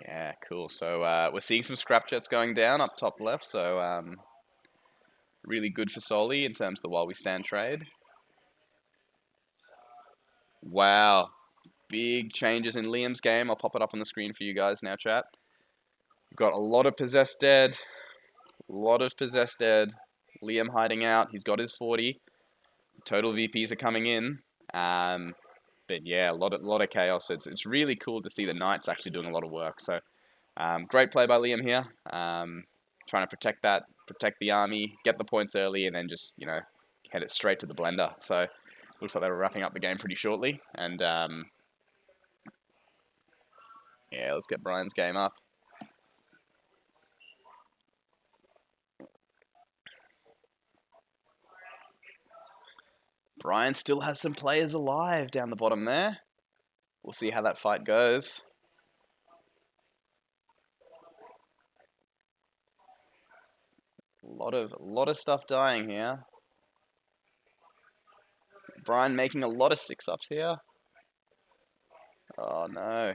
Yeah, cool. So we're seeing some scrap jets going down up top left. So really good for Soli in terms of the while we stand trade. Wow. Big changes in Liam's game. I'll pop it up on the screen for you guys now, chat. We've got a lot of possessed dead. Liam hiding out. He's got his 40. Total VPs are coming in. But yeah, a lot of chaos. So it's really cool to see the Knights actually doing a lot of work. So great play by Liam here. Trying to protect the army, get the points early, and then just, head it straight to the blender. So looks like they were wrapping up the game pretty shortly. And yeah, let's get Brian's game up. Brian still has some players alive down the bottom there. We'll see how that fight goes. A lot of stuff dying here. Brian making a lot of 6-ups here. Oh no.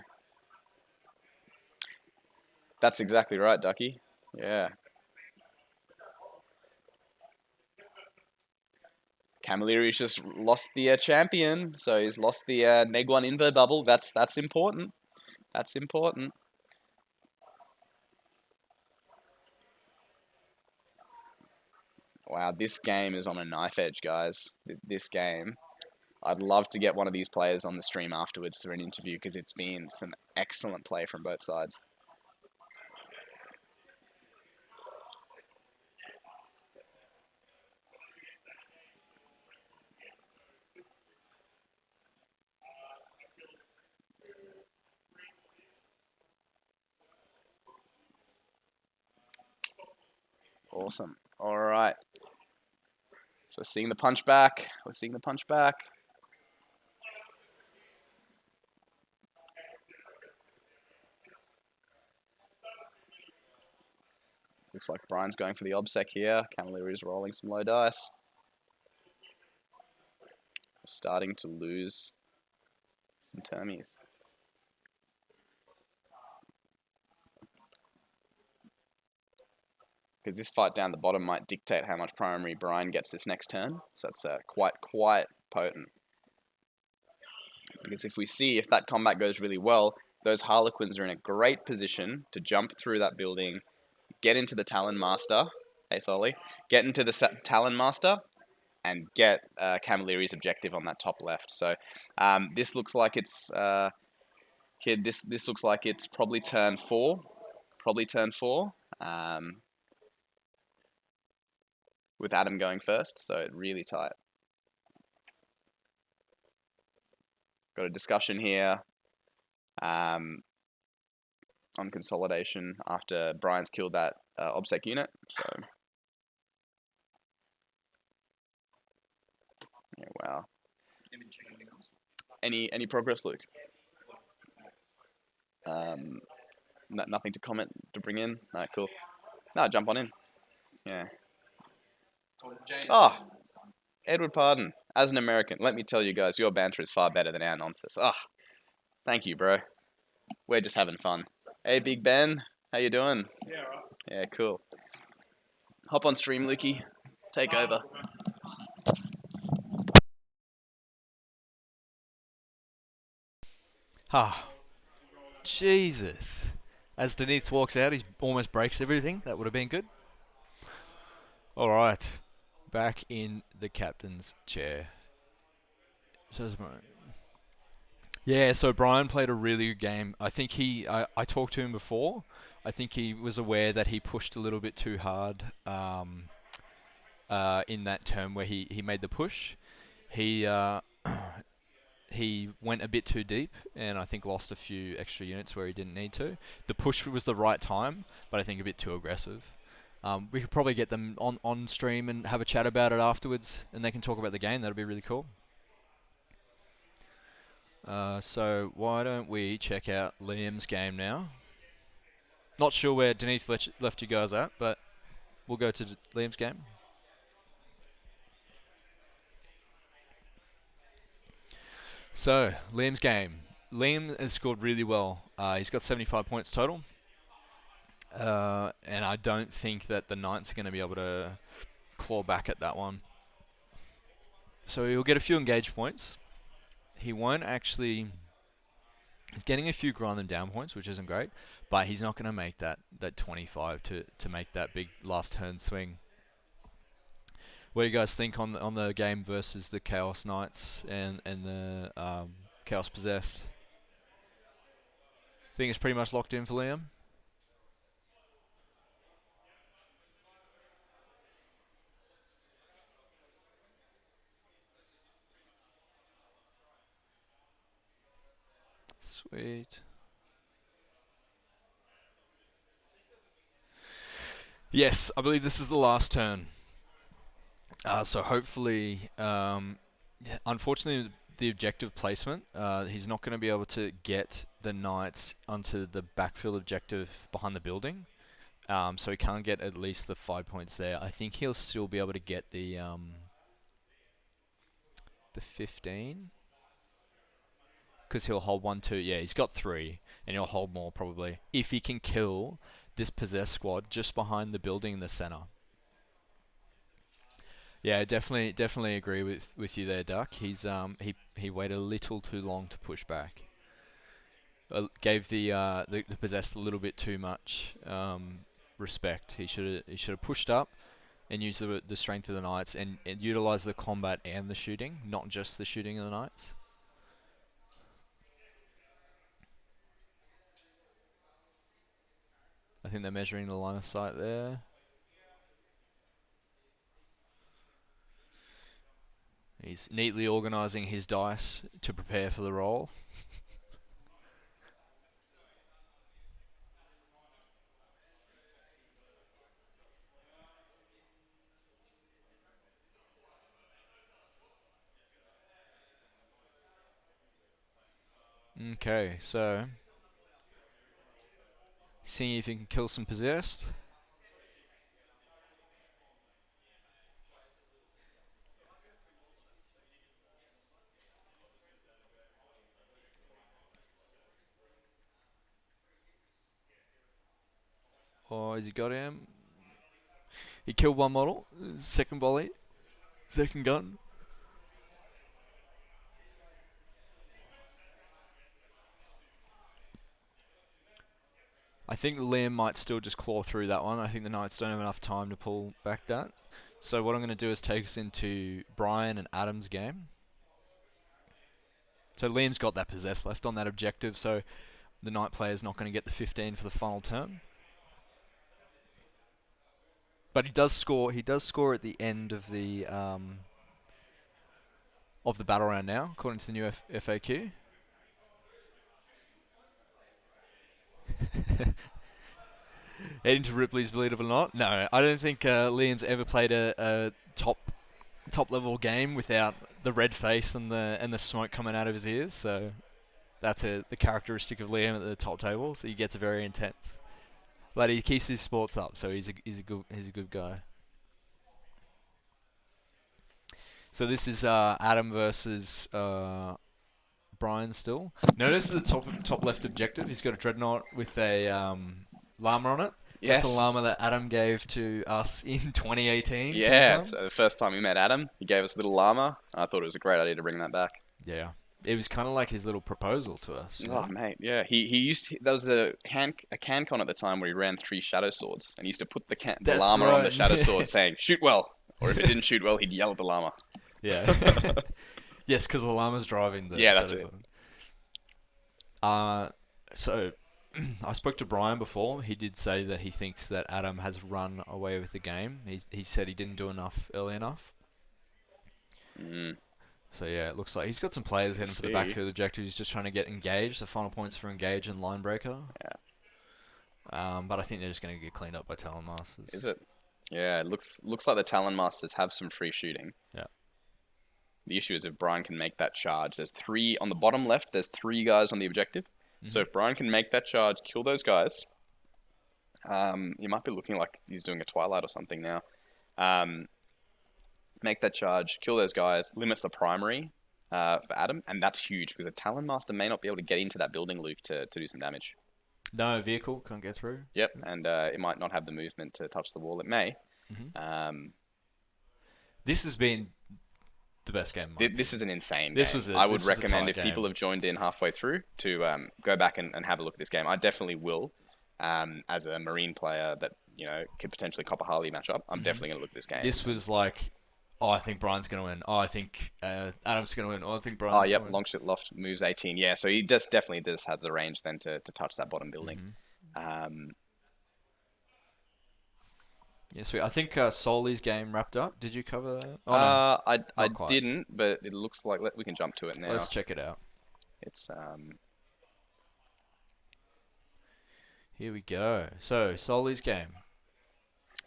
That's exactly right, Ducky. Yeah. Camilleri's just lost the champion, so he's lost the Neg 1 Inver bubble. That's important. That's important. Wow, this game is on a knife edge, guys. This game. I'd love to get one of these players on the stream afterwards for an interview because it's been some excellent play from both sides. Awesome. All right. So seeing the punch back. We're seeing the punch back. Looks like Brian's going for the obsec here. Camilleri's rolling some low dice. We're starting to lose some termies. Because this fight down the bottom might dictate how much primary Brian gets this next turn. So it's quite potent. Because if that combat goes really well, those Harlequins are in a great position to jump through that building, get into the Talon Master, hey Soli, get into the Talon Master, and get Camilleri's objective on that top left. So this looks like it's kid. This looks like it's probably turn 4, with Adam going first. So really tight. Got a discussion here on consolidation after Brian's killed that OBSEC unit. So yeah, wow. Any progress, Luke? Nothing to comment to bring in. No, cool. No, jump on in. Yeah. Oh, Edward Pardon. As an American, let me tell you guys, your banter is far better than our nonsense. Ah, thank you, bro. We're just having fun. Hey, Big Ben. How you doing? Yeah, right. Yeah, cool. Hop on stream, Lukey. Take over. Ah, Jesus. As Denith walks out, he almost breaks everything. That would have been good. All right. Back in the captain's chair. So Brian played a really good game. I think I talked to him before. I think he was aware that he pushed a little bit too hard in that turn where he made the push. He he went a bit too deep and I think lost a few extra units where he didn't need to. The push was the right time, but I think a bit too aggressive. We could probably get them on stream and have a chat about it afterwards, and they can talk about the game. That'd be really cool. So why don't we check out Liam's game now? Not sure where Denise left you guys at, but we'll go to Liam's game. So, Liam's game. Liam has scored really well. He's got 75 points total. And I don't think that the Knights are going to be able to claw back at that one. So he'll get a few engage points. He won't actually... He's getting a few grind them down points, which isn't great. But he's not going to make that 25 to make that big last turn swing. What do you guys think on the game versus the Chaos Knights and the Chaos Possessed? Think it's pretty much locked in for Liam? Sweet. Yes, I believe this is the last turn. So hopefully, unfortunately, the objective placement, he's not going to be able to get the Knights onto the backfill objective behind the building. So he can't get at least the 5 points there. I think he'll still be able to get the 15. Because he'll hold 1, 2. Yeah, he's got 3. And he'll hold more probably. If he can kill this possessed squad just behind the building in the center. Yeah, definitely agree with you there, Duck. He's he waited a little too long to push back. Gave the possessed a little bit too much respect. He should have pushed up and used the strength of the Knights and utilized the combat and the shooting, not just the shooting of the Knights. I think they're measuring the line of sight there. He's neatly organising his dice to prepare for the roll. Okay, so seeing if he can kill some possessed. Oh, has he got him? He killed one model. Second volley. Second gun. I think Liam might still just claw through that one. I think the Knights don't have enough time to pull back that. So what I'm going to do is take us into Brian and Adam's game. So Liam's got that possess left on that objective, so the Knight player's not going to get the 15 for the final turn. But he does score. He does score at the end of the battle round now, according to the new FAQ. Heading to Ripley's, believe it or not. No, I don't think Liam's ever played a top level game without the red face and the smoke coming out of his ears. So that's the characteristic of Liam at the top table. So he gets very intense, but he keeps his sports up. So he's a good guy. So this is Adam versus Brian still. Notice the top left objective. He's got a dreadnought with a llama on it. Yes. That's a llama that Adam gave to us in 2018. Yeah, so the first time we met Adam, he gave us a little llama. I thought it was a great idea to bring that back. Yeah. It was kind of like his little proposal to us. Oh, mate, yeah. He used... There was a CanCon at the time where he ran 3 shadow swords, and he used to put the llama on the shadow sword saying, shoot well. Or if it didn't shoot well, he'd yell at the llama. Yeah. Yes, because the llama's driving the yeah, that's shadow sword. So, I spoke to Brian before. He did say that he thinks that Adam has run away with the game. He said he didn't do enough early enough. Mm. So yeah, it looks like he's got some players heading for the See. backfield objective. He's just trying to get Engage. The final points for Engage and Linebreaker. But I think they're just going to get cleaned up by Talon Masters. Is it? Yeah, it looks like the Talon Masters have some free shooting. Yeah. The issue is if Brian can make that charge. There's 3 on the bottom left. There's 3 guys on the objective. So if Brian can make that charge, kill those guys, he might be looking like he's doing a Twilight or something now. Make that charge, kill those guys, limits the primary for Adam, and that's huge because a Talon Master may not be able to get into that building, Luke, to do some damage. No vehicle can't get through. Yep, and it might not have the movement to touch the wall. It may. This has been the best game. This is an insane This game. was a- I would this was a recommend tight if people game. have joined in halfway through to go back and have a look at this game. I definitely will. As a Marine player that, could potentially cop a Harley matchup, I'm definitely going to look at this game. This was like, oh, I think Brian's going to win. Oh, I think Adam's going to win. Oh, I think Brian's Oh, going yep, to win. Longshot Loft moves 18. Yeah, so he definitely does have the range then to touch that bottom building. Yeah, sweet. I think Soli's game wrapped up. Did you cover that? Oh, no. I not quite. didn't, but it looks like we can jump to it now. Let's check it out. It's Here we go. So, Soli's game.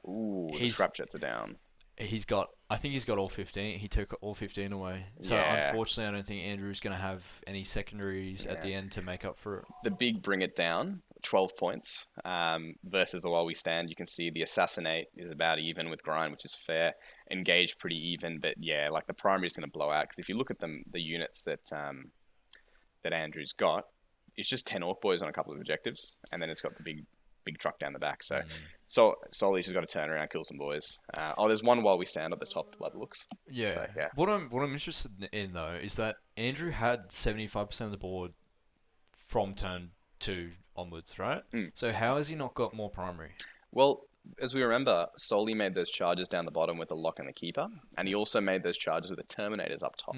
the He's- scrap jets are down. I think he's got all 15. He took all 15 away. So, Yeah. unfortunately, I don't think Andrew's going to have any secondaries at the end to make up for it. The big bring it down, 12 points, versus the While We Stand. You can see the Assassinate is about even with Grind, which is fair. Engage pretty even, but yeah, like the primary is going to blow out. Because if you look at the units that Andrew's got, it's just 10 Orc Boys on a couple of objectives, and then it's got the big truck down the back. So Soli's just got to turn around, kill some boys. There's one While We Stand at the top, by the looks. Yeah. So, yeah. What I'm interested in though is that Andrew had 75% of the board from turn 2 onwards, right? So how has he not got more primary? Well, as we remember, Soli made those charges down the bottom with the Lock and the Keeper, and he also made those charges with the Terminators up top.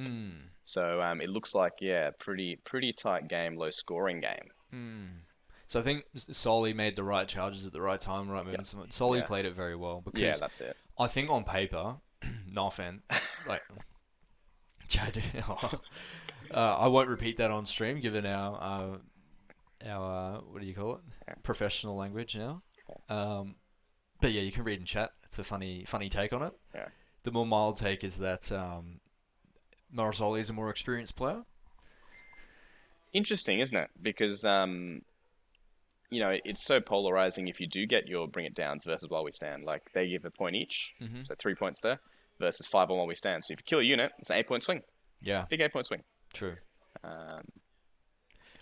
So it looks like, pretty tight game, low scoring game. So I think Soli made the right charges at the right time, right movements. Soli played it very well because Yeah, that's it. I think on paper, no offense, like I won't repeat that on stream given our what do you call it? Professional language now. But yeah, you can read in chat. It's a funny take on it. Yeah. The more mild take is that Morosoli is a more experienced player. Interesting, isn't it? Because it's so polarizing if you do get your Bring It Downs versus While We Stand. Like, they give a point each, so 3 points there, versus 5 on While We Stand. So if you kill a unit, it's an 8-point swing. Yeah, Big 8-point swing. true.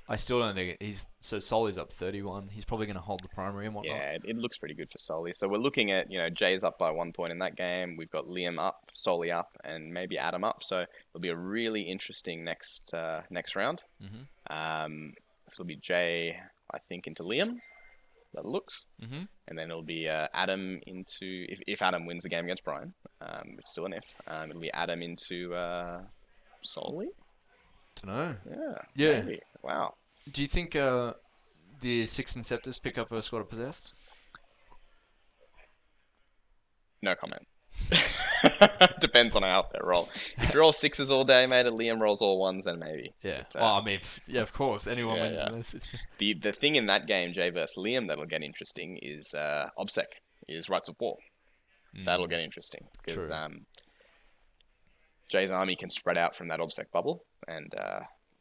I still don't think so Soli's up 31. He's probably going to hold the primary and whatnot. Yeah, it looks pretty good for Soli. So we're looking at, Jay's up by 1 point in that game. We've got Liam up, Soli up, and maybe Adam up. So it'll be a really interesting next round. This will be Jay, I think, into Liam. That looks. And then it'll be Adam into... If Adam wins the game against Brian, which is still an if, it'll be Adam into Soli? Dunno. Yeah. Maybe. Wow. Do you think the Six Inceptors pick up a squad of Possessed? No comment. Depends on how they roll. If you roll 6s all day, mate, and Liam rolls all 1s, then maybe. Yeah. But, I mean, yeah, of course. Anyone wins in this. The thing in that game, Jay versus Liam, that'll get interesting is OBSEC, is Rights of War. That'll get interesting. Because Jay's army can spread out from that OBSEC bubble, and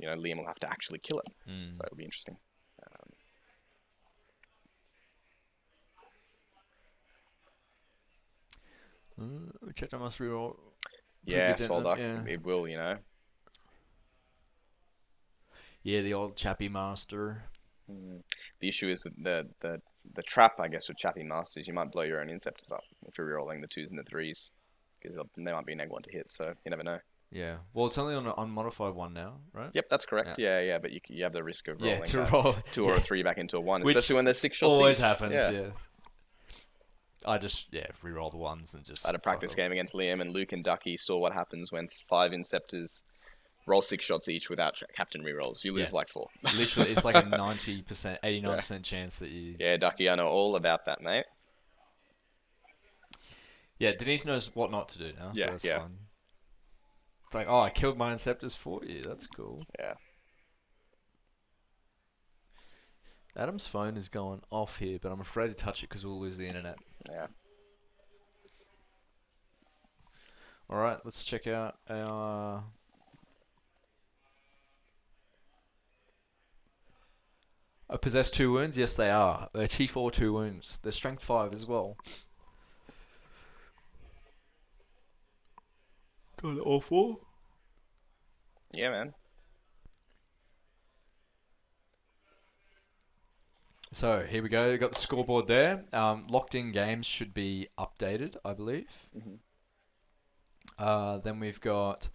Liam will have to actually kill it. So it'll be interesting. Check I must reroll. Yeah, Pretty good, Swolduck, yeah. it will, Yeah, the old Chappie Master. The issue is with the trap, I guess, with Chappie Masters, you might blow your own Inceptors up if you're rerolling the 2s and the 3s. Because they might be an egg one to hit, so you never know. Yeah. Well, it's only on an unmodified one now, right? Yep, that's correct. Yeah, but you have the risk of rolling to roll 2 or a 3 back into a 1, Which especially when there's 6 shots always each. happens, Yeah. yes. I just, reroll the 1s and just... I had a practice game against Liam, and Luke and Ducky saw what happens when 5 Inceptors roll 6 shots each without captain rerolls. You lose Yeah. like 4. Literally, it's like a 90%, 89% chance that you. Yeah, Ducky, I know all about that, mate. Yeah, Denise knows what not to do now, so Yeah, that's yeah. fun. It's like, oh, I killed my Inceptors for you. That's cool. Yeah. Adam's phone is going off here, but I'm afraid to touch it because we'll lose the internet. Yeah. All right, let's check out our. Possess 2 wounds? Yes, they are. They're T4 2 wounds. They're strength 5 as well. Got all 4? Yeah, man. So here we go. We've got the scoreboard there. Locked in games should be updated, I believe. Then we've got.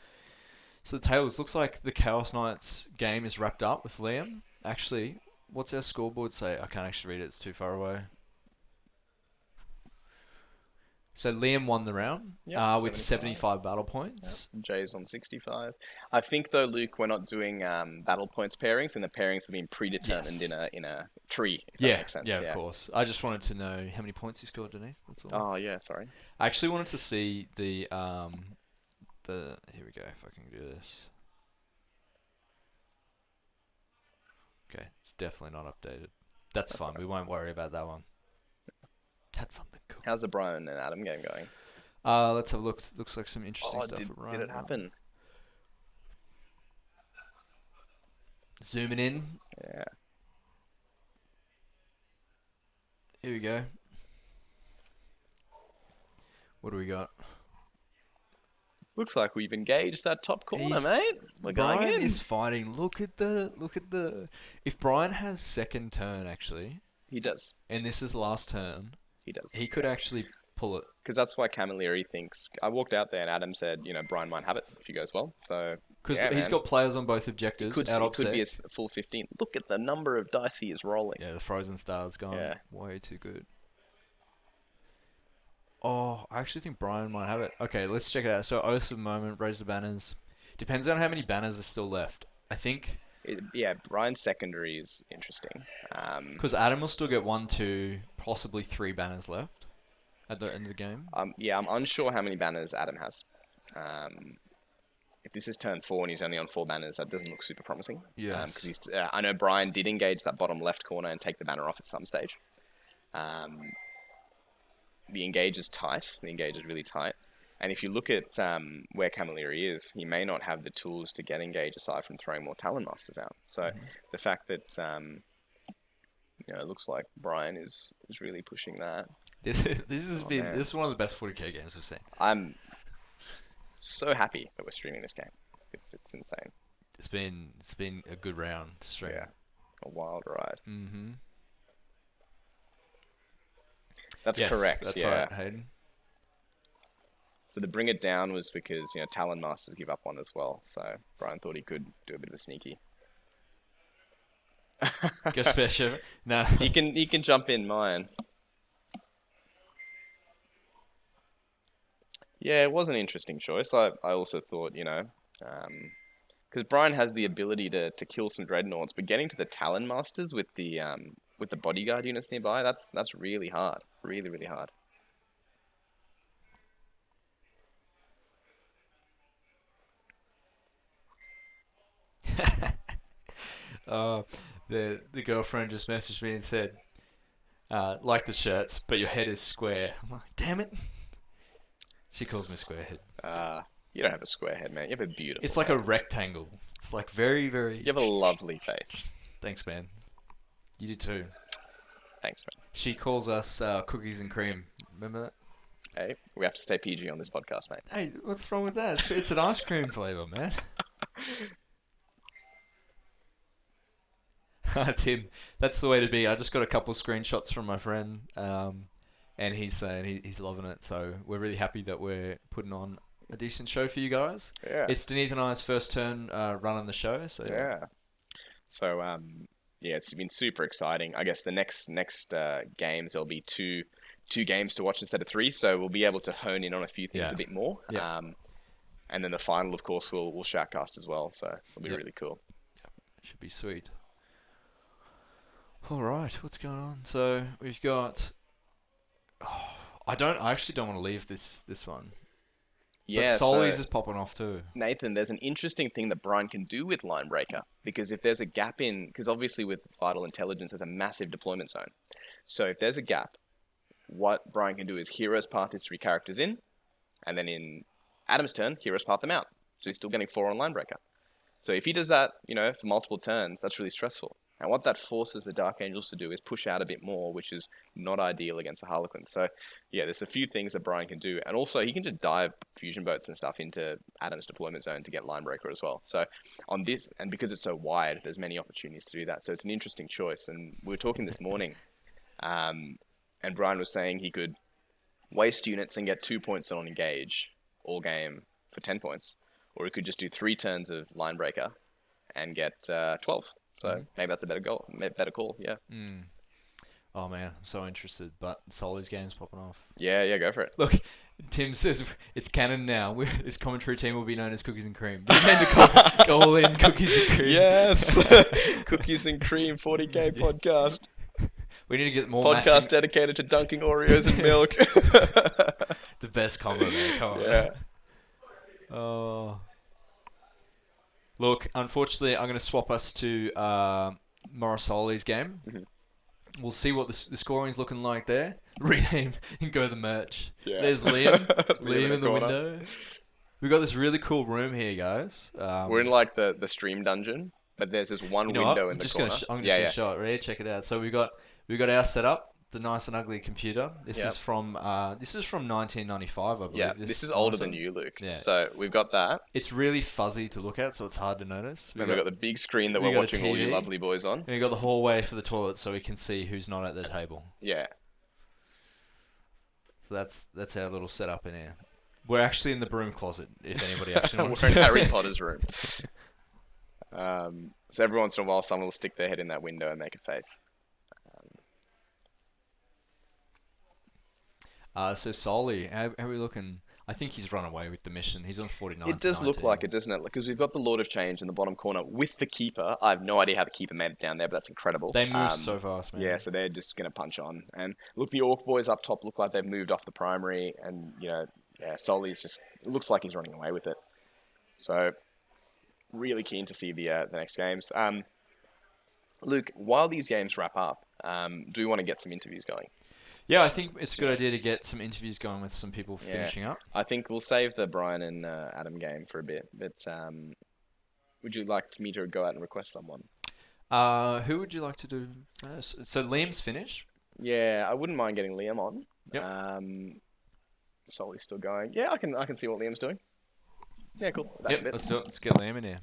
So the tables looks like the Chaos Knights game is wrapped up with Liam. Actually, what's our scoreboard say? I can't actually read it. It's too far away. So Liam won the round with 75 battle points. Yep. Jay's on 65. I think though, Luke, we're not doing battle points pairings, and the pairings have been predetermined in a tree. If that makes sense. Yeah, of course. I just wanted to know how many points he scored, Denise. That's all. Oh yeah, sorry. I actually wanted to see the here we go. If I can do this. Okay, it's definitely not updated. That's fine. We won't worry about that one. That's something cool. How's the Brian and Adam game going? Let's have a look. Looks like some interesting stuff. Did it happen? Zooming in. Yeah. Here we go. What do we got? Looks like we've engaged that top corner, He's- mate. We're going Brian in. is fighting. Look at the. If Brian has second turn actually, He does. and this is last turn, He does. he could actually pull it. Because that's why Camilleri thinks. I walked out there and Adam said, Brian might have it if he goes well. So Because yeah, he's man. got players on both objectives. Could out be offset. a full 15. Look at the number of dice he is rolling. Yeah, the Frozen Star's gone Yeah. way too good. Oh, I actually think Brian might have it. Okay, let's check it out. So, Oaths of Moment, raise the banners. Depends on how many banners are still left. I think Brian's secondary is interesting. because Adam will still get 1, 2, possibly 3 banners left at the end of the game. I'm unsure how many banners Adam has. If this is turn 4 and he's only on 4 banners, that doesn't look super promising. Yes. Because I know Brian did engage that bottom left corner and take the banner off at some stage. The engage is tight. The engage is really tight. And if you look at where Camilleri is, he may not have the tools to get engage aside from throwing more Talon Masters out. So the fact that it looks like Brian is really pushing that. This has been man. this is one of the best 40k games we've seen. I'm so happy that we're streaming this game. It's insane. It's been a good round to stream. Yeah, a wild ride. Mm-hmm. That's Yes, correct. That's yeah. right, Hayden. So the bring it down was because Talon Masters give up one as well. So Brian thought he could do a bit of a sneaky. Go special. No. He can jump in mine. Yeah, it was an interesting choice. I also thought, because Brian has the ability to kill some dreadnoughts, but getting to the Talon Masters with the bodyguard units nearby, that's really hard. Really, really hard. The girlfriend just messaged me and said, like the shirts, but your head is square. I'm like, damn it. She calls me squarehead. You don't have a square head, man. You have a beautiful It's like head. a rectangle. It's like very, very... You have a lovely face. Thanks, man. You do too. Thanks, man. She calls us cookies and cream. Remember that? Hey, we have to stay PG on this podcast, mate. Hey, what's wrong with that? It's an ice cream flavour, man. Tim, that's the way to be. I just got a couple screenshots from my friend, and he's saying he's loving it. So we're really happy that we're putting on a decent show for you guys. Yeah. It's Denise and I's first turn running the show. So Yeah. So it's been super exciting. I guess the next games there'll be two games to watch instead of 3, so we'll be able to hone in on a few things Yeah. a bit more. Yeah. And then the final, of course, we'll shoutcast as well. So it'll be Yep. really cool. Should be sweet. All right, what's going on? So we've got. I actually don't want to leave this one. Yeah, But Soli's so is popping off too. Nathan, there's an interesting thing that Brian can do with Line Breaker, because if there's a gap because obviously with Vital Intelligence, there's a massive deployment zone. So if there's a gap, what Brian can do is Heroes path his 3 characters in, and then in Adam's turn, Heroes path them out. So he's still getting 4 on Line Breaker. So if he does that, for multiple turns, that's really stressful. And what that forces the Dark Angels to do is push out a bit more, which is not ideal against the Harlequins. So, yeah, there's a few things that Brian can do. And also, he can just dive fusion boats and stuff into Adam's deployment zone to get Line Breaker as well. So, on this, and because it's so wide, there's many opportunities to do that. So, it's an interesting choice. And we were talking this morning, and Brian was saying he could waste units and get 2 points on Engage all game for 10 points. Or he could just do 3 turns of Line Breaker and get 12. So maybe that's a better call, yeah. Oh man, I'm so interested. But Soli's game's popping off. Yeah, go for it. Look, Tim says it's canon now. This commentary team will be known as Cookies and Cream. Do you mean to go all in Cookies and Cream? Yes, Cookies and Cream 40k podcast. We need to get more Podcast matching. dedicated to dunking Oreos in milk. The best combo there. Come on. Yeah. Oh. Look, unfortunately, I'm going to swap us to Morosoli's game. We'll see what the scoring's looking like there. Rename and go the merch. Yeah. There's Liam. Liam Liam in the corner. window. We've got this really cool room here, guys. We're in like the stream dungeon, but there's this one You know what? window I'm in the just corner. I'm just gonna show it. Ready? Check it out. So we've got our setup, the nice and ugly computer. This Yep. is from 1995, I believe. Yeah, this is older than monitor. you, Luke. Yeah. So we've got that. It's really fuzzy to look at, so it's hard to notice. Then we've got the big screen that we we're got a watching all you TV. lovely boys on. And we've got the hallway for the toilet, so we can see who's not at the table. Yeah. So that's our little setup in here. We're actually in the broom closet, if anybody actually wants We're in to know. Harry Potter's room. So every once in a while, someone will stick their head in that window and make a face. So Soli, how are we looking? I think he's run away with the mission. He's on 49. It does look like it, doesn't it? Because we've got the Lord of Change in the bottom corner with the Keeper. I have no idea how the Keeper made it down there, but that's incredible. They move so fast, man. Yeah, so they're just going to punch on. And look, the Orc boys up top look like they've moved off the primary. And, Soli's just... It looks like he's running away with it. So, really keen to see the next games. Luke, while these games wrap up, do you want to get some interviews going? Yeah, I think it's a good idea to get some interviews going with some people Yeah. finishing up. I think we'll save the Brian and Adam game for a bit. But would you like me to go out and request someone? Who would you like to do first? So Liam's finished. Yeah, I wouldn't mind getting Liam on. Yep. Soli's still going. Yeah, I can see what Liam's doing. Yeah, cool. Back a Yep, bit. let's do it. Let's get Liam in here.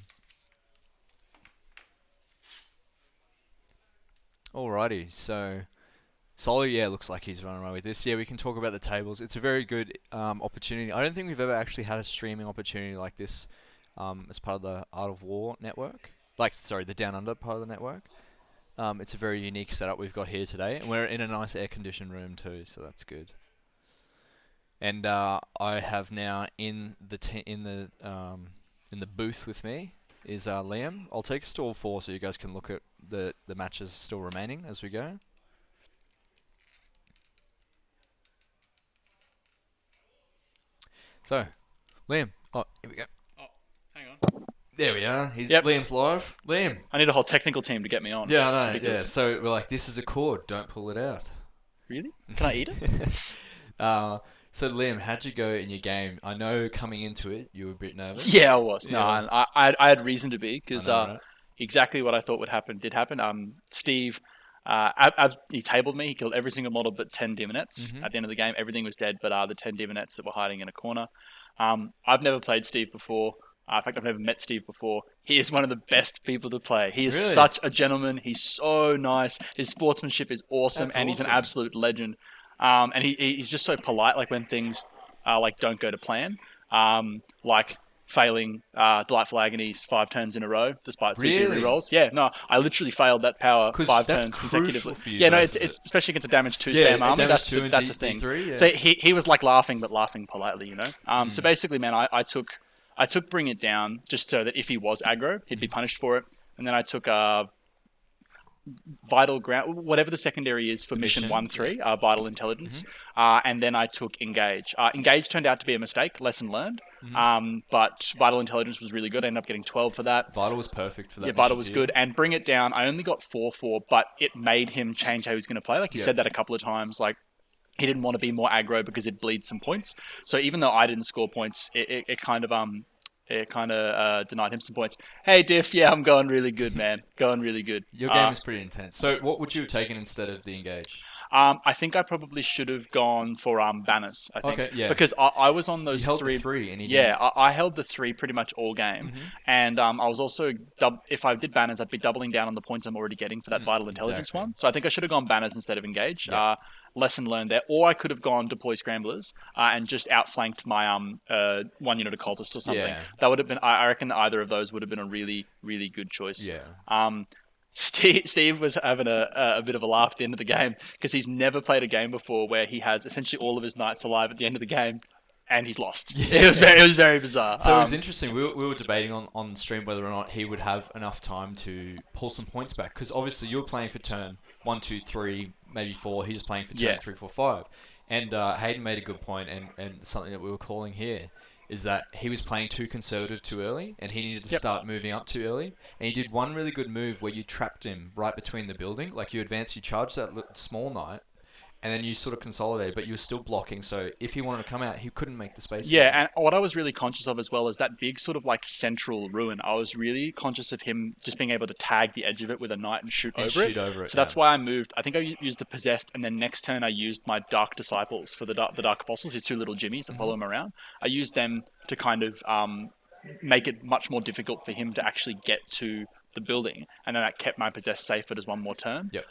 Alrighty, so Soli, yeah, looks like he's running away with this. Yeah, we can talk about the tables. It's a very good opportunity. I don't think we've ever actually had a streaming opportunity like this as part of the Art of War network. The Down Under part of the network. It's a very unique setup we've got here today, and we're in a nice air-conditioned room too, so that's good. And I have now in the booth with me is Liam. I'll take us to all 4 so you guys can look at the matches still remaining as we go. So, Liam. Oh, here we go. Oh, hang on. There we are. Yep. Liam's live. Liam. I need a whole technical team to get me on. Yeah, I It's know. Yeah. ridiculous. So we're like, this is a cord. Don't pull it out. Really? Can I eat it? So Liam, how'd you go in your game? I know coming into it, you were a bit nervous. Yeah, I was. No, Yeah. I had reason to be because I know, right? exactly what I thought would happen did happen. Steve, he tabled me. He killed every single model but 10 Demonettes. Mhm. At the end of the game, everything was dead but the 10 Demonettes that were hiding in a corner. I've never played Steve before. In fact, I've never met Steve before. He is one of the best people to play. He is Really? such a gentleman. He's so nice. His sportsmanship is awesome, That's and he's an awesome. absolute legend. And he's just so polite, like when things don't go to plan, like failing Delightful Agonies 5 turns in a row despite CP Really? rerolls. Yeah, no, I literally failed that power 'Cause 5 that's turns crucial consecutively. for you Yeah, no, versus it's especially against a damage 2 Yeah, spam army. damage That's 2 and that's D- a thing. D3, yeah. So he was like laughing, but laughing politely, So basically, man, I took I took Bring It Down just so that if he was aggro, he'd be punished for it. And then I took Vital Ground, whatever the secondary is for Mission 1-3, Vital Intelligence. And then I took Engage. Engage turned out to be a mistake, lesson learned. But Vital Intelligence was really good. I ended up getting 12 for that. Vital was perfect for that. Yeah, Vital was good. And Bring It Down, I only got 4 for, but it made him change how he was going to play. Like, he said that a couple of times. Like, he didn't want to be more aggro because it bleeds some points. So even though I didn't score points, it kind of denied him some points. Hey, Diff, yeah, I'm going really good, man. Going really good. Your game is pretty intense. So what would you have taken instead of the Engage? I think I probably should have gone for banners. I think, Okay, yeah. because I was on those You held three. the 3 and he Yeah, didn't. I held the 3 pretty much all game, and I was also if I did banners, I'd be doubling down on the points I'm already getting for that Vital Intelligence exactly. one. So I think I should have gone banners instead of Engage. Yeah. Lesson learned there. Or I could have gone Deploy Scramblers and just outflanked my 1 unit occultist or something. Yeah. That would have been. I reckon either of those would have been a really, really good choice. Yeah. Steve was having a bit of a laugh at the end of the game because he's never played a game before where he has essentially all of his knights alive at the end of the game and he's lost. Yeah. It was very bizarre. So it was interesting. We were debating on stream whether or not he would have enough time to pull some points back because obviously you were playing for turn 1, 2, 3, maybe 4. He was playing for turn 3, 4, 5. And Hayden made a good point, and something that we were calling here is that he was playing too conservative too early, and he needed to start moving up too early. And he did one really good move where you trapped him right between the building. Like you charged that small knight, and then you sort of consolidated, but you were still blocking. So if he wanted to come out, he couldn't make the space. Yeah, and what I was really conscious of as well is that big sort of like central ruin. I was really conscious of him just being able to tag the edge of it with a knight and shoot over it. So that's why I moved. I think I used the Possessed, and then next turn I used my Dark Disciples for the Dark Apostles, his 2 little jimmies that follow him around. I used them to kind of make it much more difficult for him to actually get to the building, and then that kept my Possessed safe for just one more turn. Yep.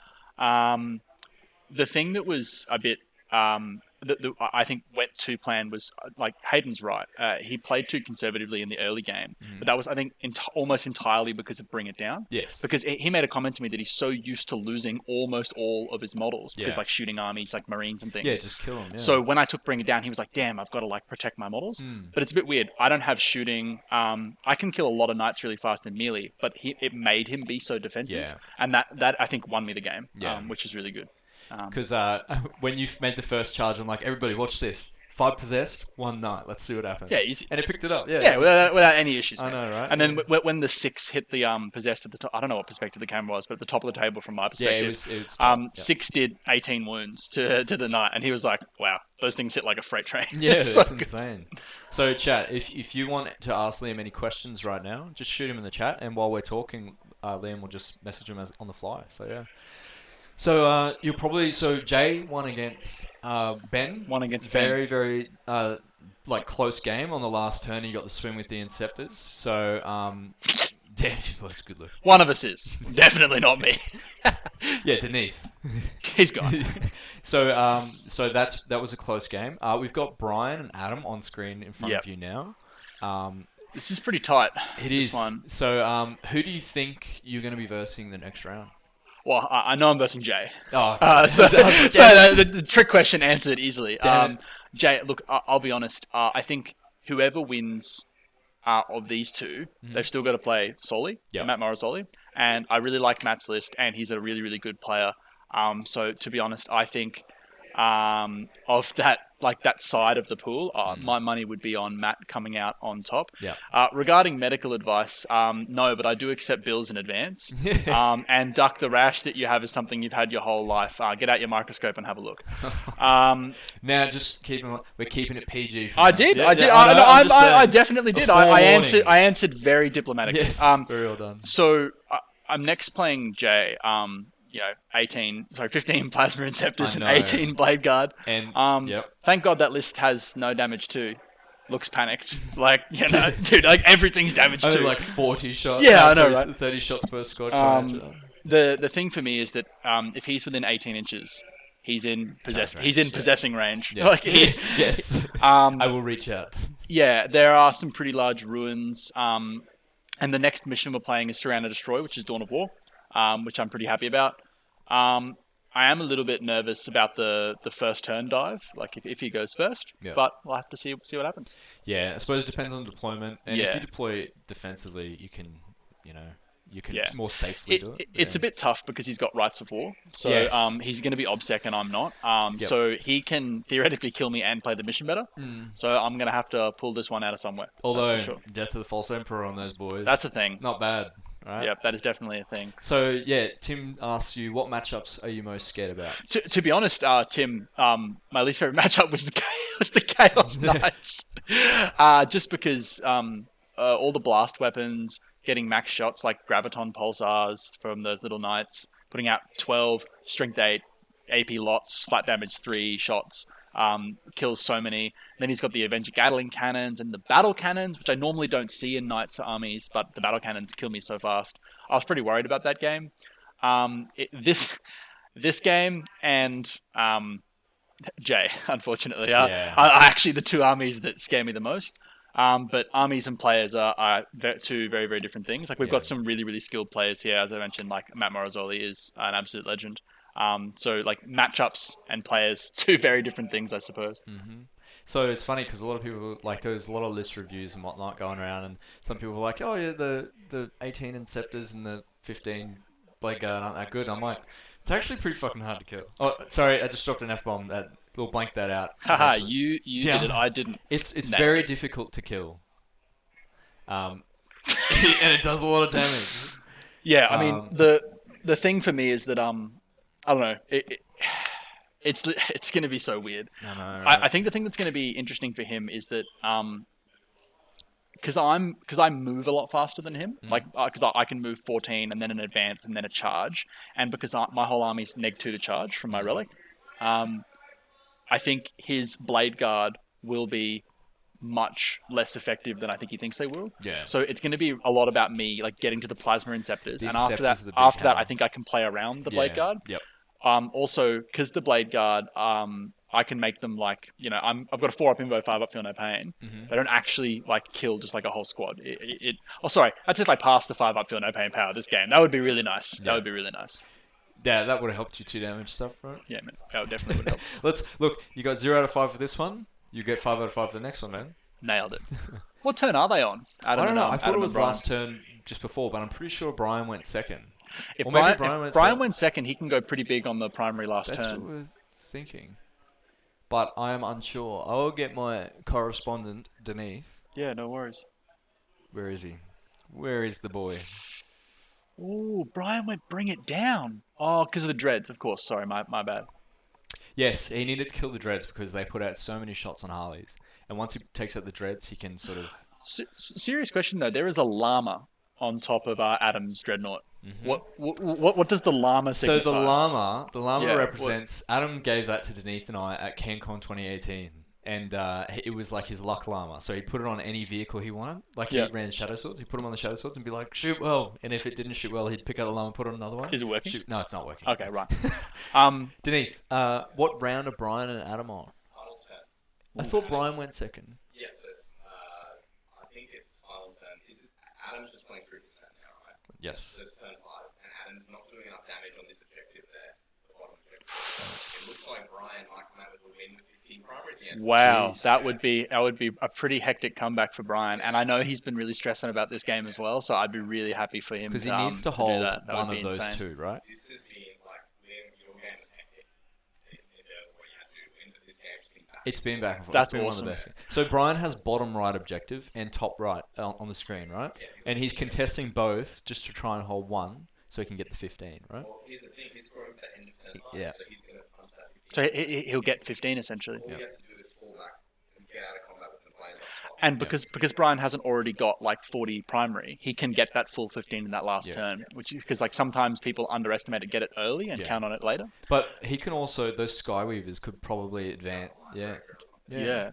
The thing that was a bit, I think went to plan was like Hayden's right. He played too conservatively in the early game, but that was I think almost entirely because of Bring It Down. Yes. Because he made a comment to me that he's so used to losing almost all of his models because like shooting armies, like Marines and things. Yeah, just kill him. Yeah. So when I took Bring It Down, he was like, "Damn, I've got to like protect my models." But it's a bit weird. I don't have shooting. I can kill a lot of knights really fast in melee, but it made him be so defensive, and that I think won me the game. Which is really good. Because when you made the first charge, I'm like, everybody, watch this. 5 Possessed, 1 Knight. Let's see what happens. Yeah, easy. And it picked it up. Yeah, Yeah, without any issues. I Man. know, right? And then when the 6 hit the Possessed at the top, I don't know what perspective the camera was, but at the top of the table from my perspective, it was 6 did 18 wounds to the Knight, and he was like, "Wow, those things hit like a freight train." Yeah, It's that's so good. insane. So, chat, if you want to ask Liam any questions right now, just shoot him in the chat, and while we're talking, Liam will just message him on the fly. So, yeah. So Jay won against Ben. Won against Ben. Very, very close game on the last turn. He got the swing with the Inceptors. So damn, that's good look. One of us is definitely not me. Yeah, Denise. He's gone. So that was a close game. We've got Brian and Adam on screen in front of you now. This is pretty tight. It is. This one. So who do you think you're going to be versing the next round? Well, I know I'm versing Jay. Oh, So the trick question answered easily. Damn Jay, look, I'll be honest. I think whoever wins of these two, they've still got to play Soli, Matt Morrisoli. And I really like Matt's list, and he's a really, really good player. So to be honest, I think of that side of the pool, my money would be on Matt coming out on top. Yeah. Regarding medical advice, no, but I do accept bills in advance. And duck the rash that you have is something you've had your whole life. Get out your microscope and have a look. Now, just we're keeping it PG. I did. Yeah, I did. I definitely did. I answered very diplomatically. Yes. Very well done. So I'm next playing Jay. 15 Plasma Inceptors and 18 Blade Guard. And thank God that list has no damage too. Looks panicked. Dude, everything's damaged only too. like 40 shots. Yeah, I know, right? 30 shots per squad. The thing for me is that if he's within 18 inches, he's in possessing range. Yeah. Yes. I will reach out. Yeah, there are some pretty large ruins. And the next mission we're playing is Surround and Destroy, which is Dawn of War, which I'm pretty happy about. I am a little bit nervous about the first turn dive, like if he goes first. Yeah. But we'll have to see what happens. Yeah, I suppose it depends on deployment. And if Yeah. you deploy defensively, you can, you can Yeah. more safely do it. It's a bit tough because he's got rights of war. So Yes. he's going to be obsec and I'm not. Yep. So he can theoretically kill me and play the mission better. So I'm going to have to pull this one out of somewhere. Although, that's for sure. Death of the False Emperor on those boys. That's a thing. Not bad, right? Yeah, that is definitely a thing. So, yeah, Tim asks you, what matchups are you most scared about? To be honest, Tim, my least favorite matchup was the Chaos Knights. Just because all the blast weapons, getting max shots like Graviton Pulsars from those little knights, putting out 12, strength 8, AP lots, flat damage 3 shots, kills so many. Then he's got the Avenger Gatling cannons and the battle cannons, which I normally don't see in knights armies, but the battle cannons kill me so fast. I was pretty worried about that game. This game and Jay, unfortunately, are actually the two armies that scare me the most. But armies and players are two very, very different things. Like we've got some really, really skilled players here, as I mentioned. Like Matt Morozoli is an absolute legend. So like matchups and players, two very different things, I suppose. Mm-hmm. So it's funny because a lot of people, like, there's a lot of list reviews and whatnot going around, and some people were like, oh yeah, the 18 Inceptors and the 15 Blade Guard aren't that good. I'm like, it's actually pretty fucking hard to kill. Oh, sorry, I just dropped an F-bomb. We'll blank that out. Haha, you did it, I didn't. It's very difficult to kill. And it does a lot of damage. Yeah, I mean, the thing for me is that, I don't know, it's going to be so weird. I know, right? I think the thing that's going to be interesting for him is that, because I move a lot faster than him, because I can move 14 and then an advance and then a charge, and because my whole army's -2 to charge from my relic, I think his Blade Guard will be much less effective than I think he thinks they will. Yeah. So it's going to be a lot about me like getting to the Plasma Inceptors, The and Inceptors is a big after that, hammer. I think I can play around the Blade Guard. Yep. Also, because the Blade Guard, I can make them like, I've got a 4-up invo, 5-up feel no pain. Mm-hmm. They don't actually like kill just like a whole squad. Sorry, that's if I pass the 5-up feel no pain power this game. That would be really nice. That would be really nice. Yeah, that would have helped you 2 damage stuff, right? Yeah, man, that definitely would help. Let's look. You got 0 out of 5 for this one. You get 5 out of 5 for the next one, man. Nailed it. What turn are they on? I don't know. I thought Adam it was and Brian. last turn just before, but I'm pretty sure Brian went second. If Or maybe Brian first. went second, he can go pretty big on the primary last That's turn. what we're thinking. But I am unsure. I will get my correspondent, Denise. Yeah, no worries. Where is he? Where is the boy? Ooh, Brian went bring it down. Oh, because of the dreads, of course. Sorry, my bad. Yes, he needed to kill the dreads because they put out so many shots on Harleys. And once he takes out the dreads, he can sort of... Serious question, though. There is a llama on top of Adam's Dreadnought. Mm-hmm. What does the llama signify? So the llama Yeah, represents... Adam gave that to Denise and I at CanCon 2018. And it was like his luck llama. So he put it on any vehicle he wanted. Like he ran Shadow Swords. He put them on the Shadow Swords and be like, shoot well. And if it didn't shoot well, he'd pick out the llama and put on another one. Is it working? Shoot. No, it's not working. Okay, right. Denise, what round are Brian and Adam on? Final turn. I thought Brian went second. Yes, it's, I think it's final turn. Adam's just playing through his turn now, right? Yes. So it's turn 5, and Adam's not doing enough damage on this objective there, the bottom objective. So it looks like Brian might come out with a win with 15 primary at the end. Wow, Jeez. that would be a pretty hectic comeback for Brian, and I know he's been really stressing about this game as well. So I'd be really happy for him Because he needs to do hold that. That one would of be those insane. two, right? This has been like, your game was hectic in terms of what you had to do, and this game's been back. It's been back and forth. That's it's been awesome. one of the best. So Brian has bottom right objective and top right on the screen, right? Yeah, And he's contesting both just to try and hold one so he can get the 15, right? Well, here's the thing, he's scoring at the end of turn 5, Yeah. so he's going to punch that 15. So he'll get 15 essentially. All he has to do is fall back and get out of combat with some players up top. And because Brian hasn't already got like 40 primary, he can get that full 15 in that last Yeah. turn. Which is because like sometimes people underestimate it, get it early, and Yeah. count on it later. But he can also, those Skyweavers could probably advance. Yeah. Yeah.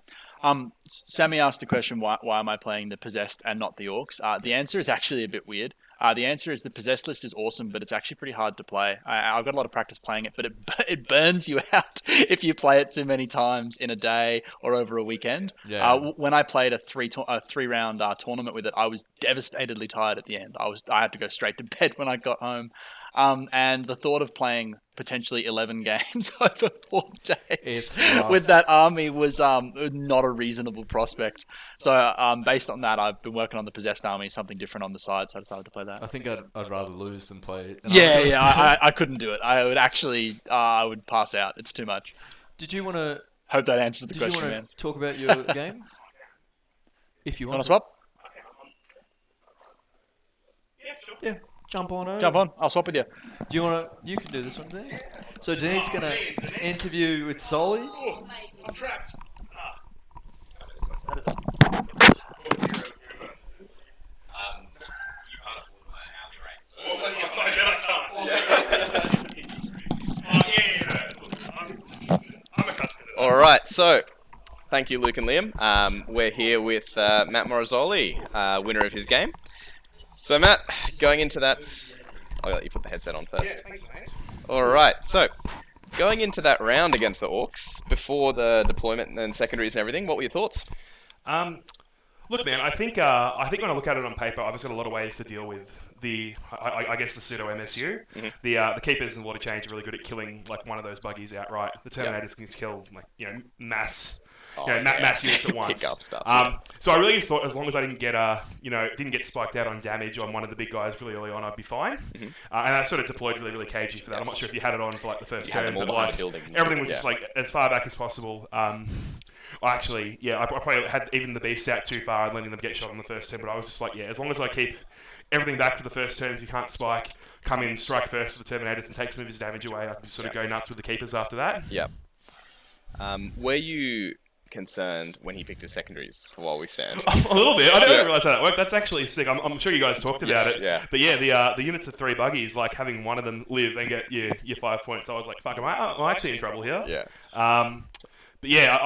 Sammy asked the question, why am I playing the Possessed and not the Orcs? The answer is actually a bit weird. The answer is the Possessed list is awesome, but it's actually pretty hard to play. I've got a lot of practice playing it, but it burns you out if you play it too many times in a day or over a weekend. Yeah. When I played a three-round tournament with it, I was devastatedly tired at the end. I had to go straight to bed when I got home. And the thought of playing potentially 11 games over 4 days It's rough. with that army was not a reasonable prospect. So based on that, I've been working on the possessed army, something different on the side, so I decided to play that. I think I'd rather lose than play. I couldn't do it. I would actually, I would pass out. It's too much. Did you want to? Hope that answers the Did you question, want man. to talk about your game? If you Want want to swap? Yeah, jump on over. Jump on. I'll swap with you. Do you want to? You can do this one, Dean. So Dean's gonna interview with Soli. I'm trapped. You can't afford my hourly rate. So Also, it's like that I can't. I'm accustomed to that. All right, so thank you, Luke and Liam. We're here with Matt Morozoli, winner of his game. So Matt, going into that, I'll let you put the headset on first. Yeah, thanks, mate. All right, so going into that round against the Orcs, before the deployment and secondaries and everything, what were your thoughts? Look, man, I think when I look at it on paper, I've just got a lot of ways to deal with I guess the pseudo MSU. Mm-hmm. The keepers in a lot of change are really good at killing like one of those buggies outright. The Terminators can just kill like mass. Mass units at once. Pick up stuff. So I really just thought as long as I didn't get spiked out on damage on one of the big guys really early on, I'd be fine. Mm-hmm. And I sort of deployed really, really cagey for that. I'm not sure if you had it on for like the first You had turn, them all but behind like the building. everything was Yeah. just like as far back as possible. I probably had even the beast out too far and letting them get shot on the first turn. But I was just like, as long as I keep everything back for the first turns, you can't spike, come in, strike first with the Terminators and take some of his damage away. I can just sort of go nuts with the keepers after that. Yep. Were you concerned when he picked his secondaries for while we stand? A little bit. I didn't realize how that worked. That's actually sick. I'm sure you guys talked about it. Yeah. But yeah, the units of 3 buggies, like having one of them live and get your 5 points. I was like, fuck, I'm actually in trouble here. Yeah. But yeah,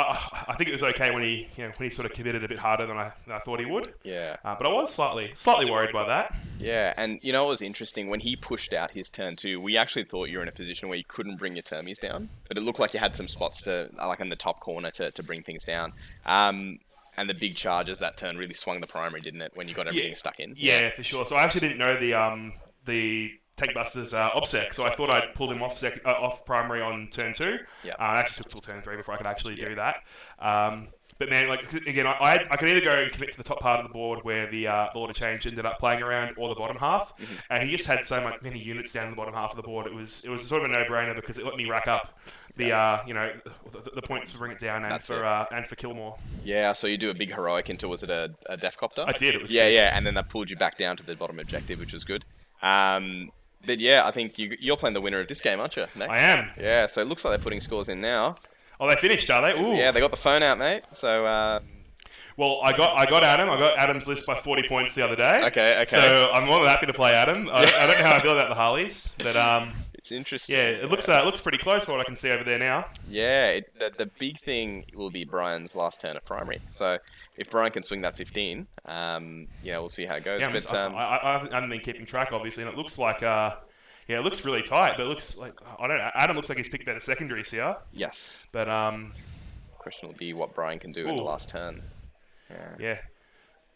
I think it was okay when he sort of committed a bit harder than I thought he would. Yeah. But I was slightly worried by that. Yeah, and it was interesting when he pushed out his turn 2. We actually thought you were in a position where you couldn't bring your termies down, but it looked like you had some spots to, like in the top corner, to bring things down. And the big charges that turn really swung the primary, didn't it? When you got everything stuck in. Yeah, for sure. So I actually didn't know the Tank Buster's OBSEC, so I thought I'd pulled him off primary on turn 2. Yeah. I actually took till turn 3 before I could actually do that. But man, like again, I could either go and commit to the top part of the board where the Lord of Change ended up playing around, or the bottom half. And he just had so many units down the bottom half of the board. It was sort of a no-brainer because it let me rack up the points to bring it down and for kill more. Yeah, so you do a big heroic into, was it a Death Copter? I did. It was yeah, sick. yeah, and then that pulled you back down to the bottom objective, which was good. But yeah, I think you're playing the winner of this game, aren't you, Nick? I am. Yeah, so it looks like they're putting scores in now. Oh, they finished, are they? Ooh. Yeah, they got the phone out, mate. So Well, I got Adam. I got Adam's list by 40 points the other day. Okay. So I'm more than happy to play Adam. I don't know how I feel about the Harleys, but it's interesting. yeah, it looks pretty close from what I can see over there now. Yeah, the big thing will be Brian's last turn at primary. So if Brian can swing that 15, we'll see how it goes. Yeah, I haven't been keeping track, obviously, and it looks like it looks really tight, but it looks like I don't know. Adam looks like he's picked better secondaries here, Yes. but Question will be what Brian can do in the Ooh. last turn. yeah.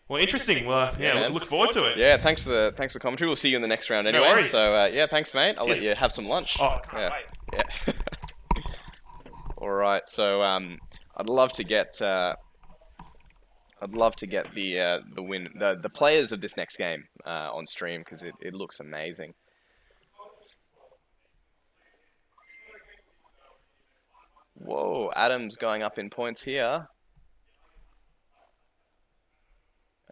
Well, interesting. Well, man. look forward to it. Yeah, thanks for the commentary. We'll see you in the next round anyway. worries. So thanks, mate. I'll let Cheers. you have some lunch. Oh, can't yeah. wait. Yeah. All right. So I'd love to get the win the players of this next game on stream because it looks amazing. Whoa, Adam's going up in points here.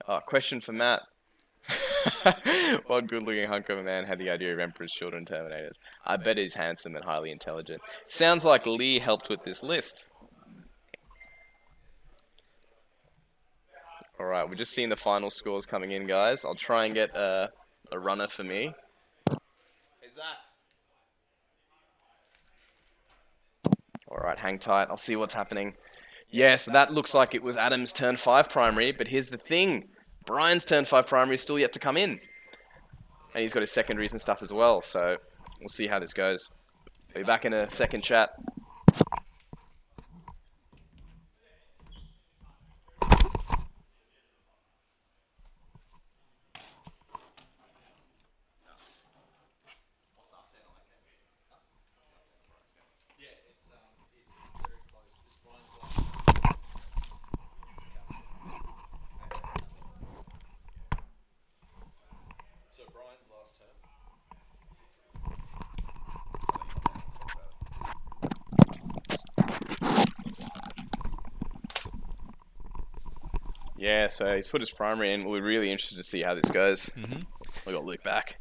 Oh, question for Matt. What good-looking hunk of a man had the idea of Emperor's Children Terminators? I bet he's handsome and highly intelligent. Sounds like Lee helped with this list. Alright, we're just seeing the final scores coming in, guys. I'll try and get a runner for me. Is that? Alright, hang tight. I'll see what's happening. Yeah, so that looks like it was Adam's turn 5 primary, but here's the thing. Brian's turn 5 primary is still yet to come in. And he's got his secondaries and stuff as well, so we'll see how this goes. Be back in a second, chat. Yeah, so he's put his primary in. We're really interested to see how this goes. Mm-hmm. We got Luke back.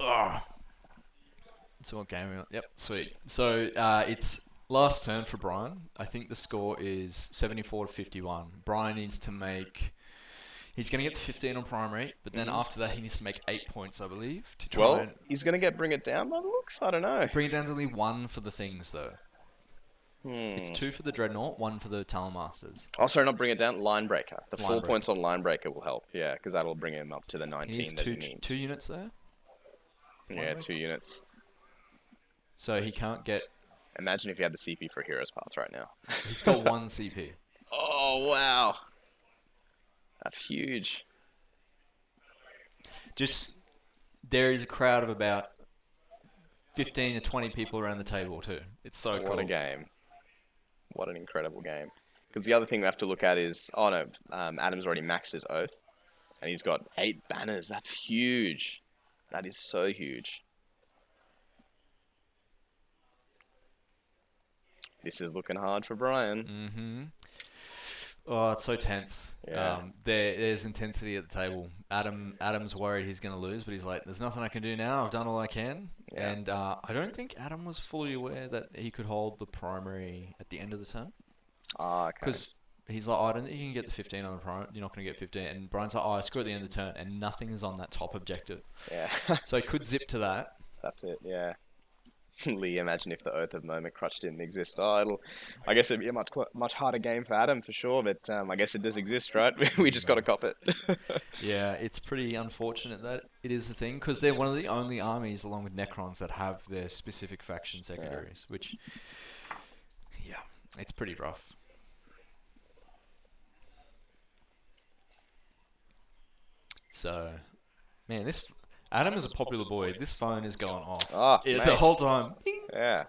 So what game are we on? Yep, sweet. So it's last turn for Brian. I think the score is 74 to 51. Brian needs to make. He's going to get the 15 on primary, but then after that he needs to make 8 points, I believe, to try Well, and he's going to bring it down by the looks. I don't know. bring it down to only 1 for the things though. It's 2 for the Dreadnought, 1 for the Talon Masters. Oh, sorry, not bring it down. Line breaker. The 4 Line breaker. points on line breaker will help. Yeah, because that'll bring him up to the He 19 needs that two, he needs. 2 units there, Yeah, 2 units. so he can't get. Imagine if you had the CP for Heroes Path right now. He's got 1 CP. Oh, wow. That's huge. Just there is a crowd of about 15 to 20 people around the table too. It's so cool. What a game. What an incredible game. Because the other thing we have to look at is, oh no, Adam's already maxed his Oath. And he's got 8 banners. That's huge. That is so huge. This is looking hard for Brian. Mm-hmm. Oh, it's so tense. Yeah. There's intensity at the table. Adam's worried he's going to lose, but he's like, there's nothing I can do now. I've done all I can. Yeah. And I don't think Adam was fully aware that he could hold the primary at the end of the turn. Ah, okay. Because he's like, oh, I don't think you can get the 15 on the primary. You're not going to get 15. And Brian's like, oh, I screw at the end of the turn. And nothing is on that top objective. Yeah. So he could zip to that. That's it, yeah. Lee, imagine if the Oath of Moment Crutch didn't exist. Oh, I guess it'd be a much harder game for Adam for sure, but I guess it does exist, right? We just got to cop it. Yeah, it's pretty unfortunate that it is a thing, because they're one of the only armies, along with Necrons, that have their specific faction secondaries, which, yeah, it's pretty rough. So, man, this Adam is a popular boy. This phone is going off Mate. the whole time. Yeah.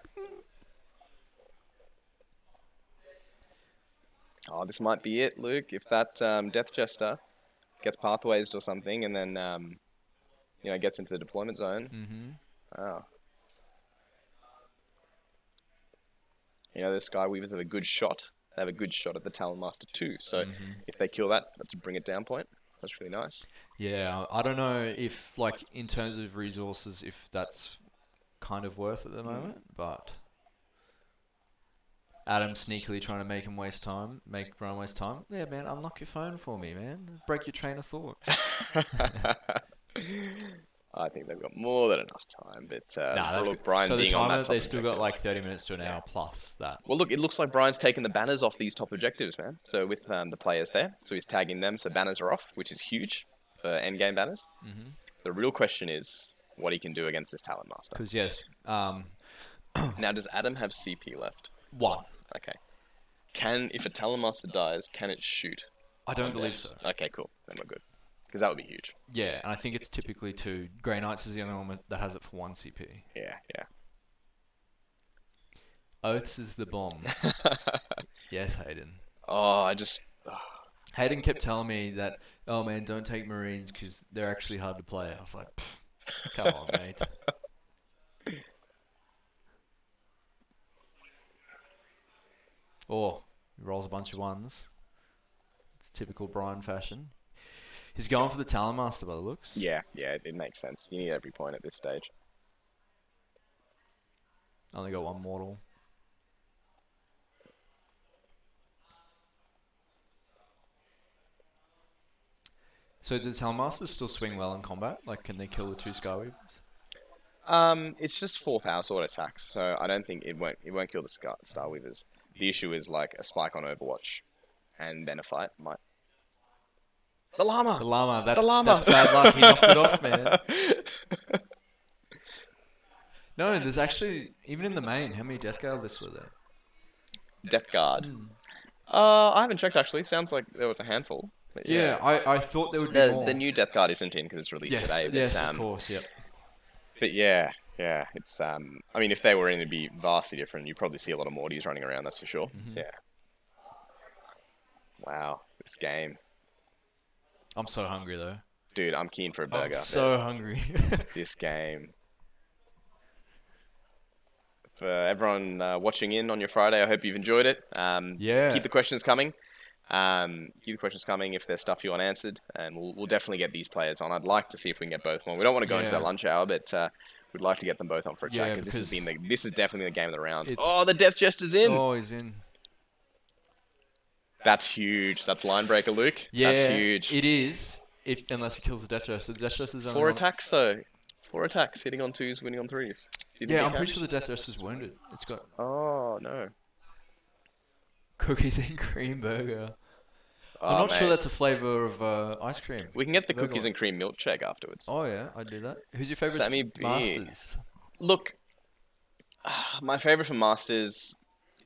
Oh, this might be it, Luke. If that Death Jester gets pathways or something, and then gets into the deployment zone. Mm-hmm. Wow. The Skyweavers have a good shot. They have a good shot at the Talon Master too. So if they kill that, that's a bring it down point. That's really nice. Yeah, I don't know if, like, in terms of resources, if that's kind of worth at the moment, but Adam sneakily trying to make Brian waste time. Yeah, man, unlock your phone for me, man. Break your train of thought. I think they've got more than enough time, but look, Brian so the being on timer, that top they've still got objective. like 30 minutes to an hour plus that. Well, look, it looks like Brian's taking the banners off these top objectives, man. So with the players there, so he's tagging them, so banners are off, which is huge for endgame banners. Mm-hmm. The real question is what he can do against this Talon Master. Because, yes, Now, does Adam have CP left? 1. Okay. If a Talon Master dies, can it shoot? I don't believe so. Okay, cool. Then we're good. Because that would be huge. Yeah, and I think it's typically 2. Grey Knights is the only one that has it for 1 CP. Yeah. Oaths is the bomb. Yes, Hayden. Hayden kept telling me that, oh man, don't take Marines because they're actually hard to play. I was like, come on, mate. Oh, he rolls a bunch of 1s. It's typical Brian fashion. He's going for the Talon Master by the looks. Yeah, it makes sense. You need every point at this stage. Only got 1 mortal. So does Talon Masters still swing well in combat? Like, can they kill the 2 Skyweavers? It's just 4 power sword attacks, so I don't think it won't kill the Starweavers. The issue is like a spike on Overwatch, and then a fight might. The llama. The llama. That's, the llama. That's bad luck. He knocked it off, man. No, there's actually, even in the main, how many Death Guard lists were there? Death Guard. I haven't checked actually. Sounds like there was a handful. But Yeah, I thought there would be more. The new Death Guard isn't in because it's released today. But, yes, of course, yep. But yeah, it's I mean, if they were in, it'd be vastly different. You'd probably see a lot of Mortys running around. That's for sure. Mm-hmm. Yeah. Wow, this game, I'm so hungry though. dude. I'm keen for a burger. I'm so hungry. This game. For everyone watching in on your Friday, I hope you've enjoyed it. Yeah. Keep the questions coming. Keep the questions coming if there's stuff you want answered, and we'll definitely get these players on. I'd like to see if we can get both on. We don't want to go into that lunch hour, but we'd like to get them both on for a chat because this is definitely the game of the round. Oh, the Death Jester's in. Oh, he's in. That's huge. That's line breaker, Luke. Yeah, that's huge. It is. Unless he kills the Death Jester. The Death Jester's only 4 attacks though. 4 attacks, hitting on 2s, winning on 3s. Yeah, I'm pretty sure the Death Jester's wounded. It's got. Oh no. Cookies and cream burger. I'm not sure that's a flavour of ice cream. We can get the cookies and cream milkshake afterwards. Oh yeah, I'd do that. Who's your favourite Sammy B. Masters? Look, my favourite for Masters,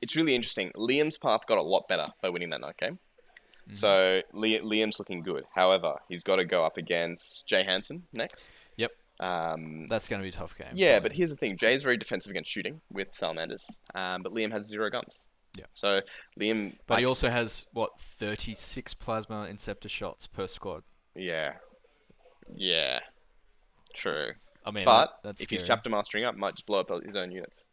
it's really interesting. Liam's path got a lot better by winning that night game. Mm-hmm. So Liam's looking good. However, he's got to go up against Jay Hansen next. Yep. That's going to be a tough game. Yeah, but here's the thing. Jay's very defensive against shooting with Salamanders, but Liam has 0 guns. Yeah. So Liam... But he also has, 36 Plasma Inceptor shots per squad. Yeah. Yeah. True. I mean, but that's if scary. he's chapter mastering up, might just blow up his own units.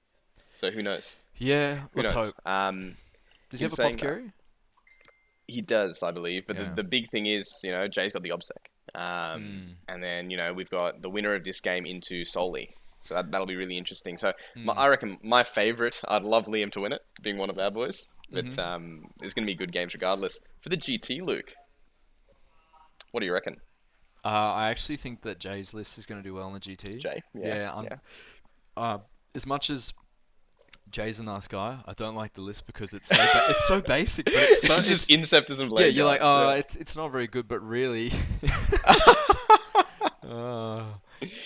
So who knows? Yeah, let's hope. Does he have a Apothecary? He does, I believe. But the big thing is, Jay's got the Obsec. And then, we've got the winner of this game into Soli. So that'll be really interesting. So I reckon my favourite, I'd love Liam to win it, being one of our boys. But it's going to be good games regardless. For the GT, Luke, what do you reckon? I actually think that Jay's list is going to do well in the GT. Jay? As much as Jay's a nice guy, I don't like the list because it's so basic. But it's so just Inceptors and Blade. Yeah, you're like, it's not very good, but really...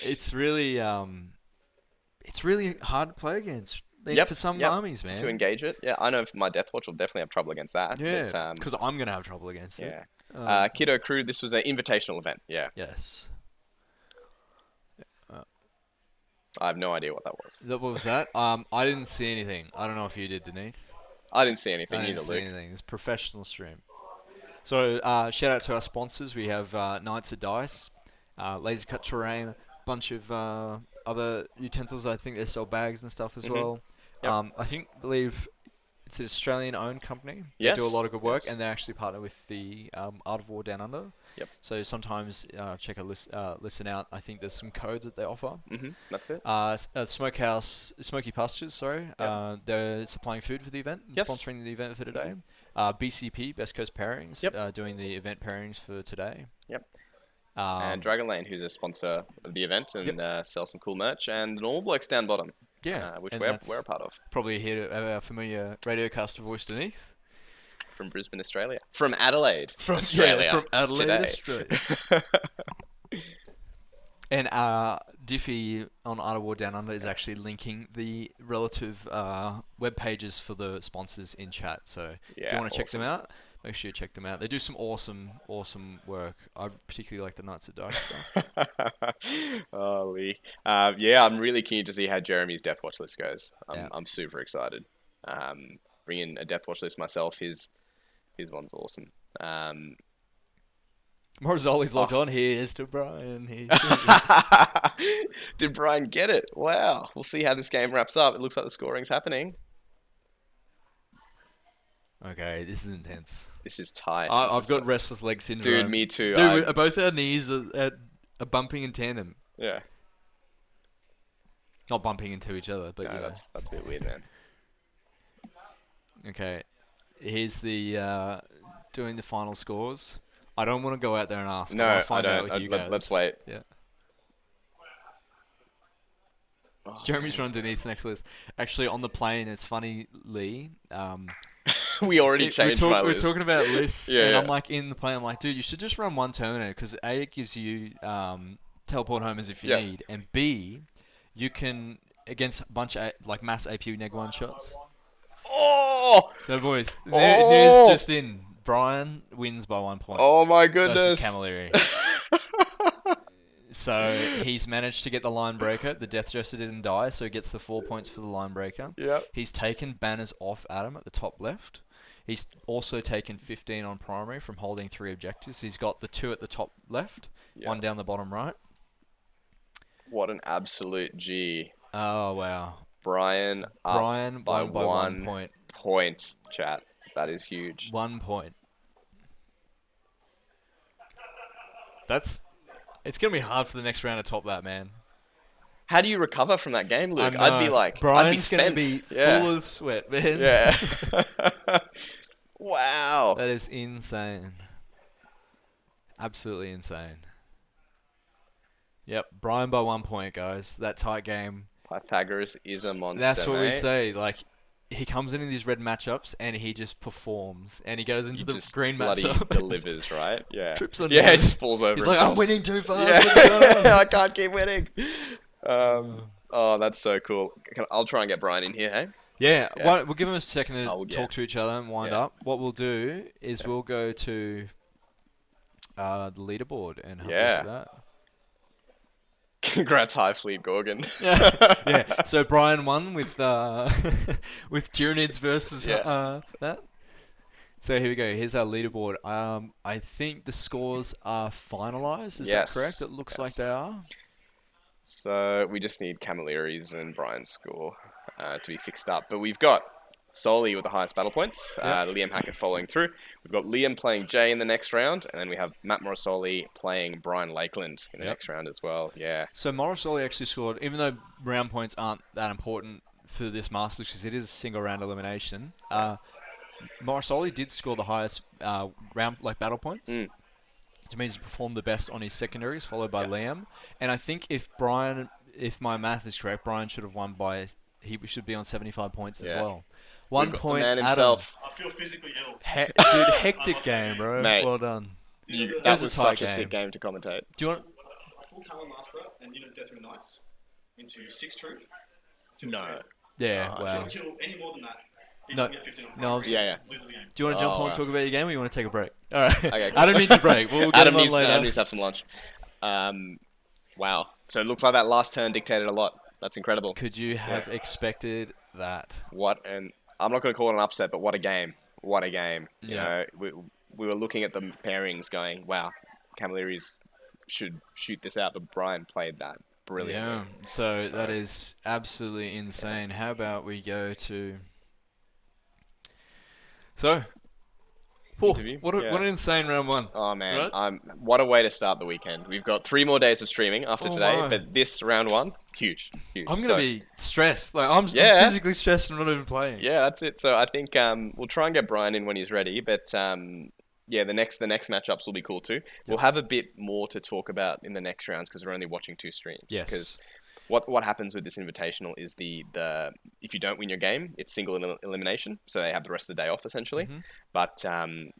it's really hard to play against. For some armies, man. To engage it. Yeah, I know my Death Watch will definitely have trouble against that. Yeah, because I'm going to have trouble against it. Kiddo Crew, this was an invitational event. Yeah. Yes. I have no idea what that was. What was that? I didn't see anything. I don't know if you did, Denise. I didn't see anything either, I didn't see Luke. anything. It's a professional stream. So, shout out to our sponsors. We have Knights of Dice, Laser Cut Terrain, bunch of other utensils. I think they sell bags and stuff as well. Yep. Believe it's an Australian-owned company. They do a lot of good work, and they actually partner with the Art of War Down Under. Yep. So sometimes check a listen out. I think there's some codes that they offer. That's it. Smoky Pastures, sorry. Yep. They're supplying food for the event, sponsoring the event for today. BCP, Best Coast Pairings, doing the event pairings for today. Yep. And Dragon Lane, who's a sponsor of the event and sells some cool merch, and the Normal Blokes down bottom. Yeah, which we're a part of. Probably here to have our familiar radiocaster voice Denise. From Brisbane, Australia. From Adelaide, Australia. Yeah, from Adelaide, today. Australia. And Diffie on Art of War Down Under is actually linking the relative web pages for the sponsors in chat. So if you want to check them out, make sure you check them out. They do some awesome work. I particularly like the Knights of Dice stuff. Holy. I'm really keen to see how Jeremy's Death Watch list goes. I'm super excited. Bringing a Death Watch list myself, his one's awesome. Morzoli's logged on. Here's to Brian. Did Brian get it? Wow. We'll see how this game wraps up. It looks like the scoring's happening. Okay, this is intense. This is tight. I've got restless leg syndrome. Dude, me too. Dude, both our knees are bumping in tandem. Yeah. Not bumping into each other, but that's a bit weird, man. Okay, here's the doing the final scores. I don't want to go out there and ask. No, I'll find I out don't. with you guys. Let's wait. Yeah. Jeremy's run Denise next list. Actually, on the plane, it's funny, Lee. We already changed my list. We're talking about lists, and I'm like, in the plane, I'm like, dude, you should just run one Terminator, because A, it gives you teleport home as if you need, and B, you can, against a bunch of mass AP neg one shots. Oh! So, boys, news just in. Brian wins by 1 point. Oh my goodness. Versus Camilleri. So he's managed to get the line breaker. The Death Jester didn't die, so he gets the 4 points for the line breaker. Yep. He's taken banners off Adam at the top left. He's also taken 15 on primary from holding 3 objectives. He's got the 2 at the top left, 1 down the bottom right. What an absolute G. Oh, wow. Brian up by 1 1 point, chat. That is huge. 1 point. It's gonna be hard for the next round to top that, man. How do you recover from that game, Luke? I I'd be know. like, Brian's I'd be gonna spent. be Yeah. full of sweat, man. Yeah. Wow. That is insane. Absolutely insane. Yep, Brian by 1 point, guys. That tight game. Pythagoras is a monster. That's what we mate. say. Like, he comes in these red matchups and he just performs, and he goes into He the just green bloody matchup. delivers, right? Yeah. Trips on Yeah, him. it just falls over. He's like, I'm himself. winning too fast. Yeah. What's going on?" I can't keep winning. Oh, that's so cool. I'll try and get Brian in here, hey? Yeah, Yeah. we'll give him a second to Oh, yeah. talk to each other and wind Yeah. up. What we'll do is we'll go to the leaderboard and have Yeah. a look at Congrats, High Fleet Gorgon. that. Yeah. So Brian won with with Tyranids versus Yeah. that. So here we go. Here's our leaderboard. I think the scores are finalised. Is Yes. that correct? It looks like they are. So we just need Camillery's and Brian's score to be fixed up. But we've got Soli with the highest battle points, Liam Hackett following through. We've got Liam playing Jay in the next round, and then we have Matt Morrisoli playing Brian Lakeland in the next round as well. Yeah. So Morrisoli actually scored, even though round points aren't that important for this Masters because it is a single round elimination. Morrisoli did score the highest round battle points. Mm. Which means he performed the best on his secondaries, followed by Liam. And I think if my math is correct, Brian should have won by. He should be on 75 points as Yeah. well. 1 We've got the point, man Adam. himself. I feel physically ill. Dude, hectic game, bro. Mate. Well done. That was was a tight such a sick game. game to commentate. Do you want? A full Talon Master and Unit Deathwing Knights into 6 troop. No. Yeah, Oh, wow. Don't kill any more than that. He No, doesn't get 15 on no, primary, Yeah, yeah. loses the game. Do you want to jump Oh, on and wow. talk about your game, or you want to take a break? All right. Okay, cool. Adam needs a break. We'll get Adam him on needs, later. Adam needs to have some lunch. Wow. So it looks like that last turn dictated a lot. That's incredible. Could you have expected that? And I'm not going to call it an upset, but what a game. What a game. You Yeah. know, we were looking at the pairings going, wow, Camillery's should shoot this out, but Brian played that brilliantly. Yeah. So that is absolutely insane. How about we go to? So. Whew, Interview? what an insane round one. Oh man, Right? what a way to start the weekend. We've got 3 more days of streaming after Oh, today, my. but this round one, huge. I'm gonna be stressed. Like I'm Yeah. physically stressed and not even playing. Yeah, that's it. So I think we'll try and get Brian in when he's ready, but yeah, the next matchups will be cool too. We'll have a bit more to talk about in the next rounds because we're only watching 2 streams. Yes. Because what happens with this invitational is the if you don't win your game, it's single elimination, so they have the rest of the day off essentially. Mhm. But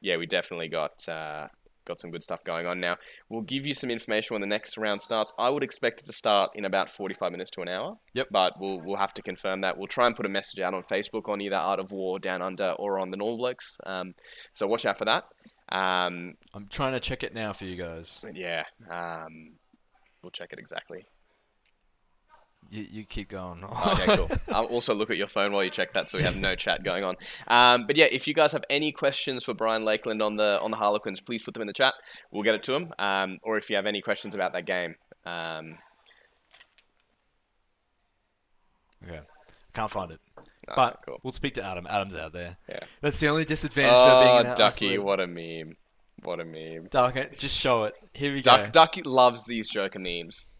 yeah, we definitely got some good stuff going on now. We'll give you some information when the next round starts. I would expect it to start in about 45 minutes to an hour. Yep. But we'll have to confirm that. We'll try and put a message out on Facebook on either Art of War Down Under or on the Normal Blokes. So watch out for that. I'm trying to check it now for you guys. Yeah. We'll check it exactly. You keep going. Okay, cool. I'll also look at your phone while you check that, so we have no chat going on. But yeah, if you guys have any questions for Brian Lakeland on the Harlequins, please put them in the chat. We'll get it to him. Or if you have any questions about that game. Okay. Can't find it. Okay, But cool. we'll speak to Adam. Adam's out there. Yeah. That's the only disadvantage about being an Ducky, isolated- what a meme. What a meme. Dark, just show it. Here we go. Ducky loves these Joker memes.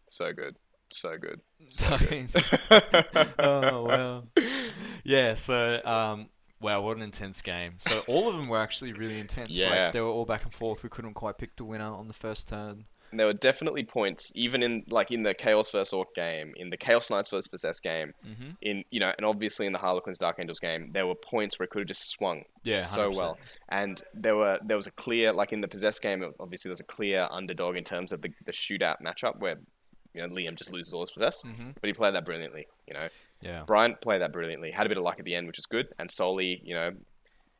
So good. So good. So good. Oh wow. Yeah. So wow, what an intense game. So all of them were actually really intense. Yeah. Like they were all back and forth. We couldn't quite pick the winner on the first turn. There were definitely points, even in the Chaos vs Orc game, in the Chaos Knights vs Possessed game, Mm-hmm. and obviously in the Harlequins Dark Angels game, there were points where it could have just swung Yeah. 100%. so well. And there was a clear, like in the Possessed game, obviously there's a clear underdog in terms of the shootout matchup where Liam just loses all his Possessed, Mhm. but he played that brilliantly. Yeah. Brian played that brilliantly. Had a bit of luck at the end, which is good. And Soli,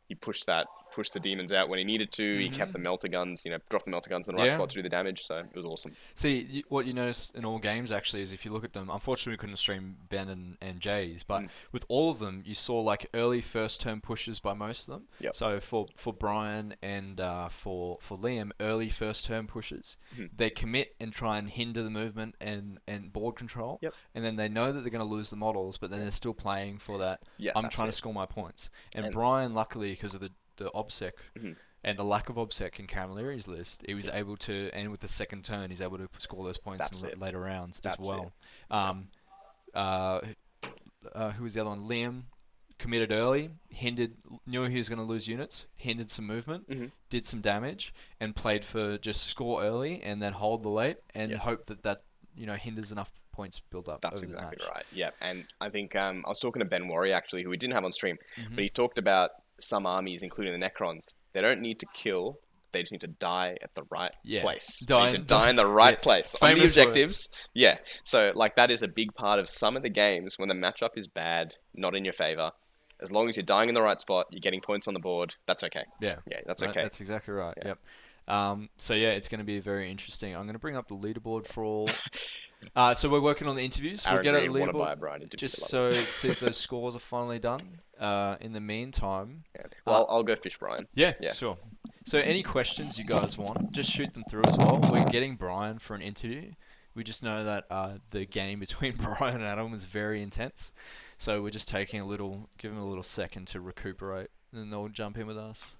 he pushed the demons out when he needed to. He kept the melter guns, dropped the melter guns in the right Yeah. spot to do the damage. So it was awesome. See, what you notice in all games actually is if you look at them, unfortunately we couldn't stream Ben and Jay's, but with all of them, you saw like early first turn pushes by most of them. Yep. So for Brian and for Liam, early first turn pushes, they commit and try and hinder the movement and board control. Yep. And then they know that they're going to lose the models, but then they're still playing for that. Yeah, I'm that's trying it. to score my points. And And- Brian, luckily, because of the the OBSEC Mhm. and the lack of OBSEC in Camilleri's list, he was able to, and with the second turn, he's able to score those points That's in it. later rounds That's as well. Who was the other one? Liam committed early, knew he was going to lose units, hindered some movement, Mhm. did some damage, and played for just score early and then hold the late and Yeah. hope that hinders enough points build up That's over the exactly match. right. Yeah, and I think I was talking to Ben Warry actually, who we didn't have on stream, Mhm. but he talked about some armies, including the Necrons. They don't need to kill; they just need to die at the right Yeah. place. Die They need in- to die in the right yes. place on the Famous objectives. Yeah, so like that is a big part of some of the games when the matchup is bad, not in your favor. As long as you're dying in the right spot, you're getting points on the board. That's okay. Yeah. Yeah, that's Right, okay. That's exactly right. Yeah. Yep. So yeah, it's going to be very interesting. I'm going to bring up the leaderboard for all. So we're working on the interviews. Aaron We'll get a Green wanna buy leaderboard a Brian interview, just love so see if those scores are finally done. In the meantime, Yeah. Well, I'll go fish Brian. yeah, Yeah. sure. So any questions you guys want, just shoot them through as well. We're getting Brian for an interview. We just know that the game between Brian and Adam was very intense. So we're just taking give him a little second to recuperate, and then they'll jump in with us.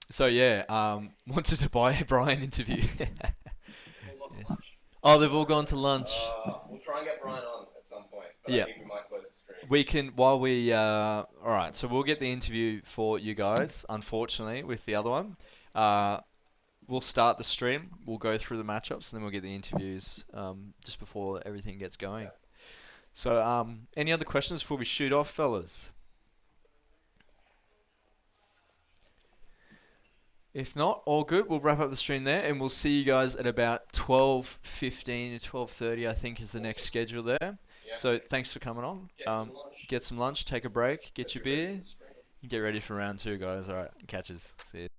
So yeah, wanted to buy a Brian interview. Oh, they've all gone to lunch. We'll try and get Brian on at some point. But Yeah. I think we might close the stream. We can all right, so we'll get the interview for you guys, unfortunately, with the other one. We'll start the stream, we'll go through the matchups, and then we'll get the interviews just before everything gets going. So any other questions before we shoot off, fellas? If not, all good. We'll wrap up the stream there, and we'll see you guys at about 12:15 to 12:30, I think, is the next schedule there. Yeah. So thanks for coming on. Get some lunch, take a break, get your beer, and get ready for round 2, guys. All right, catches. See you.